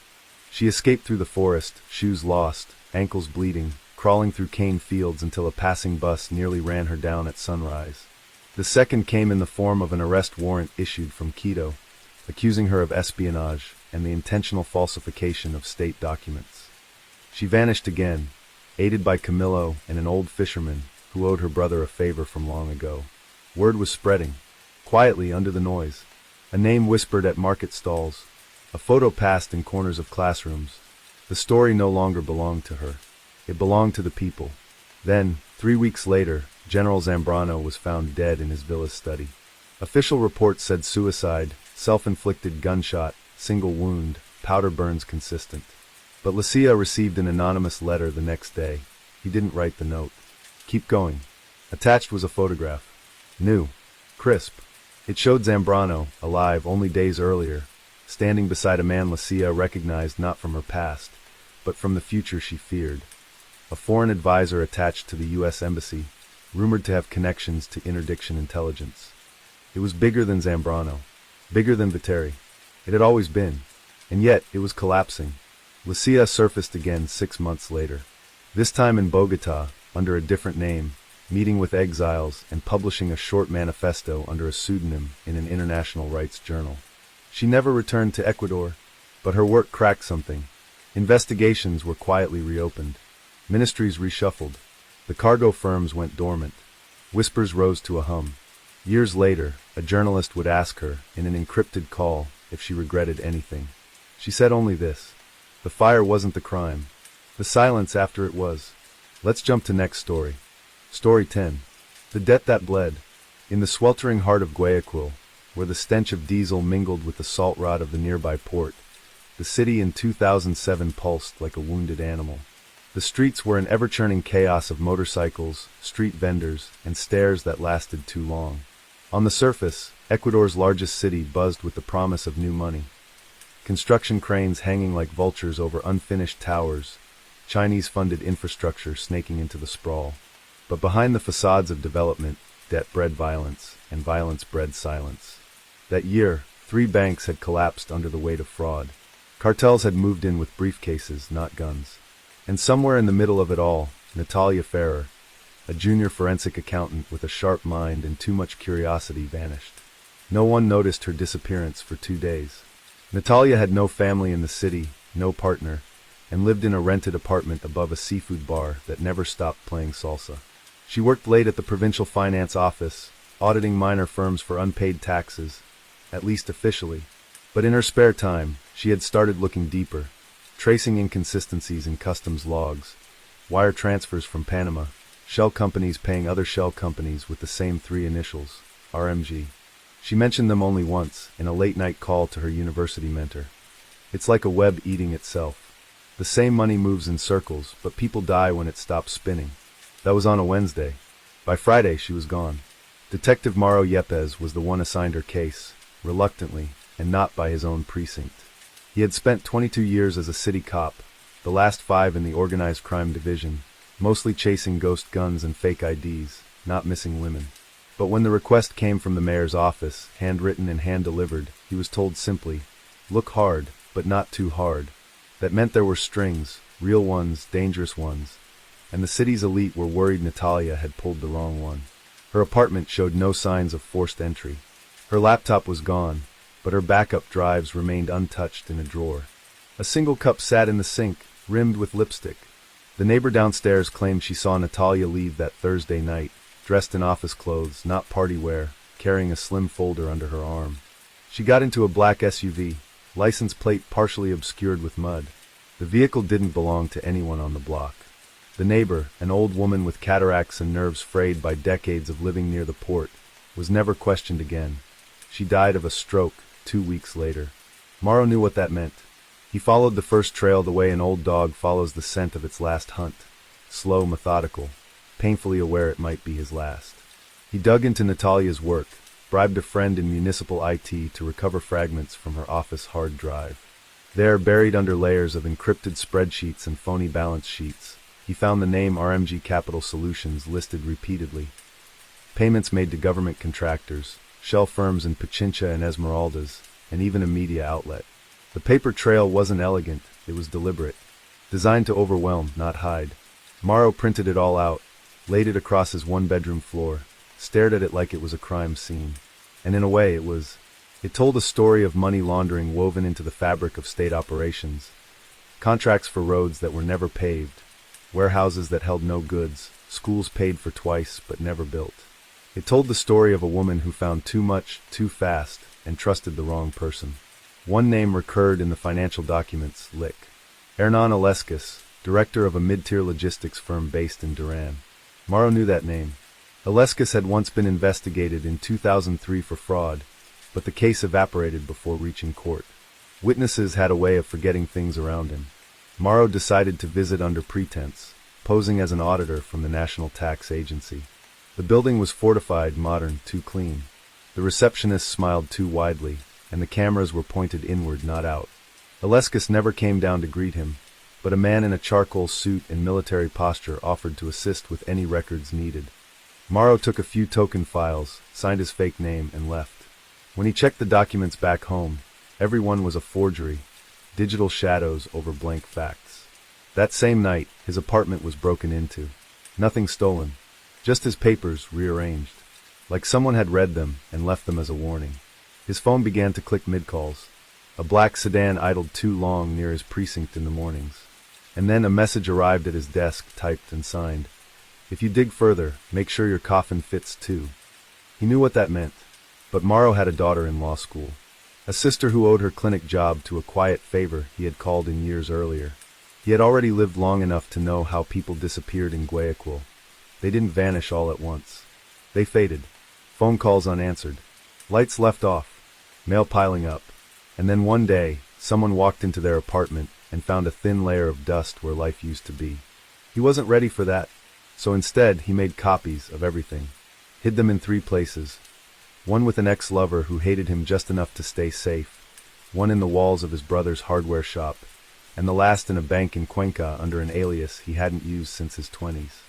She escaped through the forest, shoes lost, ankles bleeding, crawling through cane fields until a passing bus nearly ran her down at sunrise. The second came in the form of an arrest warrant issued from Quito, accusing her of espionage and the intentional falsification of state documents. She vanished again, aided by Camillo and an old fisherman who owed her brother a favor from long ago. Word was spreading, quietly under the noise. A name whispered at market stalls. A photo passed in corners of classrooms. The story no longer belonged to her. It belonged to the people. Then, 3 weeks later, General Zambrano was found dead in his villa's study. Official reports said suicide, self-inflicted gunshot, single wound, powder burns consistent. But Lucia received an anonymous letter the next day. He didn't write the note. Keep going. Attached was a photograph. New. Crisp. It showed Zambrano, alive only days earlier, standing beside a man Lucia recognized not from her past, but from the future she feared. A foreign advisor attached to the U.S. Embassy, rumored to have connections to interdiction intelligence. It was bigger than Zambrano, bigger than Viteri. It had always been, and yet it was collapsing. Lucia surfaced again 6 months later, this time in Bogota, under a different name, meeting with exiles and publishing a short manifesto under a pseudonym in an international rights journal. She never returned to Ecuador, but her work cracked something. Investigations were quietly reopened. Ministries reshuffled. The cargo firms went dormant. Whispers rose to a hum. Years later, a journalist would ask her, in an encrypted call, if she regretted anything. She said only this: the fire wasn't the crime. The silence after it was. Let's jump to next story. Story 10. The debt that bled. In the sweltering heart of Guayaquil, where the stench of diesel mingled with the salt rot of the nearby port, the city in 2007 pulsed like a wounded animal. The streets were an ever-churning chaos of motorcycles, street vendors, and stares that lasted too long. On the surface, Ecuador's largest city buzzed with the promise of new money. Construction cranes hanging like vultures over unfinished towers, Chinese-funded infrastructure snaking into the sprawl. But behind the facades of development, debt bred violence, and violence bred silence. That year, 3 banks had collapsed under the weight of fraud. Cartels had moved in with briefcases, not guns. And somewhere in the middle of it all, Natalia Ferrer, a junior forensic accountant with a sharp mind and too much curiosity, vanished. No one noticed her disappearance for 2 days. Natalia had no family in the city, no partner, and lived in a rented apartment above a seafood bar that never stopped playing salsa. She worked late at the provincial finance office, auditing minor firms for unpaid taxes, at least officially. But in her spare time, she had started looking deeper, tracing inconsistencies in customs logs, wire transfers from Panama, shell companies paying other shell companies with the same 3 initials, RMG. She mentioned them only once, in a late-night call to her university mentor. It's like a web eating itself. The same money moves in circles, but people die when it stops spinning. That was on a Wednesday. By Friday, she was gone. Detective Mauro Yepes was the one assigned her case, reluctantly, and not by his own precinct. He had spent 22 years as a city cop, the last 5 in the organized crime division, mostly chasing ghost guns and fake IDs, not missing women. But when the request came from the mayor's office, handwritten and hand-delivered, he was told simply, look hard, but not too hard. That meant there were strings, real ones, dangerous ones, and the city's elite were worried Natalia had pulled the wrong one. Her apartment showed no signs of forced entry. Her laptop was gone, but her backup drives remained untouched in a drawer. A single cup sat in the sink, rimmed with lipstick. The neighbor downstairs claimed she saw Natalia leave that Thursday night, dressed in office clothes, not party wear, carrying a slim folder under her arm. She got into a black SUV, license plate partially obscured with mud. The vehicle didn't belong to anyone on the block. The neighbor, an old woman with cataracts and nerves frayed by decades of living near the port, was never questioned again. She died of a stroke 2 weeks later. Mauro knew what that meant. He followed the first trail the way an old dog follows the scent of its last hunt, slow, methodical, painfully aware it might be his last. He dug into Natalia's work, bribed a friend in municipal IT to recover fragments from her office hard drive. There, buried under layers of encrypted spreadsheets and phony balance sheets, he found the name RMG Capital Solutions listed repeatedly. Payments made to government contractors, shell firms in Pichincha and Esmeraldas, and even a media outlet. The paper trail wasn't elegant, it was deliberate. Designed to overwhelm, not hide. Morrow printed it all out, laid it across his one-bedroom floor, stared at it like it was a crime scene. And in a way, it told a story of money laundering woven into the fabric of state operations. Contracts for roads that were never paved, warehouses that held no goods, schools paid for twice but never built. It told the story of a woman who found too much, too fast, and trusted the wrong person. One name recurred in the financial documents, Lick. Hernan Aleskis, director of a mid-tier logistics firm based in Duran. Morrow knew that name. Aleskis had once been investigated in 2003 for fraud, but the case evaporated before reaching court. Witnesses had a way of forgetting things around him. Morrow decided to visit under pretense, posing as an auditor from the National Tax Agency. The building was fortified, modern, too clean. The receptionist smiled too widely, and the cameras were pointed inward, not out. Aleskis never came down to greet him, but a man in a charcoal suit and military posture offered to assist with any records needed. Morrow took a few token files, signed his fake name, and left. When he checked the documents back home, every one was a forgery, digital shadows over blank facts. That same night, his apartment was broken into. Nothing stolen, just his papers rearranged, like someone had read them and left them as a warning. His phone began to click mid-calls. A black sedan idled too long near his precinct in the mornings. And then a message arrived at his desk, typed and signed. If you dig further, make sure your coffin fits too. He knew what that meant. But Morrow had a daughter in law school. A sister who owed her clinic job to a quiet favor he had called in years earlier. He had already lived long enough to know how people disappeared in Guayaquil. They didn't vanish all at once. They faded. Phone calls unanswered. Lights left off. Mail piling up. And then one day, someone walked into their apartment and found a thin layer of dust where life used to be. He wasn't ready for that, so instead he made copies of everything. Hid them in 3 places. One with an ex-lover who hated him just enough to stay safe. One in the walls of his brother's hardware shop. And the last in a bank in Cuenca under an alias he hadn't used since his 20s.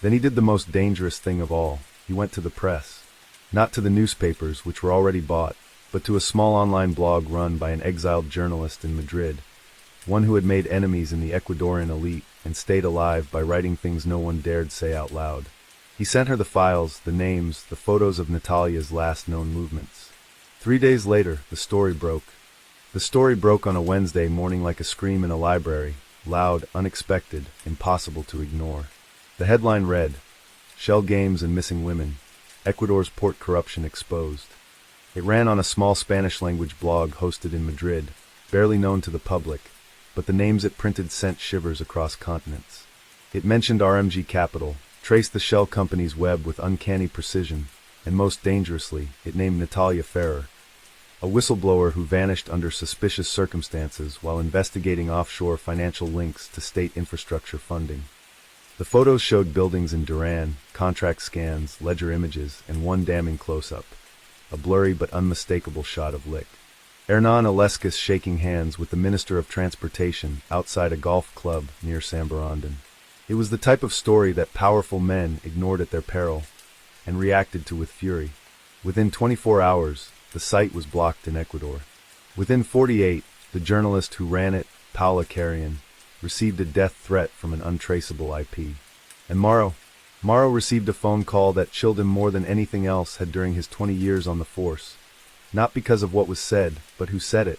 Then he did the most dangerous thing of all. He went to the press. Not to the newspapers, which were already bought, but to a small online blog run by an exiled journalist in Madrid, one who had made enemies in the Ecuadorian elite and stayed alive by writing things no one dared say out loud. He sent her the files, the names, the photos of Natalia's last known movements. 3 days later, the story broke. The story broke on a Wednesday morning like a scream in a library, loud, unexpected, impossible to ignore. The headline read, "Shell Games and Missing Women, Ecuador's Port Corruption Exposed." It ran on a small Spanish-language blog hosted in Madrid, barely known to the public, but the names it printed sent shivers across continents. It mentioned RMG Capital, traced the shell company's web with uncanny precision, and most dangerously, it named Natalia Ferrer, a whistleblower who vanished under suspicious circumstances while investigating offshore financial links to state infrastructure funding. The photos showed buildings in Duran, contract scans, ledger images, and one damning close-up, a blurry but unmistakable shot of Lick. Hernan Aleskis shaking hands with the Minister of Transportation outside a golf club near San Borondon. It was the type of story that powerful men ignored at their peril and reacted to with fury. Within 24 hours, the site was blocked in Ecuador. Within 48, the journalist who ran it, Paula Carrion, received a death threat from an untraceable IP. And Morrow received a phone call that chilled him more than anything else had during his 20 years on the force. Not because of what was said, but who said it.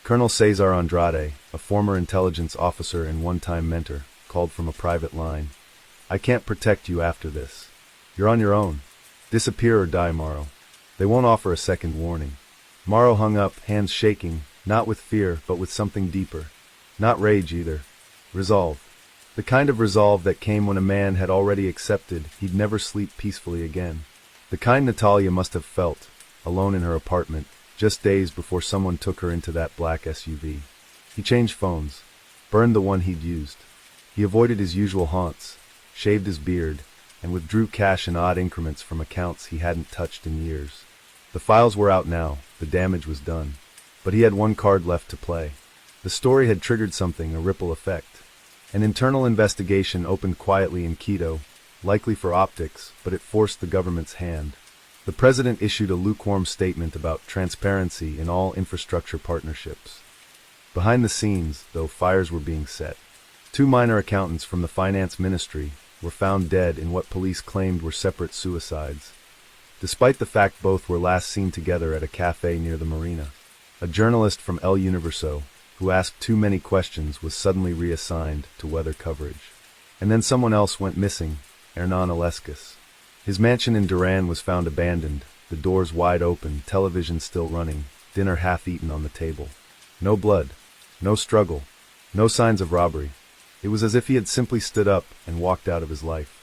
Colonel Cesar Andrade, a former intelligence officer and one-time mentor, called from a private line. "I can't protect you after this. You're on your own. Disappear or die, Morrow. They won't offer a second warning." Morrow hung up, hands shaking, not with fear, but with something deeper. Not rage either. Resolve. The kind of resolve that came when a man had already accepted he'd never sleep peacefully again. The kind Natalia must have felt, alone in her apartment, just days before someone took her into that black SUV. He changed phones, burned the one he'd used. He avoided his usual haunts, shaved his beard, and withdrew cash in odd increments from accounts he hadn't touched in years. The files were out now, the damage was done. But he had one card left to play. The story had triggered something, a ripple effect. An internal investigation opened quietly in Quito, likely for optics, but it forced the government's hand. The president issued a lukewarm statement about transparency in all infrastructure partnerships. Behind the scenes, though, fires were being set. 2 minor accountants from the finance ministry were found dead in what police claimed were separate suicides, despite the fact both were last seen together at a cafe near the marina. A journalist from El Universo, who asked too many questions, was suddenly reassigned to weather coverage. And then someone else went missing, Hernan Alescas. His mansion in Duran was found abandoned, the doors wide open, television still running, dinner half-eaten on the table. No blood, no struggle, no signs of robbery. It was as if he had simply stood up and walked out of his life.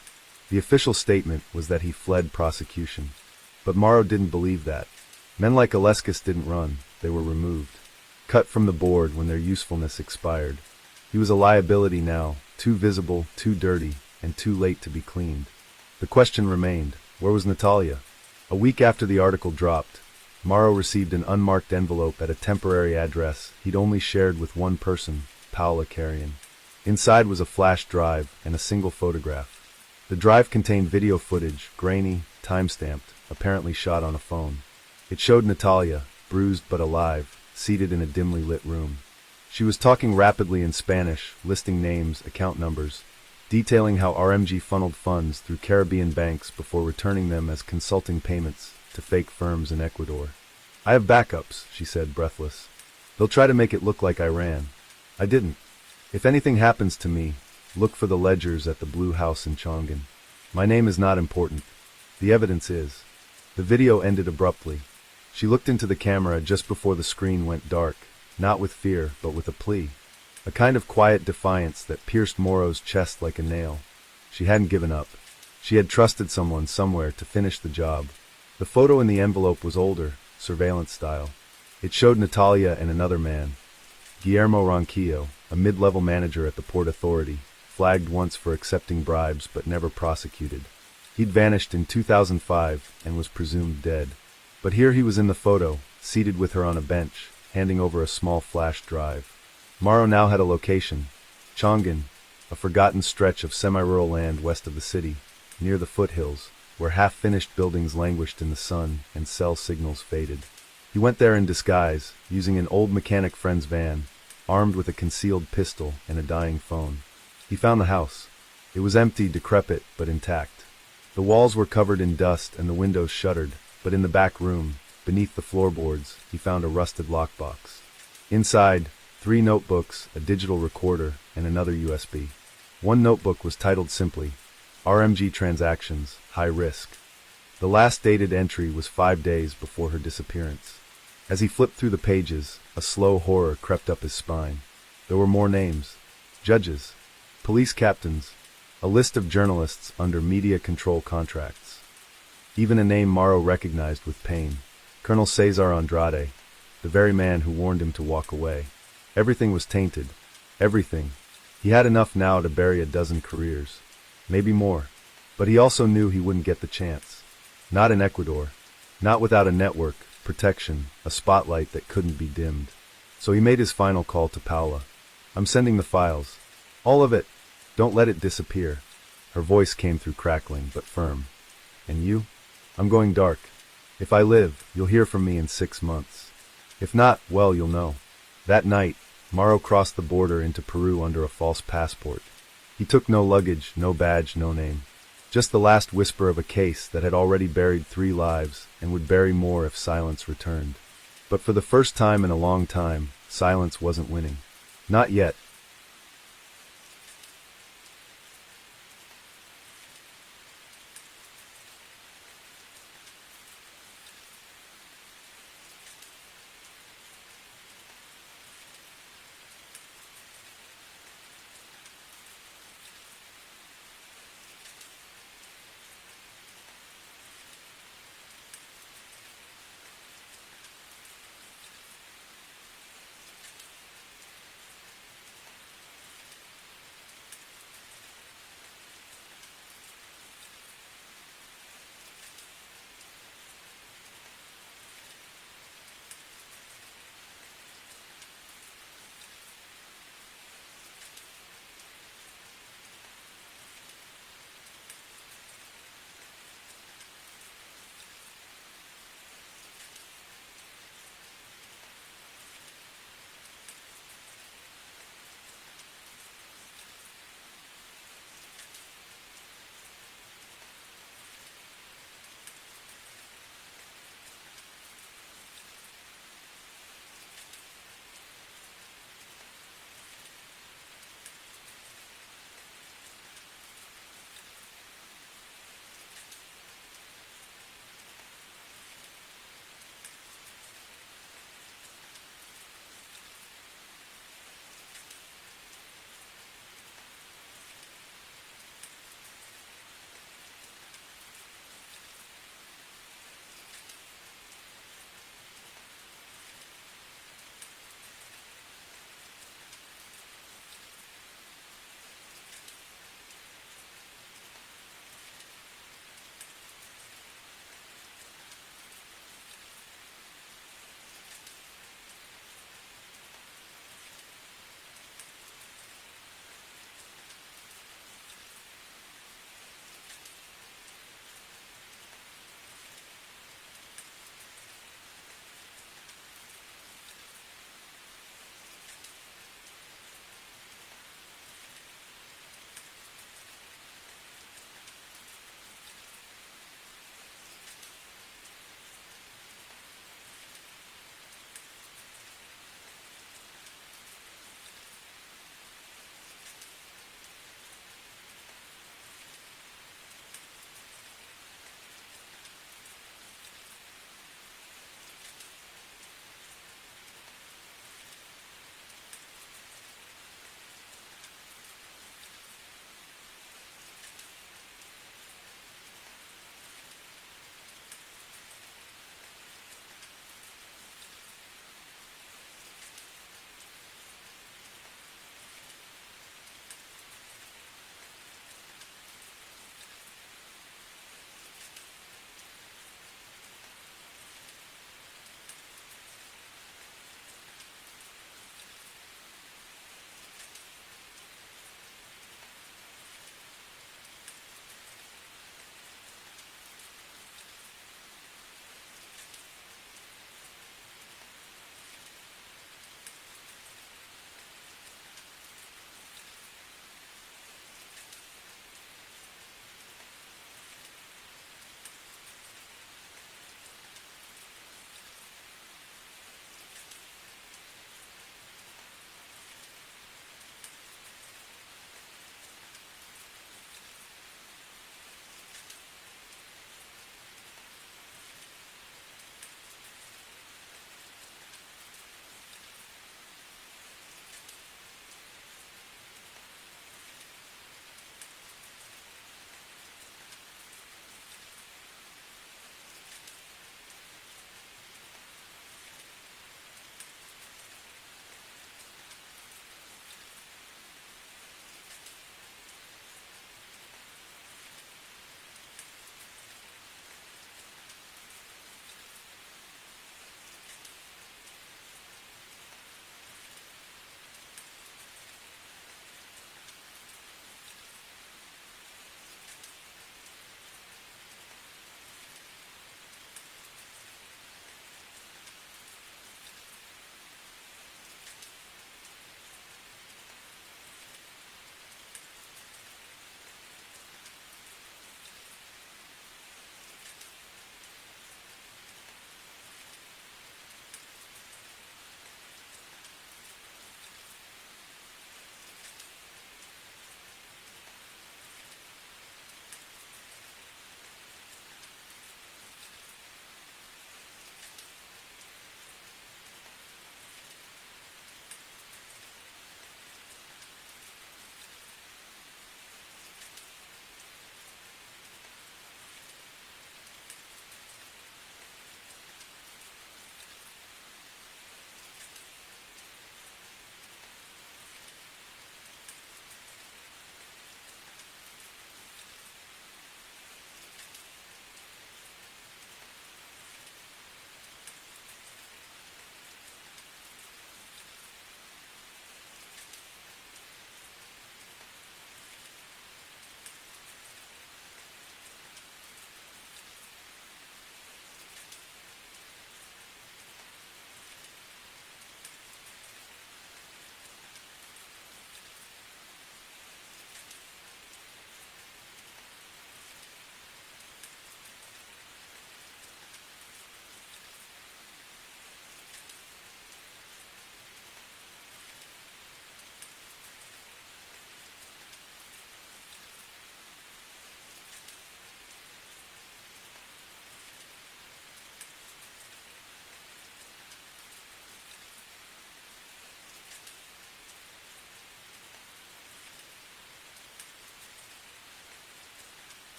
The official statement was that he fled prosecution. But Morrow didn't believe that. Men like Alescas didn't run, they were removed. Cut from the board when their usefulness expired. He was a liability now, too visible, too dirty, and too late to be cleaned. The question remained, where was Natalia? A week after the article dropped, Morrow received an unmarked envelope at a temporary address he'd only shared with one person, Paola Carrion. Inside was a flash drive and a single photograph. The drive contained video footage, grainy, time-stamped, apparently shot on a phone. It showed Natalia, bruised but alive, seated in a dimly lit room. She was talking rapidly in Spanish, listing names, account numbers, detailing how RMG funneled funds through Caribbean banks before returning them as consulting payments to fake firms in Ecuador. "I have backups," she said, breathless. "They'll try to make it look like I ran. I didn't. If anything happens to me, look for the ledgers at the Blue House in Chongqing. My name is not important. The evidence is." The video ended abruptly. She looked into the camera just before the screen went dark, not with fear, but with a plea. A kind of quiet defiance that pierced Morrow's chest like a nail. She hadn't given up. She had trusted someone somewhere to finish the job. The photo in the envelope was older, surveillance style. It showed Natalia and another man, Guillermo Ronquillo, a mid-level manager at the Port Authority, flagged once for accepting bribes but never prosecuted. He'd vanished in 2005 and was presumed dead. But here he was in the photo, seated with her on a bench, handing over a small flash drive. Morrow now had a location, Chongqing, a forgotten stretch of semi-rural land west of the city, near the foothills, where half-finished buildings languished in the sun and cell signals faded. He went there in disguise, using an old mechanic friend's van, armed with a concealed pistol and a dying phone. He found the house. It was empty, decrepit, but intact. The walls were covered in dust and the windows shuttered, but in the back room, beneath the floorboards, he found a rusted lockbox. Inside, 3 notebooks, a digital recorder, and another USB. One notebook was titled simply, RMG Transactions, High Risk. The last dated entry was 5 days before her disappearance. As he flipped through the pages, a slow horror crept up his spine. There were more names. Judges, police captains, a list of journalists under media control contracts. Even a name Morrow recognized with pain, Colonel Cesar Andrade, the very man who warned him to walk away. Everything was tainted. Everything. He had enough now to bury a dozen careers. Maybe more. But he also knew he wouldn't get the chance. Not in Ecuador. Not without a network, protection, a spotlight that couldn't be dimmed. So he made his final call to Paola. "I'm sending the files. All of it. Don't let it disappear." Her voice came through crackling, but firm. "And you? I'm going dark. If I live, you'll hear from me in 6 months. If not, well, you'll know." That night, Morrow crossed the border into Peru under a false passport. He took no luggage, no badge, no name. Just the last whisper of a case that had already buried 3 lives and would bury more if silence returned. But for the first time in a long time, silence wasn't winning. Not yet.